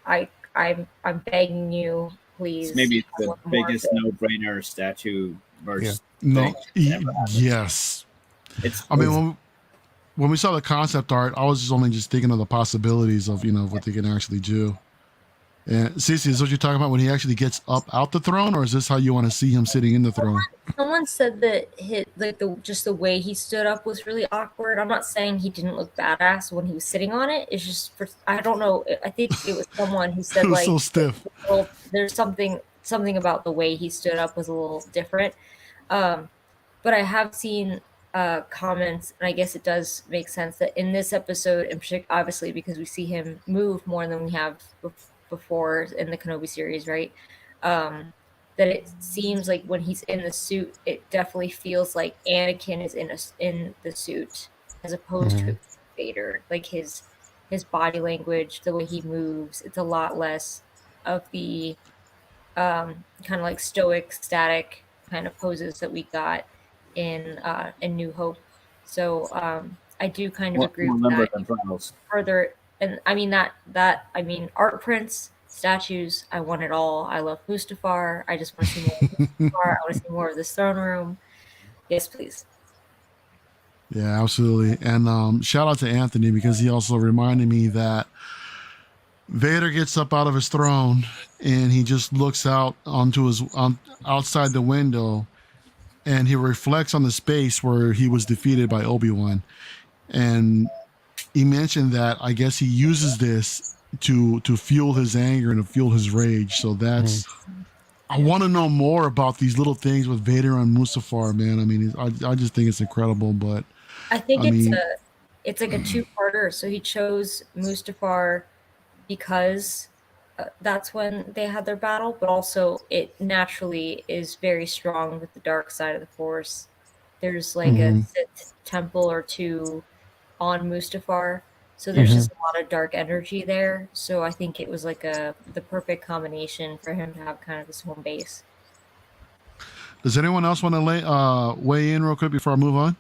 I'm begging you, please. It's maybe the biggest no-brainer statue versus yes. When we saw the concept art, I was just thinking of the possibilities of what they can actually do. And Cece, is this what you're talking about when he actually gets up out the throne, or is this how you want to see him sitting in the throne? Someone said that the way he stood up was really awkward. I'm not saying he didn't look badass when he was sitting on it. It's just I don't know. I think it was someone who said it was so stiff. There's something about the way he stood up was a little different. But I have seen comments, and I guess it does make sense that in this episode, in particular, obviously because we see him move more than we have before in the Kenobi series, right? That it seems like when he's in the suit, it definitely feels like Anakin is in the suit as opposed to Vader. Like his body language, the way he moves, it's a lot less of the kind of like stoic, static kind of poses that we got in New Hope. So I do kind of agree with that. Further, and I mean art prints, statues, I want it all. I love Mustafar. I just want to see more of Mustafar. I want to see more of this throne room. Yes, please. Yeah, absolutely. And shout out to Anthony, because he also reminded me that Vader gets up out of his throne and he just looks out outside the window, and he reflects on the space where he was defeated by Obi-Wan. And he mentioned that I guess he uses this to fuel his anger and to fuel his rage. So that's I want to know more about these little things with Vader and Mustafar, man. I mean, I just think it's incredible. But I think it's like a two-parter. So he chose Mustafar because that's when they had their battle, but also it naturally is very strong with the dark side of the Force. There's like a Sith temple or two on Mustafar, so there's just a lot of dark energy there. So I think it was like the perfect combination for him to have kind of this home base. Does anyone else want to weigh in real quick before I move on?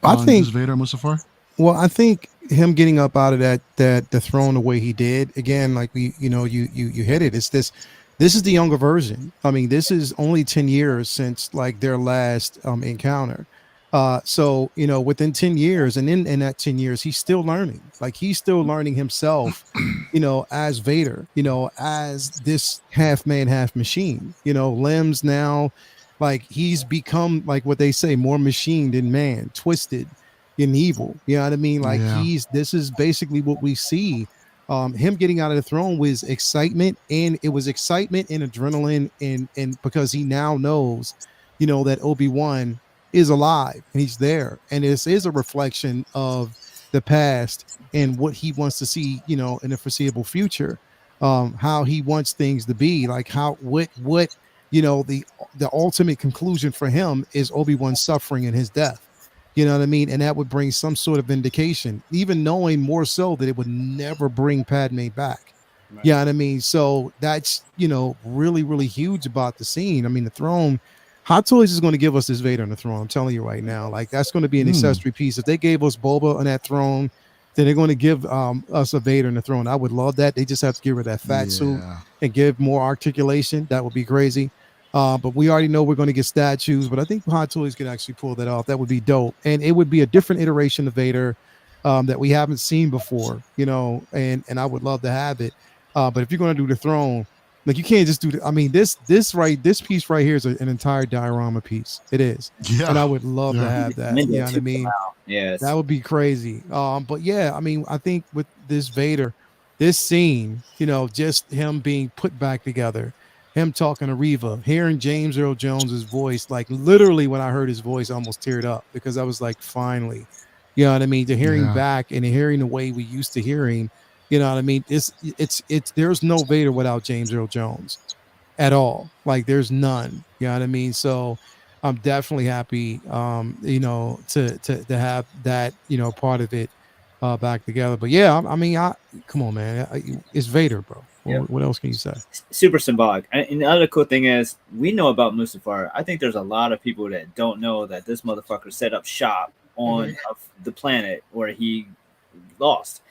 I think Vader and Mustafar. Well, I think him getting up out of the throne the way he did, again, like you hit it. It's this is the younger version. I mean, this is only 10 years since like their last encounter. So, within 10 years, and in that 10 years, he's still learning. Like he's still learning himself, as Vader, as this half man, half machine, limbs now, like he's become, like what they say, more machine than man, twisted and evil. You know what I mean? Like this is basically what we see. Him getting out of the throne was excitement, and it was excitement and adrenaline, and because he now knows, that Obi-Wan is alive and he's there, and this is a reflection of the past and what he wants to see, in the foreseeable future, how he wants things to be, like what the ultimate conclusion for him is Obi-Wan's suffering and his death. You know what I mean? And that would bring some sort of vindication, even knowing more so that it would never bring Padme back. Right. You know what I mean? So that's, really, really huge about the scene. I mean, the throne, Hot Toys is going to give us this Vader on the throne. I'm telling you right now, like that's going to be an accessory piece. If they gave us Boba on that throne, then they're going to give us a Vader on the throne. I would love that. They just have to get rid of that fat suit and give more articulation. That would be crazy. But we already know we're going to get statues, but I think Hot Toys can actually pull that off. That would be dope. And it would be a different iteration of Vader that we haven't seen before, and I would love to have it. But if you're going to do the throne, Like you can't just do that. I mean, this piece right here is an entire diorama piece. It is, Yeah. and I would love to have that. Window You know what I too. mean? Wow. Yes. That would be crazy. But yeah, I mean, I think with this Vader, this scene, you know, just him being put back together, him talking to Reva, hearing James Earl Jones's voice, like literally when I heard his voice, I almost teared up because I was like, finally, you know what I mean? To hearing Yeah. back and hearing the way we used to hear him, you know what I mean? It's there's no Vader without James Earl Jones at all. Like there's none. You know what I mean? So I'm definitely happy, you know, to have that, you know, part of it back together. But yeah, I mean, come on, man, it's Vader, bro. Yep. What else can you say? Super symbolic. And the other cool thing is, we know about Mustafar. I think there's a lot of people that don't know that this motherfucker set up shop on the planet where he lost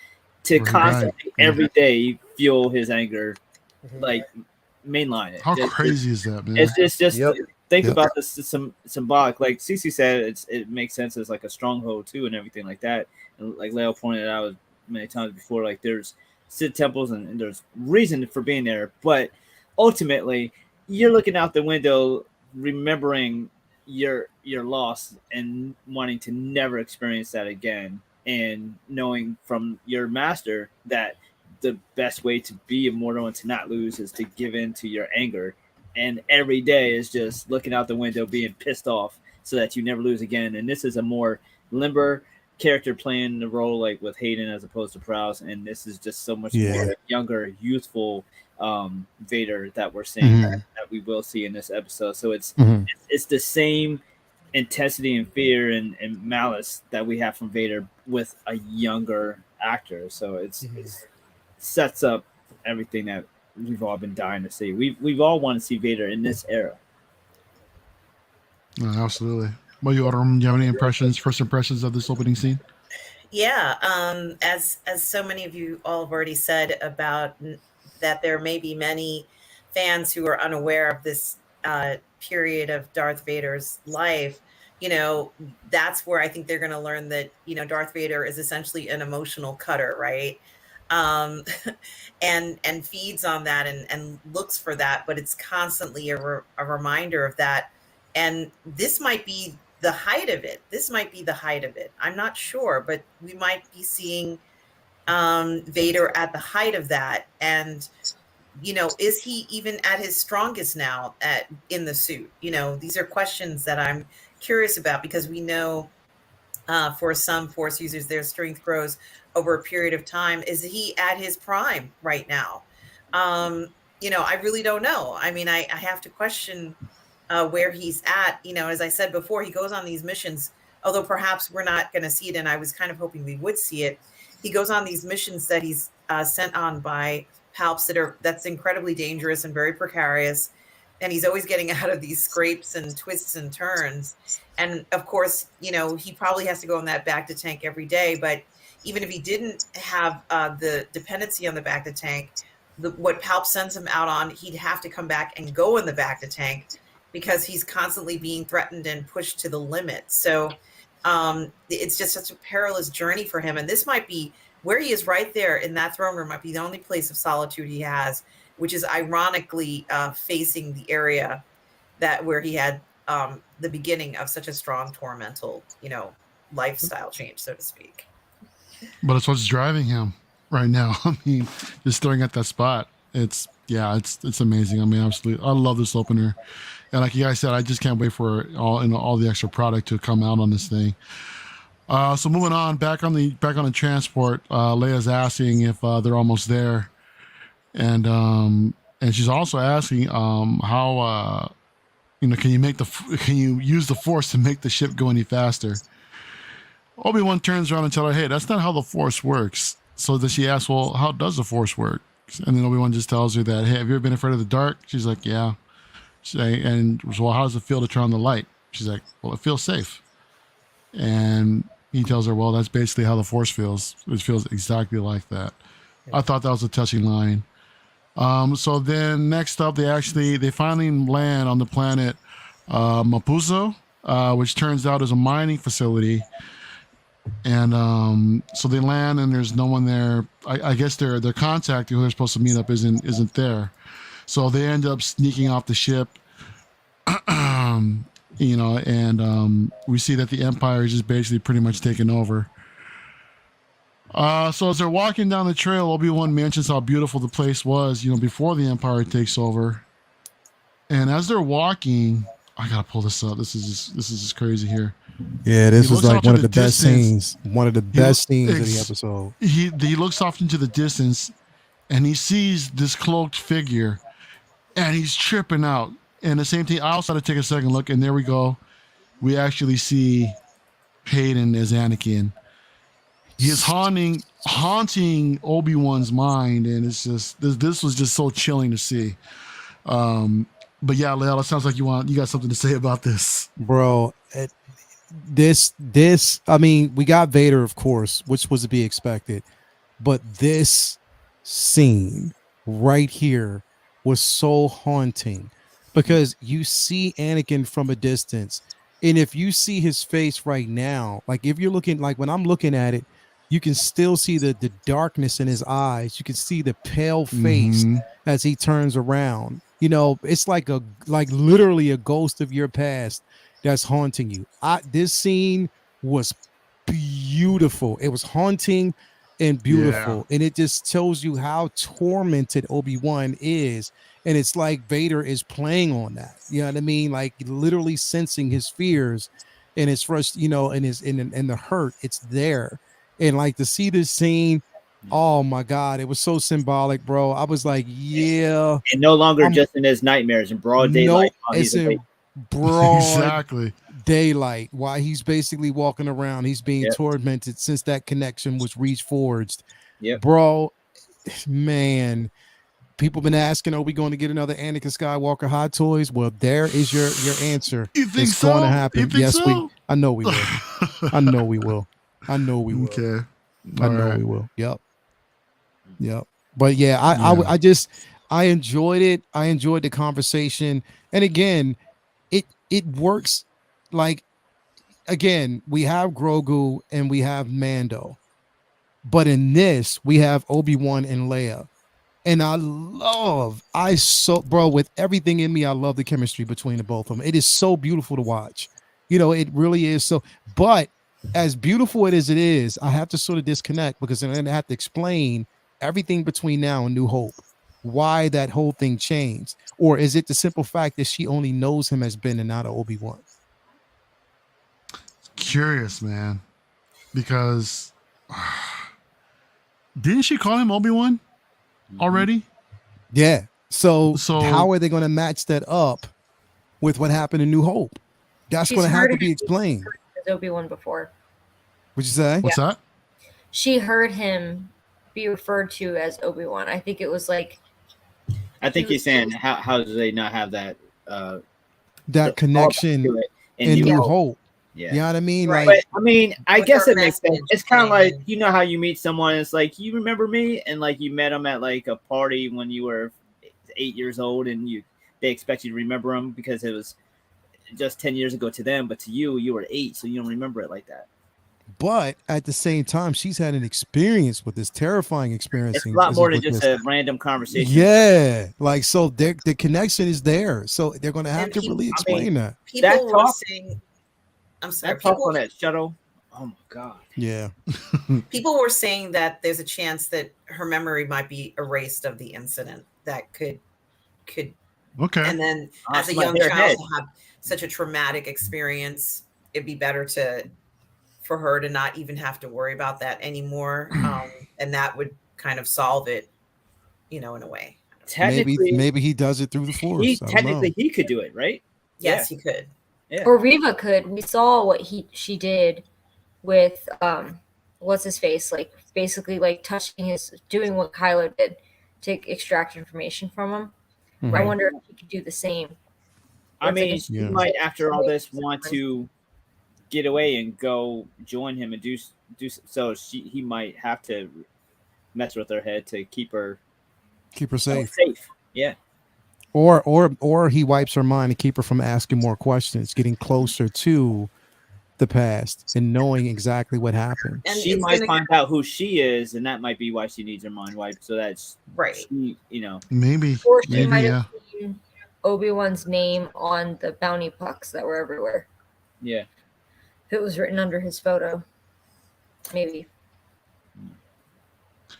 to constantly every day fuel his anger, like mainline it. How crazy is that, man? It's just think about this some symbolic. Like Cece said, it makes sense as like a stronghold too, and everything like that. And like Leo pointed out many times before, like there's Sith temples and there's reason for being there, but ultimately you're looking out the window, remembering your loss and wanting to never experience that again, and knowing from your master that the best way to be immortal and to not lose is to give in to your anger. And every day is just looking out the window, being pissed off so that you never lose again. And this is a more limber character playing the role, like with Hayden as opposed to Prowse. And this is just so much more younger, youthful Vader that we're seeing that we will see in this episode. So it's the same intensity and fear and malice that we have from Vader with a younger actor. So it's sets up everything that we've all been dying to see. We've all wanted to see Vader in this era. Absolutely. Well, you, Autumn, do you have any first impressions of this opening scene? Yeah, as so many of you all have already said about that, there may be many fans who are unaware of this period of Darth Vader's life. You know, that's where I think they're going to learn that, you know, Darth Vader is essentially an emotional cutter, right? And feeds on that and looks for that, but it's constantly a reminder of that. And this might be the height of it. I'm not sure, but we might be seeing Vader at the height of that. And, you know, is he even at his strongest now in the suit? You know, these are questions that I'm curious about, because we know for some Force users, their strength grows over a period of time. Is he at his prime right now? You know, I really don't know. I mean, I have to question where he's at. You know, as I said before, he goes on these missions, although perhaps we're not going to see it, and I was kind of hoping we would see it. He goes on these missions that he's sent on by palps that's incredibly dangerous and very precarious, and he's always getting out of these scrapes and twists and turns. And of course, you know, he probably has to go on that back to tank every day. But even if he didn't have the dependency on the back to tank, what palp sends him out on, he'd have to come back and go in the back to tank, because he's constantly being threatened and pushed to the limit. So it's just such a perilous journey for him. And this might be where he is, right there in that throne room, might be the only place of solitude he has, which is ironically facing the area where he had the beginning of such a strong tormental, you know, lifestyle change, so to speak. But it's what's driving him right now. I mean, just staring at that spot. It's amazing. I mean, absolutely, I love this opener. And like you guys said, I just can't wait for all the extra product to come out on this thing. So moving on, back on the transport, Leia's asking if they're almost there, and she's also asking how you know, can you use the Force to make the ship go any faster? Obi-Wan turns around and tells her, "Hey, that's not how the Force works." So then she asks, "Well, how does the Force work?" And then Obi-Wan just tells her that, "Hey, have you ever been afraid of the dark?" She's like, "Yeah." And well, how does it feel to turn on the light? She's like, "Well, it feels safe." And he tells her, "Well, that's basically how the Force feels. It feels exactly like that." I thought that was a touching line. So then next up, they finally land on the planet Mapuzo, which turns out is a mining facility. And so they land, and there's no one there. I guess their contact who they're supposed to meet up isn't there. So they end up sneaking off the ship. You know, and we see that the Empire is just basically pretty much taken over. So as they're walking down the trail, Obi-Wan mentions how beautiful the place was, you know, before the Empire takes over. And as they're walking, I gotta pull this up. This is just crazy here. Yeah, this was like one of the best distance. scenes. One of the best scenes of the episode. He looks off into the distance, and he sees this cloaked figure, and he's tripping out. And the same thing, I also had to take a second look, and there we go. We actually see Hayden as Anakin. He is haunting Obi-Wan's mind, and it's just this was just so chilling to see. But yeah, Leal, it sounds like you got something to say about this, bro. This I mean, we got Vader, of course, which was to be expected, but this scene right here was so haunting because you see Anakin from a distance, and if you see his face right now, like if you're looking, like when I'm looking at it, you can still see the darkness in his eyes. You can see the pale face as he turns around. You know, it's like literally a ghost of your past that's haunting you. This scene was beautiful. It was haunting and beautiful. Yeah. And it just tells you how tormented Obi-Wan is. And it's like Vader is playing on that. You know what I mean? Like literally sensing his fears and his frustration, you know, and the hurt. It's there. And like to see this scene, oh my God, it was so symbolic, bro. I was like, yeah. And no longer just in his nightmares in broad daylight. No, it's in broad exactly daylight. While he's basically walking around, he's being tormented since that connection was reforged. Yeah, bro, man. People been asking, are we going to get another Anakin Skywalker Hot Toys? Well, there is your answer. You think it's going to happen. Yes, so? I know we will. I know we will. I know we will. Okay. I know we will. Yep. But yeah, I enjoyed it. I enjoyed the conversation. And again, it works. Like, again, we have Grogu and we have Mando. But in this, we have Obi-Wan and Leia. And bro, with everything in me, I love the chemistry between the both of them. It is so beautiful to watch. You know, it really is. So, but as beautiful as it is, I have to sort of disconnect because I'm going to have to explain everything between now and New Hope, why that whole thing changed. Or is it the simple fact that she only knows him as Ben and not Obi-Wan? Curious, man, because didn't she call him Obi-Wan already? Yeah. So how are they going to match that up with what happened in New Hope? That's going to have to be explained. Obi-Wan before. What'd you say? What's that? She heard him be referred to as Obi-Wan. I think it was like. I think he's saying how do they not have that that connection in New Hope? Yeah. You know what I mean? Right. Like, but, I mean, I guess it makes sense. It's kind of like, you know how you meet someone, it's like, you remember me? And like you met them at like a party when you were 8 years old and they expect you to remember them because it was just 10 years ago to them, but to you were 8, so you don't remember it like that. But at the same time, she's had an experience with this terrifying experience. It's a lot more than just a random conversation. Yeah, like so the connection is there, so they're going to have to really explain that. People were saying, I'm sorry, that talk on that shuttle. Oh my God. Yeah. People were saying that there's a chance that her memory might be erased of the incident. That could. Okay. And then as a young child to have such a traumatic experience, it'd be better for her to not even have to worry about that anymore. And that would kind of solve it, you know, in a way. Maybe he does it through the Force. He could do it, right? Yes, he could. Yeah. Or Reva could. We saw what she did with what's his face, like basically like doing what Kylo did to extract information from him. Mm-hmm. I wonder if he could do the same. I mean, she might after all this want to get away and go join him and do so. He might have to mess with her head to keep her safe. Yeah. Or he wipes her mind to keep her from asking more questions, getting closer to the past and knowing exactly what happened. And She it's might gonna- find out who she is, and that might be why she needs her mind wiped. So that's Right. she, you know. Maybe. Or she Maybe, might yeah. have seen Obi-Wan's name on the bounty pucks that were everywhere. Yeah. If it was written under his photo. Maybe.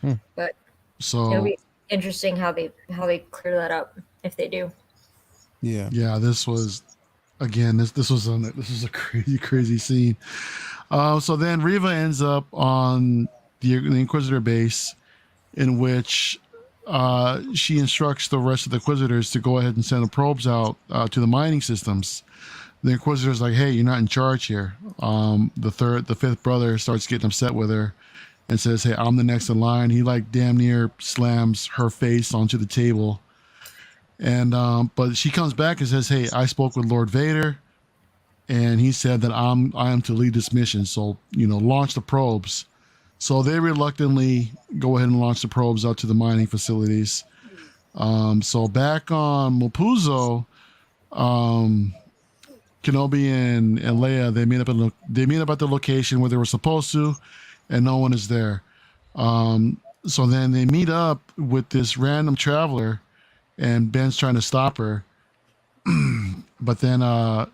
But it'll So be interesting how they clear that up if they do. Yeah. yeah, this was again. This was a crazy scene. So then Riva ends up on the Inquisitor base, in which she instructs the rest of the Inquisitors to go ahead and send the probes out to the mining systems. The Inquisitor's like, "Hey, you're not in charge here." The fifth brother starts getting upset with her and says, "Hey, I'm the next in line." He like damn near slams her face onto the table. And but she comes back and says, "Hey, I spoke with Lord Vader, and he said that I am to lead this mission. So, launch the probes." So they reluctantly go ahead and launch the probes out to the mining facilities. So back on Mapuzo, Kenobi and Leia, they meet up at the location where they were supposed to, and no one is there. So then they meet up with this random traveler, and Ben's trying to stop her. But then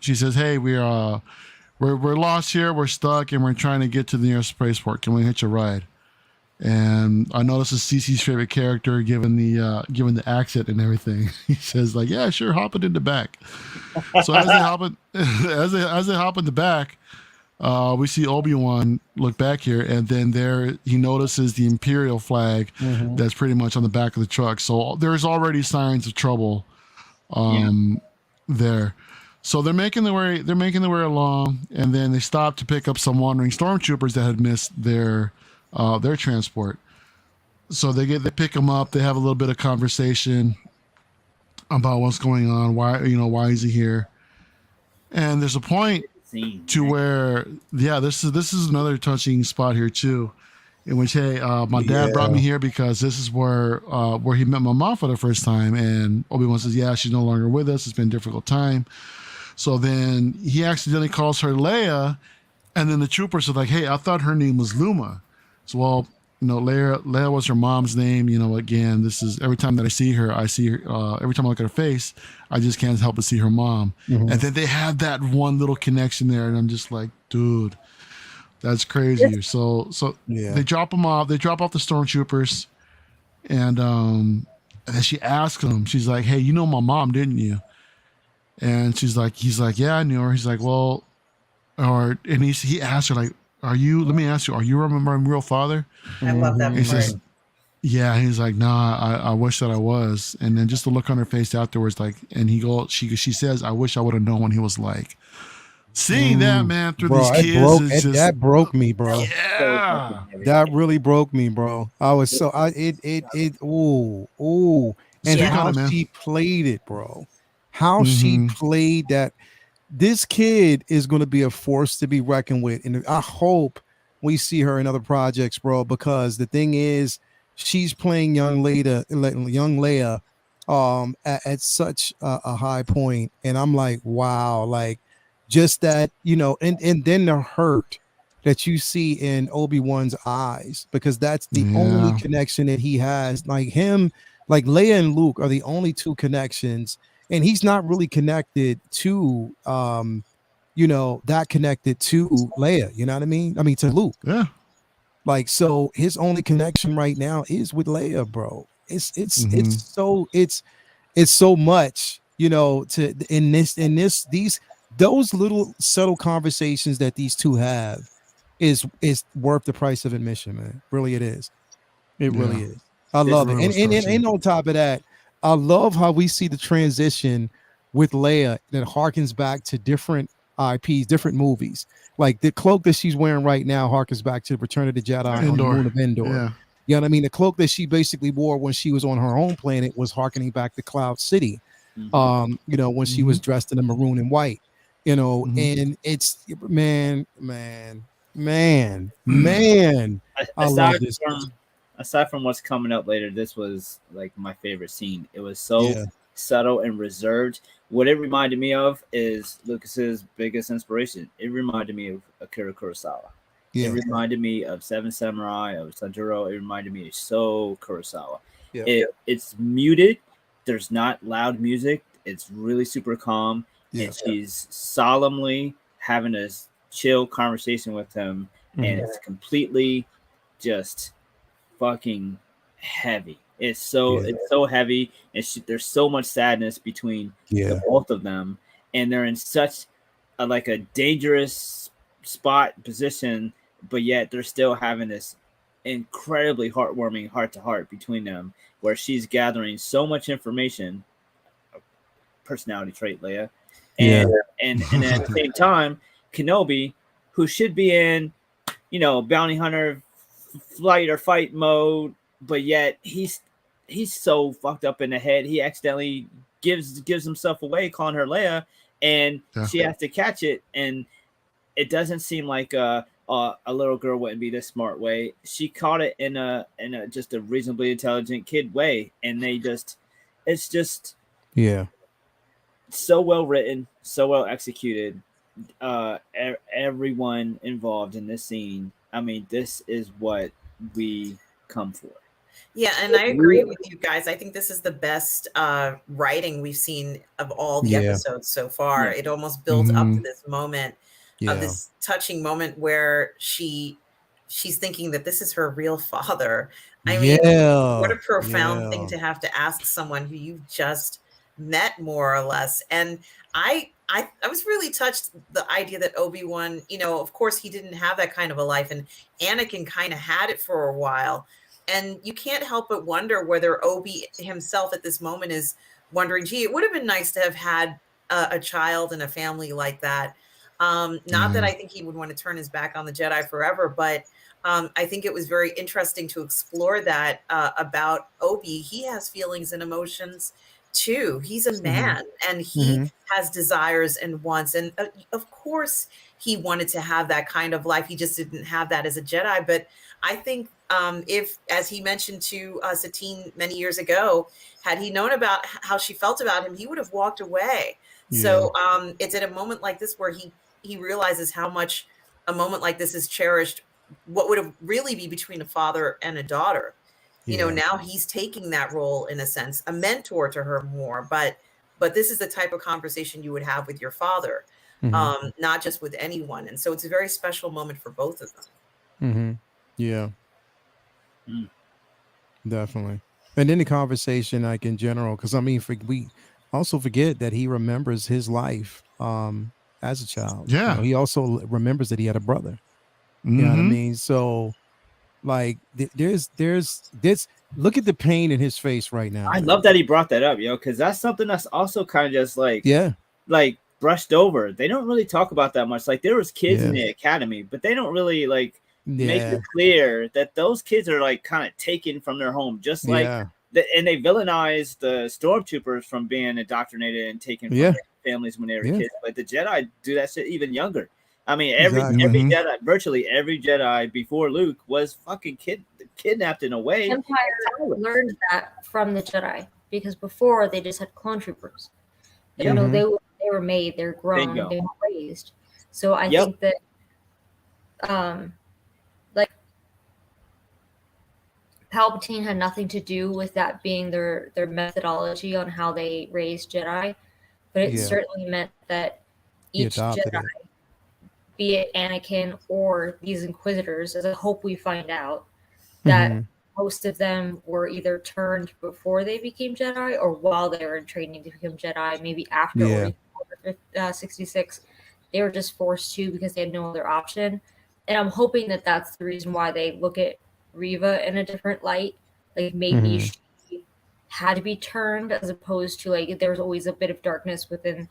she says, "Hey, we're lost here. We're stuck, and we're trying to get to the nearest spaceport. Can we hitch a ride?" And I know this is Cece's favorite character, given the accent and everything. He says, like, "Yeah, sure, hop it in the back." So as they hop in the back, we see Obi-Wan look back here, and then there he notices the Imperial flag that's pretty much on the back of the truck. So there's already signs of trouble there. So they're making their way along, and then they stop to pick up some wandering stormtroopers that had missed their transport. So they pick them up. They have a little bit of conversation about what's going on. Why is he here? And there's a point to where, this is another touching spot here too, in which, hey, my dad brought me here because this is where he met my mom for the first time. And Obi-Wan says, "Yeah, she's no longer with us. It's been a difficult time." So then he accidentally calls her Leia, and then the troopers are like, "Hey, I thought her name was Luma." So, well, Leia was her mom's name. Again, this is every time that I see her, every time I look at her face, I just can't help but see her mom. And then they have that one little connection there, and I'm just like, dude, that's crazy. So they drop them off. They drop off the stormtroopers, and then she asks him. She's like, "Hey, you know my mom, didn't you?" And he's like, "Yeah, I knew her." He's like, "Well," and he asked her, like, let me ask you, are you my real father? I love that. He says, "Yeah." He's like, "Nah, I wish that I was." And then just the look on her face afterwards, like, and she says, "I wish I would have known what he was like." Seeing that, man, through these kids, that broke me, bro. Yeah, That really broke me, bro. I was so and Speak how on it, man. she played it, bro. How she played that. This kid is going to be a force to be reckoned with, and I hope we see her in other projects, bro. Because the thing is, she's playing young Leia, at such a high point, and I'm like, wow, like just that, and then the hurt that you see in Obi-Wan's eyes, because that's the only connection that he has. Like him, like Leia and Luke are the only two connections. And he's not really connected to, that connected to Leia. You know what I mean? I mean, to Luke. Yeah. Like, so his only connection right now is with Leia, bro. It's so much, those little subtle conversations that these two have is worth the price of admission, man. Really, it is. It really is. I love it. And on top of that, I love how we see the transition with Leia that harkens back to different IPs, different movies. Like the cloak that she's wearing right now harkens back to Return of the Jedi on the moon of Endor. Yeah. You know what I mean? The cloak that she basically wore when she was on her own planet was harkening back to Cloud City. When she was dressed in the maroon and white. And it's man. I love this. Aside from what's coming up later, this was like my favorite scene. It was so subtle and reserved. What it reminded me of is Lucas's biggest inspiration. It reminded me of Akira Kurosawa. Yeah. It reminded me of Seven Samurai, of Sanjuro. It reminded me of So Kurosawa. Yeah. It's muted. There's not loud music. It's really super calm. Yeah. And she's solemnly having a chill conversation with him. And it's completely just fucking heavy. It's so heavy. And there's so much sadness between the both of them. And they're in such a dangerous spot position, but yet they're still having this incredibly heartwarming heart-to-heart between them, where she's gathering so much information, personality trait, Leia, and at the same time, Kenobi, who should be in, bounty hunter flight or fight mode, but yet he's so fucked up in the head, he accidentally gives himself away, calling her Leia, and she has to catch it, and it doesn't seem like a little girl wouldn't be this smart way. She caught it in a just a reasonably intelligent kid way, and it's just so well written, so well executed. Everyone involved in this scene. I mean, this is what we come for. Yeah, and I agree with you guys. I think this is the best writing we've seen of all the episodes so far. It almost builds up to this moment of this touching moment where she's thinking that this is her real father. I mean, what a profound thing to have to ask someone who you've just met, more or less. And I was really touched, the idea that Obi-Wan, of course he didn't have that kind of a life, and Anakin kind of had it for a while. And you can't help but wonder whether Obi himself at this moment is wondering, gee, it would have been nice to have had a child and a family like that. Not that I think he would want to turn his back on the Jedi forever, but I think it was very interesting to explore that about Obi. He has feelings and emotions too. He's a man, and he has desires and wants. And of course, he wanted to have that kind of life. He just didn't have that as a Jedi. But I think if, as he mentioned to Satine many years ago, had he known about how she felt about him, he would have walked away. So it's at a moment like this where he realizes how much a moment like this is cherished. What would really be between a father and a daughter. Now he's taking that role, in a sense, a mentor to her more. But this is the type of conversation you would have with your father, not just with anyone. And so it's a very special moment for both of them. Yeah. Definitely. And then the conversation, like in general, because I mean, we also forget that he remembers his life as a child. Yeah. He also remembers that he had a brother. You know what I mean? So, like, there's look at the pain in his face right now. I love that he brought that up, because that's something that's also kind of just like brushed over. They don't really talk about that much. Like, there was kids in the academy, but they don't really make it clear that those kids are like kind of taken from their home, just like and they villainize the stormtroopers from being indoctrinated and taken from their families when they were kids. But the Jedi do that shit even younger. I mean, every Jedi, virtually every Jedi before Luke was fucking kidnapped in a way. Empire learned that from the Jedi, because before they just had clone troopers. They were made, they're grown, they were raised. So I think that like Palpatine had nothing to do with that being their methodology on how they raised Jedi, but it certainly meant that each Jedi, be it Anakin or these Inquisitors, as I hope we find out, that most of them were either turned before they became Jedi or while they were in training to become Jedi, maybe after Order 66. They were just forced to because they had no other option. And I'm hoping that that's the reason why they look at Reva in a different light. Like, maybe she had to be turned, as opposed to, like, there was always a bit of darkness within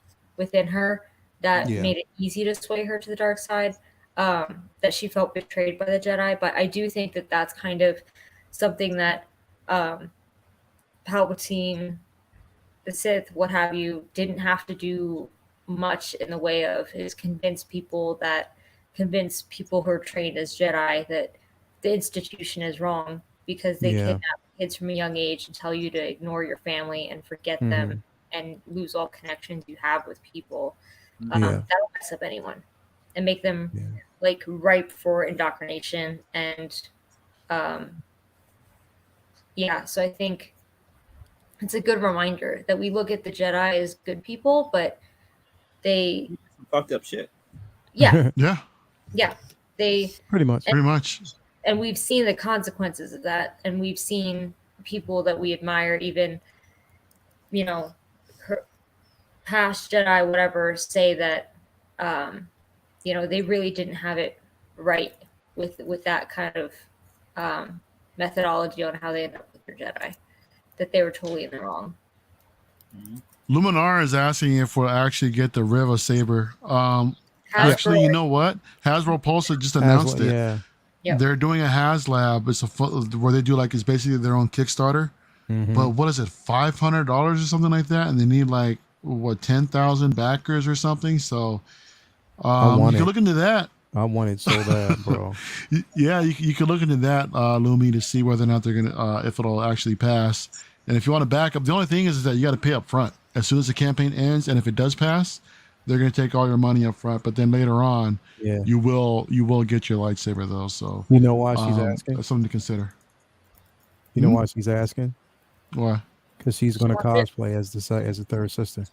her that made it easy to sway her to the dark side, that she felt betrayed by the Jedi. But I do think that that's kind of something that Palpatine, the Sith, what have you, didn't have to do much in the way of, is convince people who are trained as Jedi that the institution is wrong, because they kidnap kids from a young age and tell you to ignore your family and forget them and lose all connections you have with people. Yeah. That'll mess up anyone and make them like ripe for indoctrination. And so I think it's a good reminder that we look at the Jedi as good people, but they fucked up shit. Yeah. Yeah. They pretty much. And we've seen the consequences of that, and we've seen people that we admired, even, you know, past Jedi, whatever, say that, you know, they really didn't have it right with that kind of methodology on how they ended up with their Jedi, that they were totally in the wrong. Luminar is asking if we'll actually get the Riva saber. Actually, you know what? Hasbro Pulsar just announced it. Yeah. Yep. They're doing a Haslab. It's where they do like it's basically their own Kickstarter. But what is it, $500 or something like that? And they need like 10,000 backers or something. So you can look into that. I want it so bad, bro. Yeah, you can look into that, Lumi, to see whether or not they're gonna if it'll actually pass. And if you want to back up, the only thing is that you got to pay up front as soon as the campaign ends. And if it does pass, they're going to take all your money up front. But then later on, you will get your lightsaber though. So you know why she's asking? That's something to consider. You know why she's asking? Why? Because she's going to cosplay as the third sister.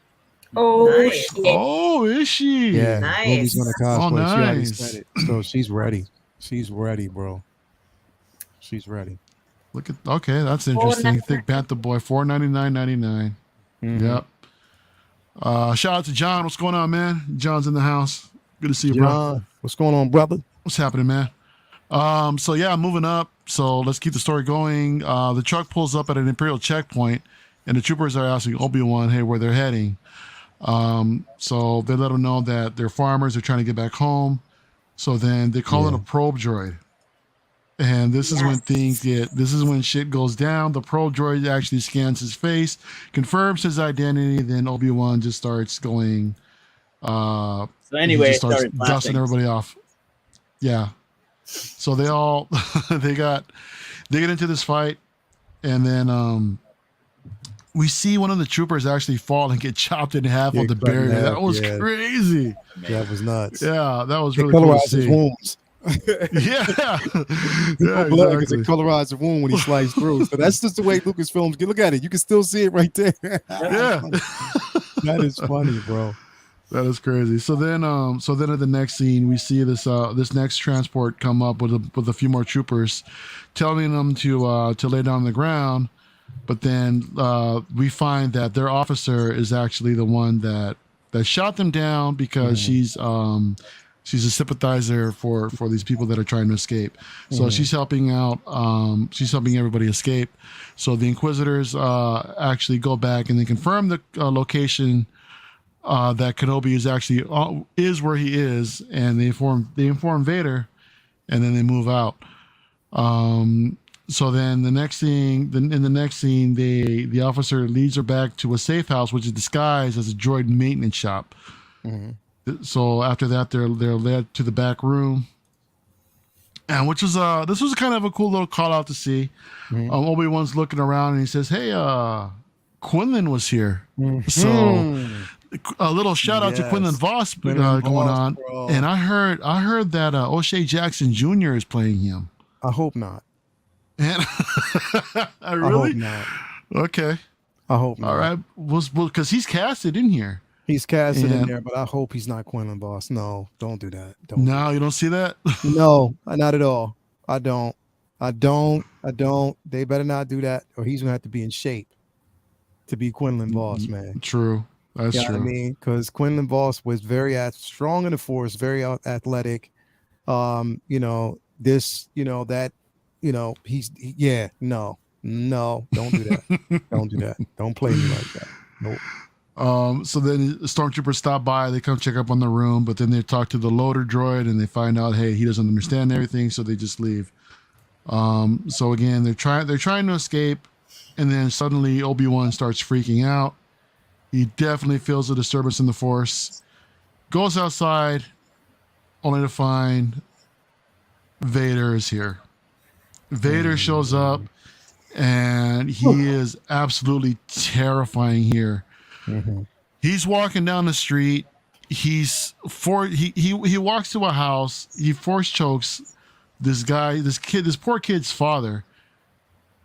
Oh, Nice. shit. Oh, is she? Yeah, Nice. Ruby's going to cosplay. Oh, She already nice. said it. So she's ready. She's ready, bro. She's ready. Look at that's interesting. Thick Panther Boy, $499.99. Yep. Shout out to John. What's going on, man? John's in the house. Good to see you, bro. John, what's going on, brother? What's happening, man? So yeah, moving up. So let's keep the story going. The truck pulls up at an Imperial checkpoint, and the troopers are asking Obi-Wan, hey, where they're heading. So they let him know that they're farmers. They're trying to get back home. So then they call in a probe droid. And this is when this is when shit goes down. The probe droid actually scans his face, confirms his identity. Then Obi-Wan just starts going. So anyway, he just starts dusting everybody off. Yeah. So they all they get into this fight, and then we see one of the troopers actually fall and get chopped in half on the barrier. That was crazy. That was nuts. Yeah, that was It really cool to colorized his see. wounds. Yeah, Because it colorized the wound when he sliced through. So that's just the way Lucasfilms get. Look at it. You can still see it right there. Yeah. That is funny, bro. That is crazy. So then at the next scene, we see this next transport come up with a few more troopers, telling them to lay down on the ground. But then we find that their officer is actually the one that shot them down because she's a sympathizer for these people that are trying to escape. So she's helping out. She's helping everybody escape. So the Inquisitors actually go back and they confirm the location that Kenobi is actually is where he is, and they inform Vader, and then they move out. So then in the next scene, the officer leads her back to a safe house, which is disguised as a droid maintenance shop. So after that, they're led to the back room, and this was kind of a cool little call out to see. Obi-Wan's looking around and he says, "Hey, Quinlan was here." So a little shout out to Quinlan Voss going on, bro. And I heard that O'Shea Jackson Jr. is playing him. I hope not. And I hope not. Okay. I hope not. All right. Well, because he's casted in here. He's casted in there, but I hope he's not Quinlan Voss. No, don't do that. No, you don't see that? No, not at all. I don't. They better not do that, or he's gonna have to be in shape to be Quinlan Voss, man. True. That's true. What I mean, because Quinlan Voss was very strong in the Force, very athletic. No, don't do that. Don't do that. Don't play me like that. Nope. So then stormtroopers stop by, they come check up on the room, but then they talk to the loader droid and they find out, hey, he doesn't understand everything, so they just leave. So again, they're trying to escape, and then suddenly Obi-Wan starts freaking out. He definitely feels a disturbance in the Force, goes outside, only to find Vader is here. Vader shows up, and he is absolutely terrifying here. He's walking down the street. He walks to a house. He force chokes this poor kid's father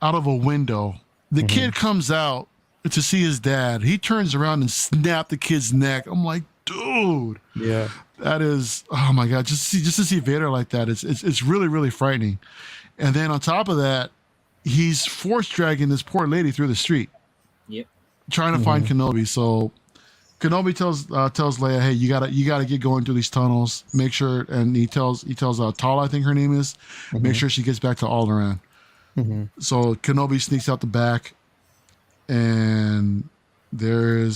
out of a window. The kid comes out to see his dad. He turns around and snapped the kid's neck. I'm like, dude. Yeah. That is, oh my God, just to see Vader like that, it's really, really frightening. And then on top of that, he's force dragging this poor lady through the street. Yep. Trying to find Kenobi. So Kenobi tells Leia, hey, you gotta get going through these tunnels. Make sure, and he tells Tala, I think her name is, make sure she gets back to Alderaan. So Kenobi sneaks out the back, and here it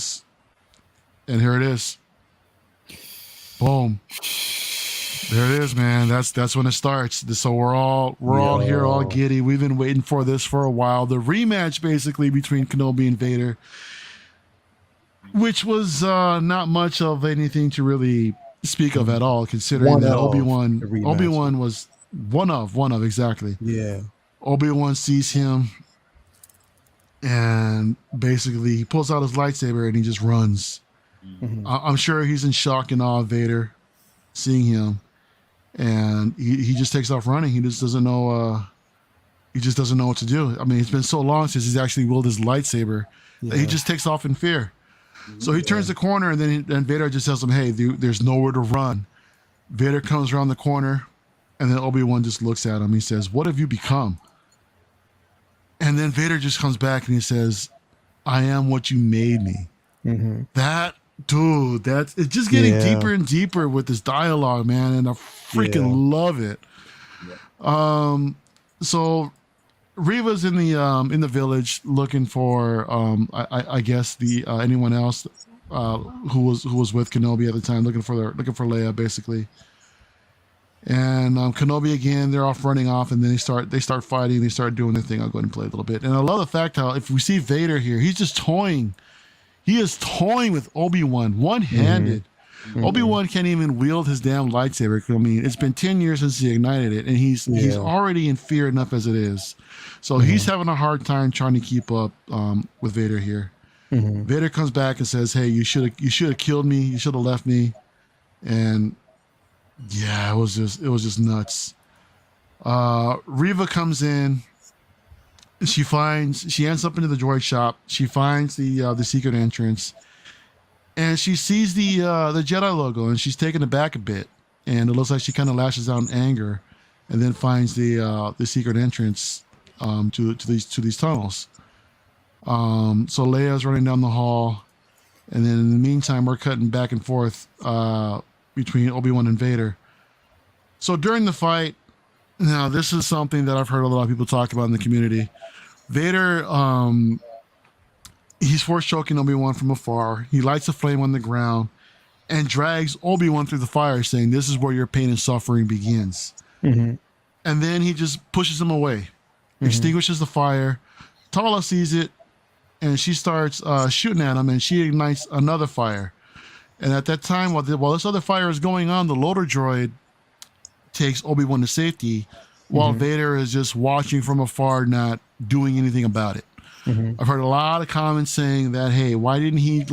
is. Boom. There it is, man. That's when it starts. So we're all here, all giddy. We've been waiting for this for a while. The rematch, basically, between Kenobi and Vader, which was not much of anything to really speak of at all, considering that Obi-Wan was one of exactly. Yeah. Obi-Wan sees him, and basically he pulls out his lightsaber and he just runs. I'm sure he's in shock and awe of Vader seeing him, and he just takes off running. He just doesn't know. He just doesn't know what to do. I mean, it's been so long since he's actually wielded his lightsaber that he just takes off in fear. So he turns the corner, and then Vader just tells him, "Hey, there's nowhere to run." Vader comes around the corner, and then Obi-Wan just looks at him. He says, "What have you become?" And then Vader just comes back and he says, "I am what you made me." That. Dude, it's just getting deeper and deeper with this dialogue, man, and I freaking love it. So Reva's in the village looking for I guess anyone else who was with Kenobi at the time, looking for Leia, basically. And Kenobi again, they're running off, and then they start fighting, they start doing their thing. I'll go ahead and play a little bit. And I love the fact how if we see Vader here, he's just toying. He is toying with Obi-Wan one-handed. Obi-Wan can't even wield his damn lightsaber. I mean, it's been 10 years since he ignited it, and he's already in fear enough as it is. So he's having a hard time trying to keep up with Vader here. Vader comes back and says, "Hey, you should have killed me. You should have left me." And yeah, it was just nuts. Reva comes in. She ends up into the droid shop. She finds the secret entrance, and she sees the Jedi logo, and she's taken aback a bit. And it looks like she kind of lashes out in anger, and then finds the secret entrance to these tunnels. So Leia's running down the hall, and then in the meantime, we're cutting back and forth between Obi-Wan and Vader. So during the fight, now this is something that I've heard a lot of people talk about in the community. Vader, he's force choking Obi-Wan from afar. He lights a flame on the ground and drags Obi-Wan through the fire, saying, "This is where your pain and suffering begins." And then he just pushes him away, extinguishes the fire. Tala sees it, and she starts shooting at him, and she ignites another fire. And at that time, while this other fire is going on, the loader droid takes Obi-Wan to safety, while Vader is just watching from afar, not doing anything about it. I've heard a lot of comments saying that, hey, why didn't he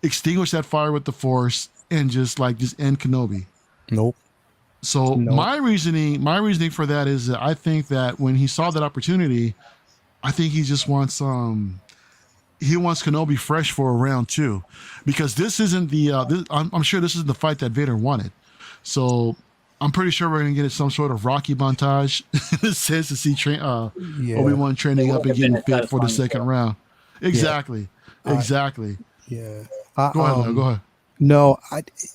extinguish that fire with the Force and just end Kenobi? Nope. So my reasoning for that is that I think that when he saw that opportunity, I think he just wants Kenobi fresh for a round 2, because this isn't I'm sure this isn't the fight that Vader wanted. So I'm pretty sure we're going to get some sort of Rocky montage in a sense to see Obi-Wan training up and getting fit for the second round. Exactly. Exactly. Yeah. Go ahead. No,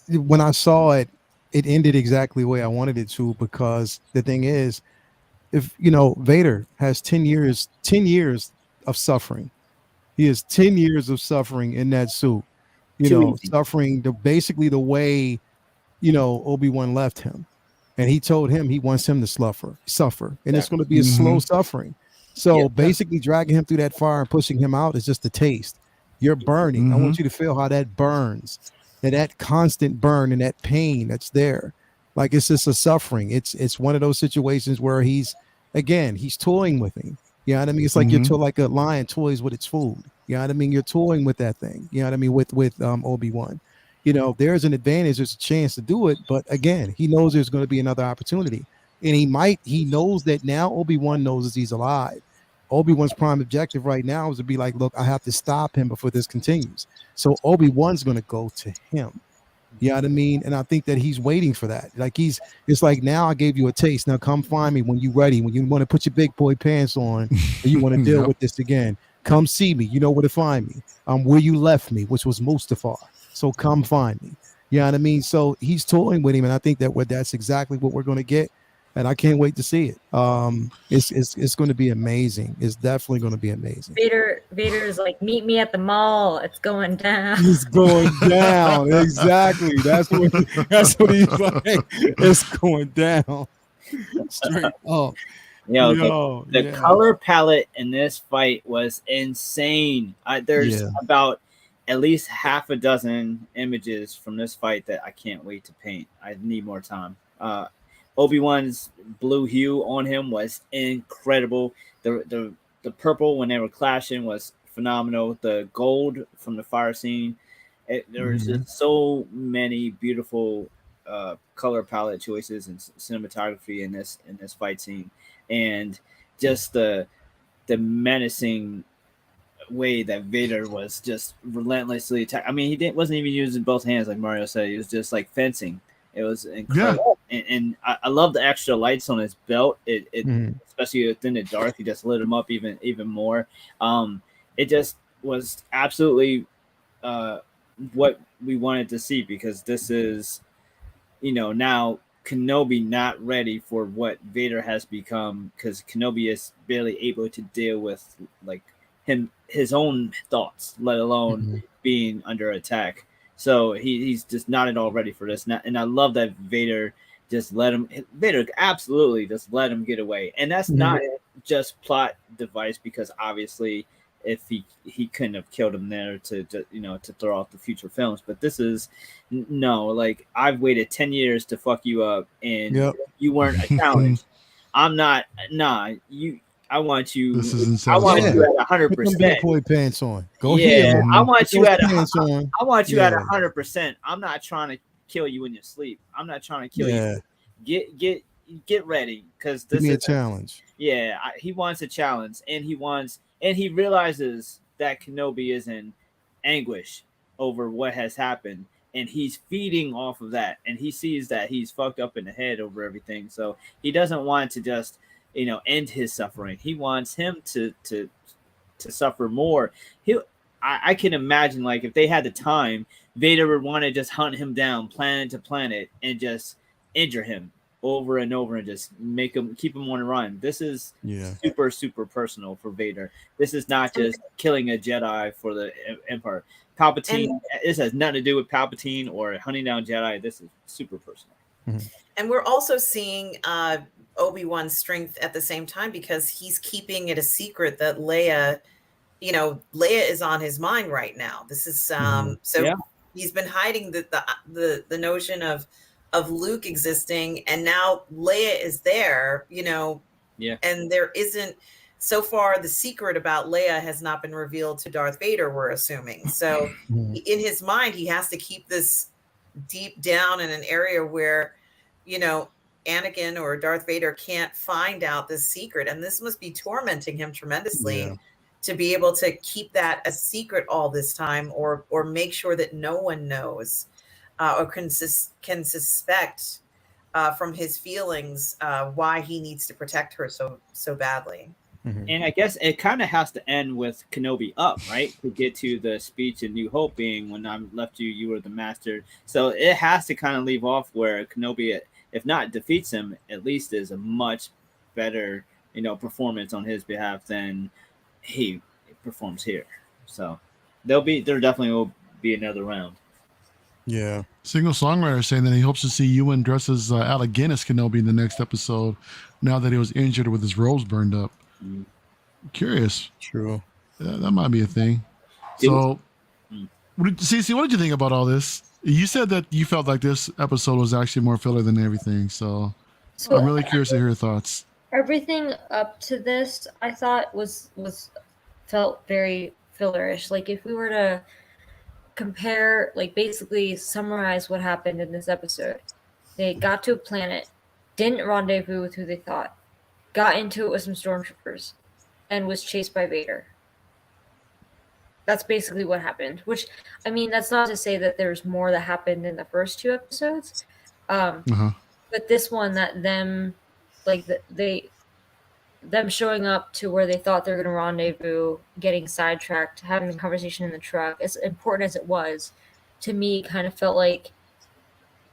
when I saw it, it ended exactly the way I wanted it to, because the thing is, if Vader has 10 years of suffering. He has 10 years of suffering in that suit. Suffering basically the way Obi-Wan left him, and he told him he wants him to suffer, and it's going to be a slow suffering. So basically dragging him through that fire and pushing him out is just a taste. You're burning. I want you to feel how that burns, and that constant burn and that pain that's there. Like, it's just a suffering. It's one of those situations where he's toying with him. You know what I mean? It's like like a lion toys with its food. You know what I mean? You're toying with that thing. You know what I mean? With Obi-Wan. You know, there's an advantage, there's a chance to do it, but again, he knows there's going to be another opportunity. And he knows that now Obi-Wan knows that he's alive. Obi-Wan's prime objective right now is to be like, look, I have to stop him before this continues. So Obi-Wan's going to go to him. You know what I mean? And I think that he's waiting for that. Like it's like, now I gave you a taste. Now come find me when you're ready, when you want to put your big boy pants on and you want to deal with this again. Come see me. You know where to find me. Where you left me, which was Mustafar. So come find me. You know what I mean? So he's toying with him, and I think that's exactly what we're going to get. And I can't wait to see it. It's going to be amazing. It's definitely going to be amazing. Vader is like, meet me at the mall. It's going down. It's going down. Exactly. That's what he's like. It's going down. Straight up. The color palette in this fight was insane. There's about at least half a dozen images from this fight that I can't wait to paint. I need more time. Obi-Wan's blue hue on him was incredible. The purple when they were clashing was phenomenal. The gold from the fire scene. There was just so many beautiful color palette choices and cinematography in this fight scene, and just the menacing way that Vader was just relentlessly attack. I mean, wasn't even using both hands like Mario said. He was just like fencing. It was incredible, and I love the extra lights on his belt. It especially within the dark, he just lit him up even more. It just was absolutely what we wanted to see, because this is, now Kenobi not ready for what Vader has become, because Kenobi is barely able to deal with like his own thoughts, let alone being under attack. So he's just not at all ready for this. And I love that Vader absolutely just let him get away. And that's not just plot device, because obviously if he couldn't have killed him there to throw off the future films. But this is like, I've waited 10 years to fuck you up, and you weren't a challenge. I'm not. I want you. This is insane. I want you at 100%. Put them big boy pants on. Go ahead. I want you at 100%. I'm not trying to kill you in your sleep. I'm not trying to kill you. Get ready, because this is a challenge. Yeah, he wants a challenge, and he realizes that Kenobi is in anguish over what has happened, and he's feeding off of that, and he sees that he's fucked up in the head over everything. So he doesn't want to just end his suffering. He wants him to suffer more. I can imagine, like, if they had the time, Vader would want to just hunt him down planet to planet and just injure him over and over and just keep him on the run. This is super, super personal for Vader. This is not just killing a Jedi for the Empire. Palpatine, this has nothing to do with Palpatine or hunting down Jedi. This is super personal. And we're also seeing Obi-Wan's strength at the same time, because he's keeping it a secret that Leia is on his mind right now. This is he's been hiding the notion of Luke existing, and now Leia is there, and there isn't, so far the secret about Leia has not been revealed to Darth Vader, we're assuming. So in his mind, he has to keep this deep down in an area where, Anakin or Darth Vader can't find out this secret. And this must be tormenting him tremendously to be able to keep that a secret all this time, or make sure that no one knows or can suspect from his feelings why he needs to protect her so badly. And I guess it kind of has to end with Kenobi up, right? To get to the speech in New Hope being, when I left you, you were the master. So it has to kind of leave off where Kenobi, if not defeats him, at least is a much better, performance on his behalf than he performs here. So there definitely will be another round. Yeah. Single songwriter saying that he hopes to see Ewan dress as Alec Guinness Kenobi in the next episode, now that he was injured with his robes burned up. Curious. True. Yeah, that might be a thing. So, Cece, what did you think about all this? You said that you felt like this episode was actually more filler than everything. So I'm really curious to hear your thoughts. Everything up to this, I thought felt very fillerish. Like if we were to compare, like basically summarize what happened in this episode, they got to a planet, didn't rendezvous with who they thought, got into it with some stormtroopers, and was chased by Vader. That's basically what happened. Which, I mean, that's not to say that there's more that happened in the first 2 episodes. But this one, that them, like them showing up to where they thought they were going to rendezvous, getting sidetracked, having a conversation in the truck, as important as it was, to me, kind of felt like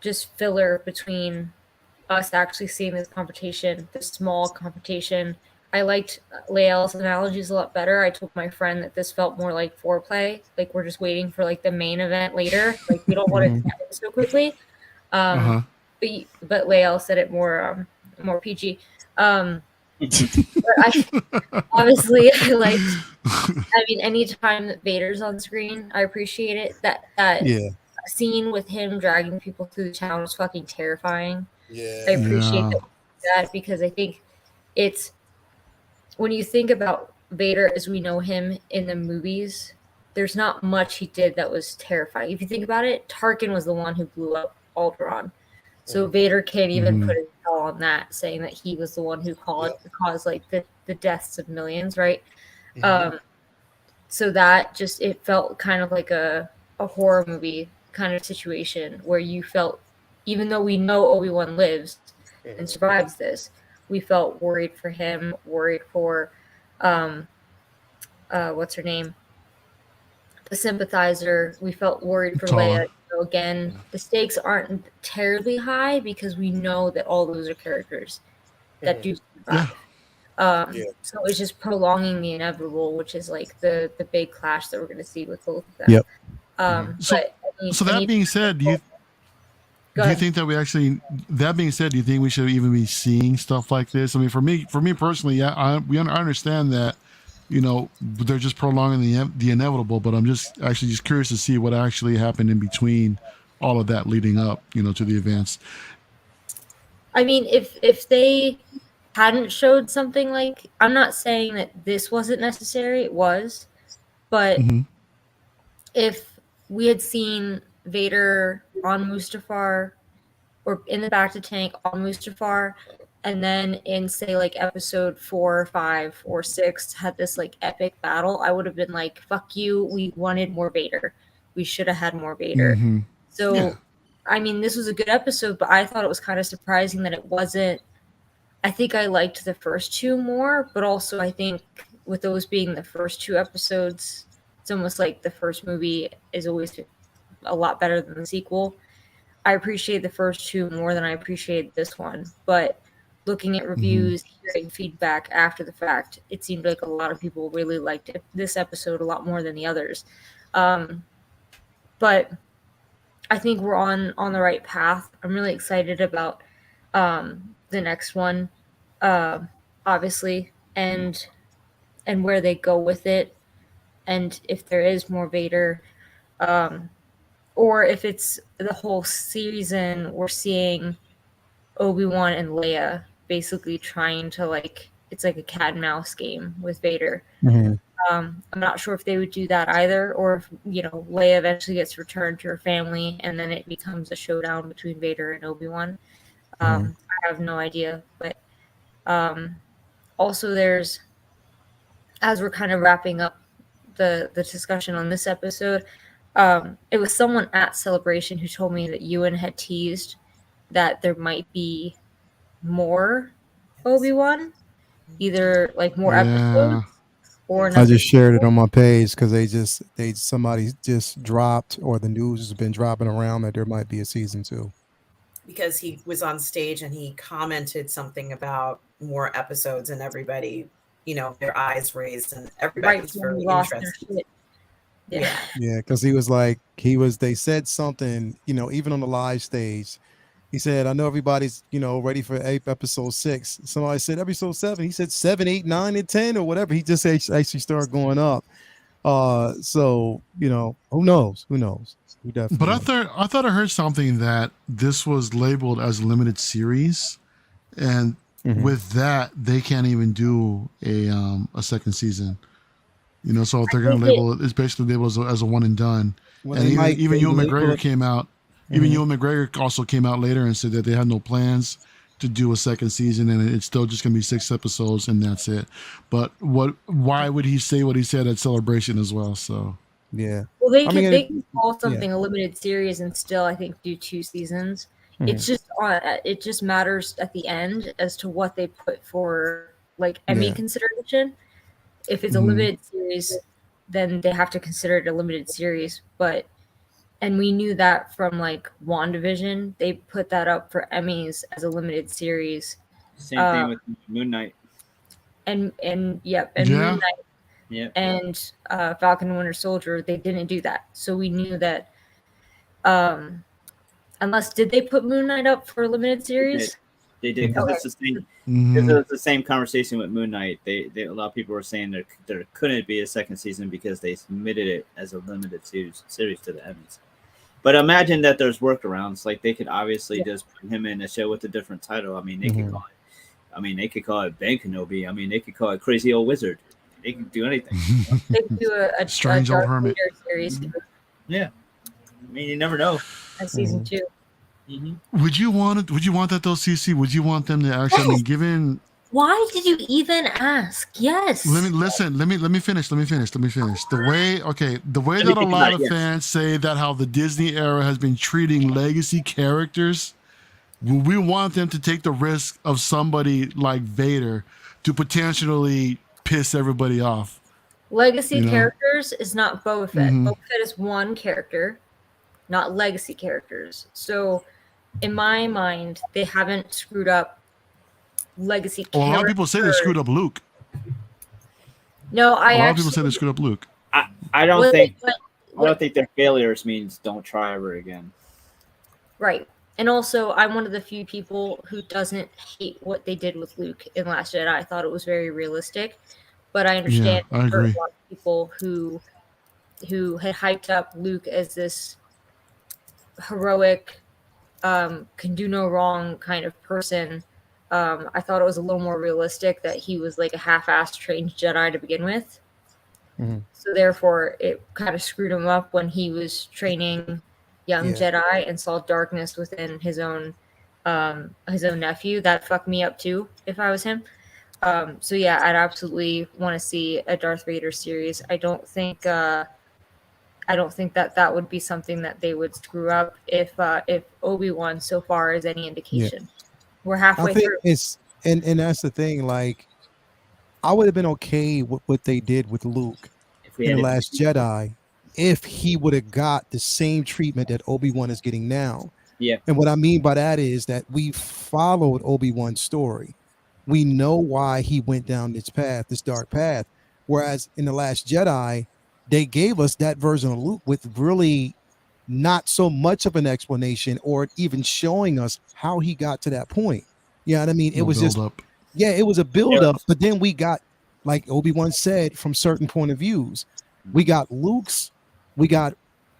just filler between us actually seeing this confrontation, this small confrontation. I liked Lael's analogies a lot better. I told my friend that this felt more like foreplay, like we're just waiting for like the main event later. Like we don't want it to happen so quickly. But Lael said it more PG. But obviously, I liked. I mean, anytime that Vader's on screen, I appreciate it. That scene with him dragging people through the town was fucking terrifying. I appreciate that because I think it's when you think about Vader as we know him in the movies, there's not much he did that was terrifying. If you think about it, Tarkin was the one who blew up Alderaan. So Vader can't even put his call on that, saying that he was the one who caused like the deaths of millions, right? So that just, it felt kind of like a horror movie kind of situation where you felt, even though we know Obi-Wan lives and survives this, we felt worried for him, worried for what's her name? The sympathizer. We felt worried for Leia. So again, the stakes aren't terribly high because we know that all those are characters that do survive. So it's just prolonging the inevitable, which is like the big clash that we're going to see with both of them. So that being said, do you think that we actually? That being said, do you think we should even be seeing stuff like this? I mean, for me personally, I understand that, you know, they're just prolonging the inevitable. But I'm just curious to see what actually happened in between all of that leading up, you know, to the events. I mean, if they hadn't showed something like, I'm not saying that this wasn't necessary, it was, but if we had seen Vader on Mustafar or in the Bacta tank on Mustafar, and then in say like episode 4 or 5 or 6 had this like epic battle, I would have been like, fuck you, we wanted more Vader. We should have had more Vader. So I mean, this was a good episode, but I thought it was kind of surprising that it wasn't. I think I liked the first 2 more, but also I think with those being the first 2 episodes, it's almost like the first movie is always a lot better than the sequel. I appreciate the first 2 more than I appreciate this one, but looking at reviews, hearing feedback after the fact, it seemed like a lot of people really liked this episode a lot more than the others. But I think we're on the right path. I'm really excited about the next one, obviously, and where they go with it, and if there is more Vader, or if it's the whole season we're seeing Obi-Wan and Leia basically trying to, like, it's like a cat and mouse game with Vader. I'm not sure if they would do that either, or if, you know, Leia eventually gets returned to her family and then it becomes a showdown between Vader and Obi-Wan. I have no idea, but also there's, as we're kind of wrapping up the discussion on this episode, it was someone at Celebration who told me that Ewan had teased that there might be more Obi-Wan, either like more episodes or I just shared it on my page because somebody just dropped, or the news has been dropping around that there might be a season 2. Because he was on stage and he commented something about more episodes, and everybody, you know, their eyes raised and everybody's very interested. Because they said something, you know, even on the live stage. He said, I know everybody's, you know, ready for episode 6. Somebody said episode 7. He said 7, 8, 9, and 10 or whatever. He just actually started going up. So, you know, who knows? We definitely. But I thought I heard something that this was labeled as a limited series, and with that they can't even do a second season. You know, so if they're going to label it, it's basically labeled as a one and done. Well, And even Ewan McGregor it. came out. Even Ewan McGregor also came out later and said that they had no plans to do a second season, and it's still just going to be 6 episodes, and that's it. But why would he say what he said at Celebration as well? So yeah. Well, they can call something a limited series and still, I think, do 2 seasons. It's just it just matters at the end as to what they put for like Emmy consideration. If it's a limited series, then they have to consider it a limited series. And we knew that from like WandaVision, they put that up for Emmys as a limited series. Same thing with Moon Knight. And Moon Knight. Yeah. And Falcon and Winter Soldier, they didn't do that. So we knew that unless did they put Moon Knight up for a limited series? They did because it's the same. It's the same conversation with Moon Knight. They a lot of people were saying there couldn't be a second season because they submitted it as a limited series to the Emmys. But imagine that there's workarounds. Like they could obviously just put him in a show with a different title. I mean, they could call it. I mean, they could call it Ben Kenobi. I mean, they could call it Crazy Old Wizard. They can do anything. They could do a Strange Old Hermit series. Yeah, I mean, you never know. At season 2. Would you want it? Would you want that though, CC? Would you want them to actually? I mean, given. Why did you even ask? Yes. Let me finish. The way that a lot of fans say that how the Disney era has been treating legacy characters, we want them to take the risk of somebody like Vader to potentially piss everybody off. Legacy characters is not Boba Fett. Boba Fett is one character, not legacy characters. So, in my mind, they haven't screwed up legacy characters. Well, a lot of people say they screwed up Luke. No, a lot of people say they screwed up Luke. I don't think their failures means don't try ever again. Right. And also, I'm one of the few people who doesn't hate what they did with Luke in Last Jedi. I thought it was very realistic, but I understand I agree. a lot of people who had hyped up Luke as this heroic, can do no wrong kind of person. I thought it was a little more realistic that he was like a half-assed trained Jedi to begin with. So therefore, it kind of screwed him up when he was training young Jedi and saw darkness within his own nephew. That fucked me up too if I was him. So yeah, I'd absolutely want to see a Darth Vader series. I don't think that would be something that they would screw up if Obi-Wan so far is any indication. We're halfway through. And that's the thing. Like, I would have been okay with what they did with Luke in The Last Jedi if he would have got the same treatment that Obi-Wan is getting now. Yeah. And what I mean by that is that we followed Obi-Wan's story. We know why he went down this path, this dark path. Whereas in The Last Jedi, they gave us that version of Luke with really not so much of an explanation or even showing us how he got to that point. You know what I mean? It was just up. Yeah, it was a build-up, but then we got, like Obi-Wan said, from certain point of views. We got Luke's, we got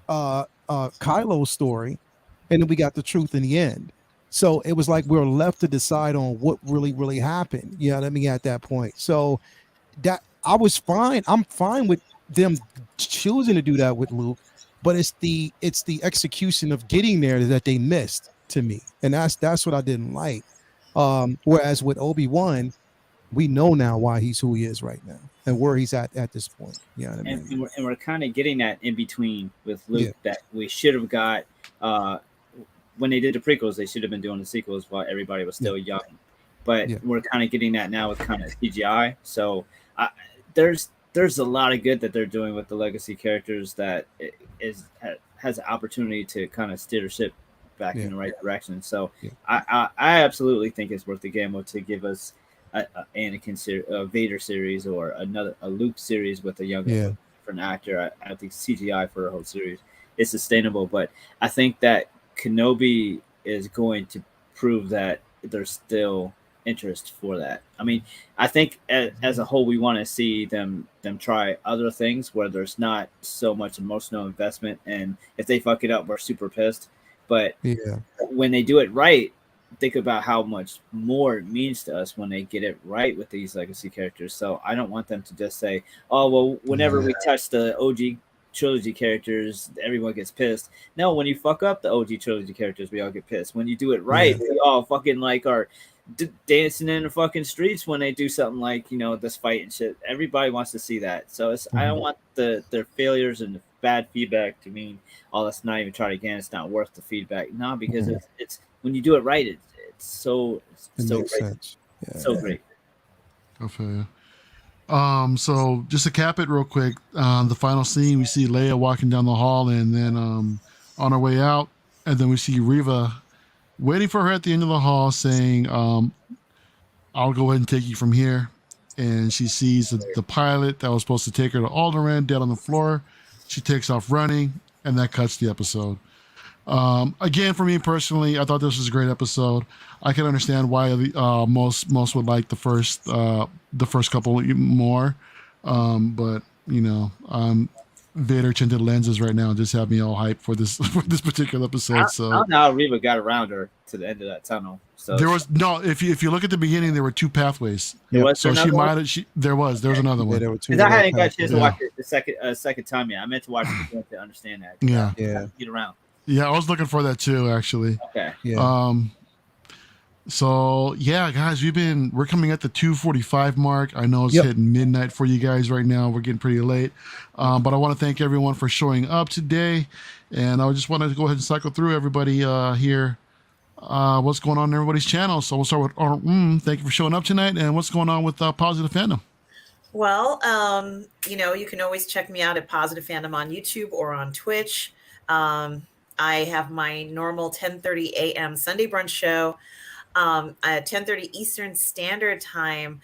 Kylo's story, and then we got the truth in the end. So it was like we were left to decide on what really happened. You know what I mean? At that point. So that I was fine. I'm fine with them choosing to do that with Luke, but it's the execution of getting there that they missed to me. And that's what I didn't like. Whereas with Obi-Wan, we know now why he's who he is right now and where he's at this point. You know what I mean? And we're kind of getting that in between with Luke that we should have got when they did the prequels. They should have been doing the sequels while everybody was still young. But we're kind of getting that now with kind of CGI. So there's a lot of good that they're doing with the legacy characters that has an opportunity to kind of steer the ship back in the right direction. So I absolutely think it's worth the gamble to give us a Vader series or a Luke series with a younger different actor. I think CGI for a whole series is sustainable, but I think that Kenobi is going to prove that there's still interest for that. I mean, I think as a whole, we want to see them try other things where there's not so much emotional investment, and if they fuck it up, we're super pissed. But when they do it right, think about how much more it means to us when they get it right with these legacy characters. So I don't want them to just say, "Oh, well, whenever we touch the OG trilogy characters, everyone gets pissed." No, when you fuck up the OG trilogy characters, we all get pissed. When you do it right, we all fucking like are dancing in the fucking streets when they do something like, you know, this fight and shit. Everybody wants to see that. So it's I don't want their failures and the bad feedback to mean, oh, let's not even try it again. It's not worth the feedback. No, because it's when you do it right, it's so great. Sense. Yeah. So great. I feel you. So just to cap it real quick, the final scene, we see Leia walking down the hall, and then on her way out, and then we see Reva waiting for her at the end of the hall, saying, "I'll go ahead and take you from here." And she sees the pilot that was supposed to take her to Alderaan dead on the floor. She takes off running, and that cuts the episode. Again, for me personally, I thought this was a great episode. I can understand why most would like the first couple more, but you know, Vader tinted lenses right now just have me all hyped for this particular episode. So I don't know how Reva got around her to the end of that tunnel. So there was no. If you look at the beginning, there were two pathways. So she might have. There was another one. There were two. Because I hadn't got a chance to watch it the second time yet. I meant to watch it again to understand that. Yeah. Get around. Yeah, I was looking for that too, actually. Okay. Yeah. So yeah, guys, we're coming at the 2:45 mark. I know it's hitting midnight for you guys right now. We're getting pretty late. But I want to thank everyone for showing up today. And I just wanted to go ahead and cycle through everybody here. What's going on everybody's channel. So we'll start with thank you for showing up tonight. And what's going on with Positive Fandom? Well, you know, you can always check me out at Positive Fandom on YouTube or on Twitch. I have my normal 10:30 a.m. Sunday brunch show at 10:30 Eastern Standard Time,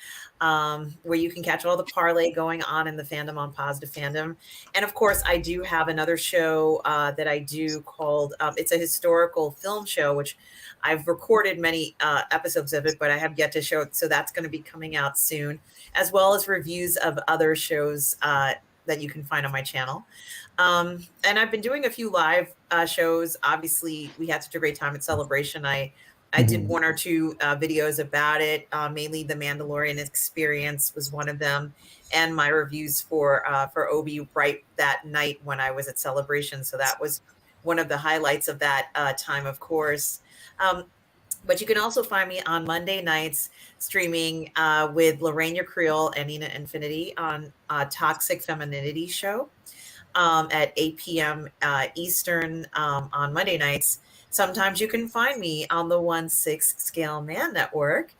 where you can catch all the parlay going on in the fandom on Positive Fandom. And of course, I do have another show that I do called, it's a historical film show, which I've recorded many episodes of it, but I have yet to show it. So that's going to be coming out soon, as well as reviews of other shows that you can find on my channel. And I've been doing a few live shows. Obviously, we had such a great time at Celebration. I did one or two videos about it. Mainly the Mandalorian experience was one of them, and my reviews for Obi right that night when I was at Celebration. So that was one of the highlights of that time, of course. But you can also find me on Monday nights streaming with Lorraine Creole and Nina Infinity on Toxic Femininity Show at 8 p.m. Eastern on Monday nights. Sometimes you can find me on the 1/6 Scale Man Network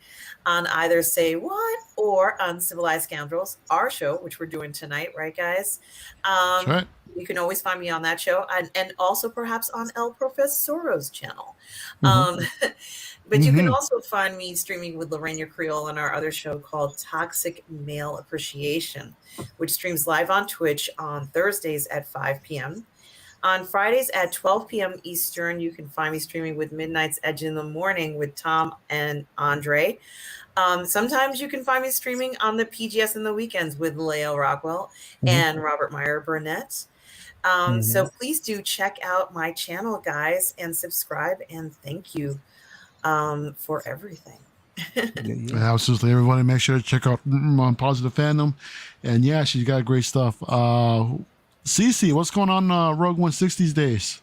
on either Say What or Uncivilized Scoundrels, our show, which we're doing tonight, right, guys? That's right. You can always find me on that show and also perhaps on El Profesoro's channel. But you can also find me streaming with Lorraine Creole on our other show called Toxic Male Appreciation, which streams live on Twitch on Thursdays at 5 p.m. On Fridays at 12 p.m. Eastern, you can find me streaming with Midnight's Edge in the Morning with Tom and Andre. Sometimes you can find me streaming on the PGS in the weekends with Leo Rockwell and Robert Meyer Burnett. So please do check out my channel, guys, and subscribe. And thank you for everything. Absolutely. Everybody make sure to check out on Positive Fandom. And yeah, she's got great stuff. Cece, what's going on Rogue 160 these days?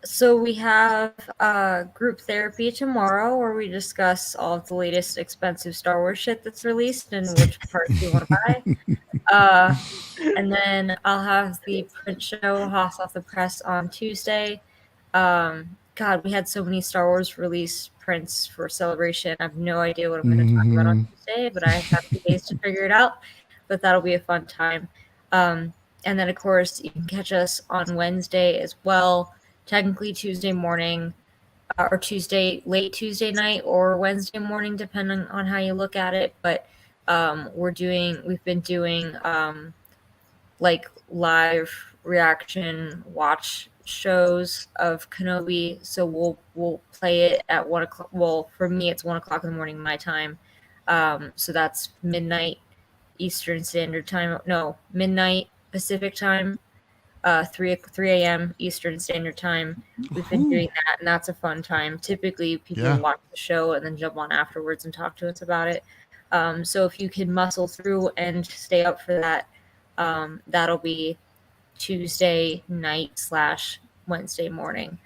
So we have group therapy tomorrow where we discuss all of the latest expensive Star Wars shit that's released and which parts you want to buy. And then I'll have the print show hot off the press on Tuesday. God, we had so many Star Wars release prints for Celebration. I have no idea what I'm going to talk about on Tuesday, but I have 2 days to figure it out. But that'll be a fun time. And then, of course, you can catch us on Wednesday as well. Technically Tuesday morning or late Tuesday night or Wednesday morning, depending on how you look at it. But we've been doing like live reaction watch shows of Kenobi. So we'll play it at 1 o'clock. Well, for me, it's 1 o'clock in the morning, my time. So that's midnight Eastern Standard Time. No, midnight Pacific Time. 3 a.m. Eastern Standard Time. We've been doing that, and that's a fun time. Typically, people watch the show and then jump on afterwards and talk to us about it. So if you can muscle through and stay up for that, that'll be Tuesday night / Wednesday morning.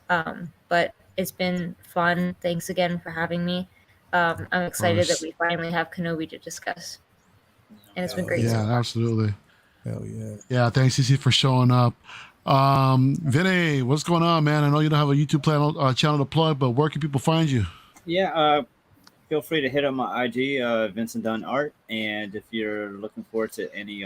But it's been fun. Thanks again for having me. I'm excited that we finally have Kenobi to discuss. And it's been great. Yeah, absolutely. Hell yeah. Yeah, thanks, CC, for showing up. Vinny, what's going on, man? I know you don't have a YouTube channel to plug, but where can people find you? Yeah, feel free to hit up my IG, Vincent Dunn Art, and if you're looking forward to any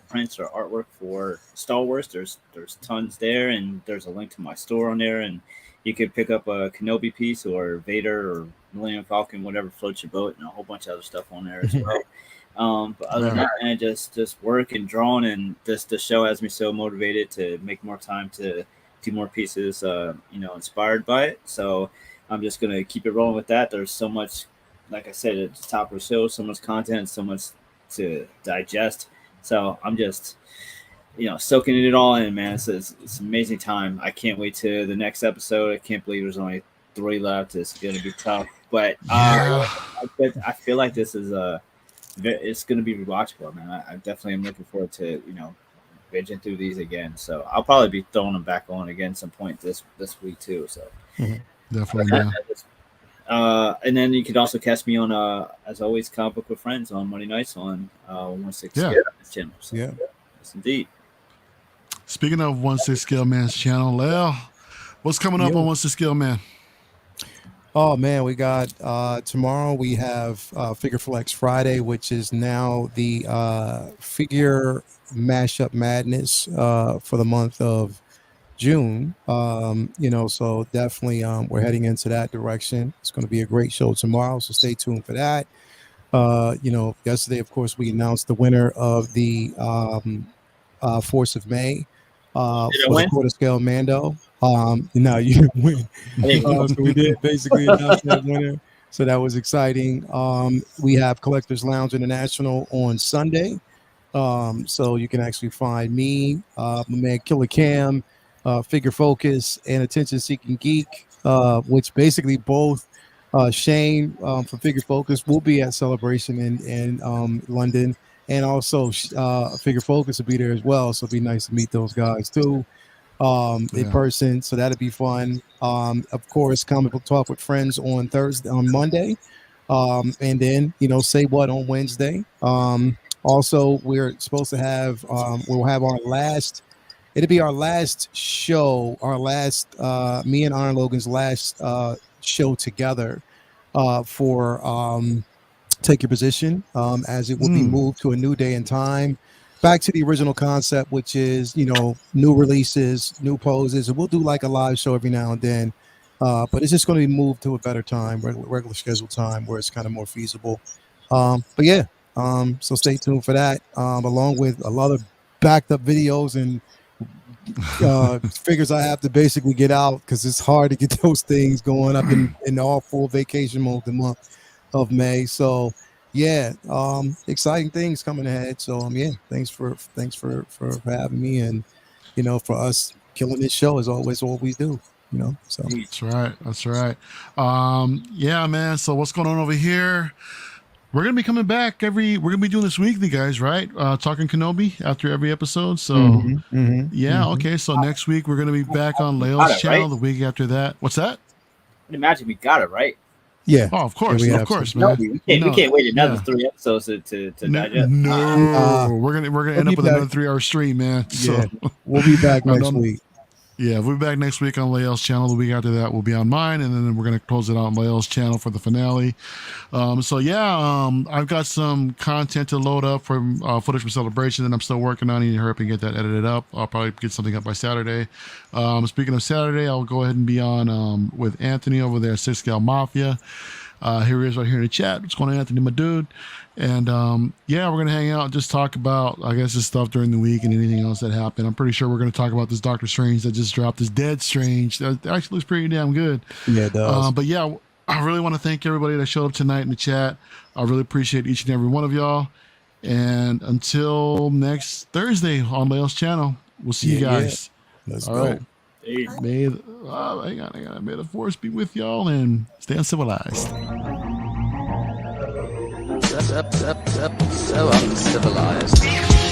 prints or artwork for Star Wars, there's tons there, and there's a link to my store on there, and you could pick up a Kenobi piece or Vader or Millennium Falcon, whatever floats your boat, and a whole bunch of other stuff on there as well. But other than that, just work and drawing, and the show has me so motivated to make more time to do more pieces, inspired by it. So I'm just gonna keep it rolling with that. There's so much, like I said, at the top of the show, so much content, so much to digest. So I'm just, soaking it all in, man. It's an amazing time. I can't wait to the next episode. I can't believe there's only 3 left. It's gonna be tough, but I feel like this is it's going to be rewatchable, man. I definitely am looking forward to, binging through these again. So I'll probably be throwing them back on again some point this week too. So definitely, yeah. And then you could also catch me on, as always, Comic Book with Friends on Monday nights on 16 channel. So, yes, indeed. Speaking of 16 Scale Man's channel, Lel, what's coming up on 16 Scale Man? Oh man, we got tomorrow we have Figure Flex Friday, which is now the figure mashup madness for the month of June. So definitely we're heading into that direction. It's going to be a great show tomorrow, so stay tuned for that. Yesterday, of course, we announced the winner of the Force of May for the quarter scale Mando. You win. So we did basically announce that winner. So that was exciting. We have Collectors Lounge International on Sunday. So you can actually find me, my man Killer Cam, Figure Focus, and Attention Seeking Geek, which basically both Shane from Figure Focus will be at Celebration in London, and also Figure Focus will be there as well. So it'd be nice to meet those guys too. In person, so that'll be fun. Of course, Comic Book Talk with Friends on Monday, and then Say What on Wednesday. Also, we're supposed to have we'll have our last. It'll be our last show, me and Iron Logan's last show together for Take Your Position, as it will be moved to a new day and time. Back to the original concept, which is, new releases, new poses. And we'll do like a live show every now and then. But it's just going to be moved to a better time, regular scheduled time where it's kind of more feasible. So stay tuned for that, along with a lot of backed up videos and figures I have to basically get out because it's hard to get those things going up in all full vacation mode the month of May. So exciting things coming ahead. So thanks for having me, and for us killing this show as always what we do. So that's right. Man. So what's going on over here? We're gonna be coming back we're gonna be doing this weekly, guys, right? Talking Kenobi after every episode. So okay. So next week we're gonna be back on Leo's channel, right? The week after that. What's that? I imagine we got it right. Yeah. Oh, of course, man. We can't wait another 3 episodes to digest. No, we're gonna end up with another 3-hour stream, man. So we'll be back next week. Yeah, we'll be back next week on Lael's channel. The week after that, we'll be on mine, and then we're going to close it out on Lael's channel for the finale. I've got some content to load up from footage from Celebration that I'm still working on. I need to hurry up and get that edited up. I'll probably get something up by Saturday. Speaking of Saturday, I'll go ahead and be on with Anthony over there at 6 Scale Mafia. Here he is right here in the chat. What's going on, Anthony, my dude? And we're going to hang out and just talk about, I guess, this stuff during the week and anything else that happened. I'm pretty sure we're going to talk about this Doctor Strange that just dropped, this Dead Strange. That actually looks pretty damn good. Yeah, it does. I really want to thank everybody that showed up tonight in the chat. I really appreciate each and every one of y'all. And until next Thursday on Leo's channel, We'll see you Yeah, guys. Let's All go. right. Hang on. May the force be with y'all and stay uncivilized. So uncivilized.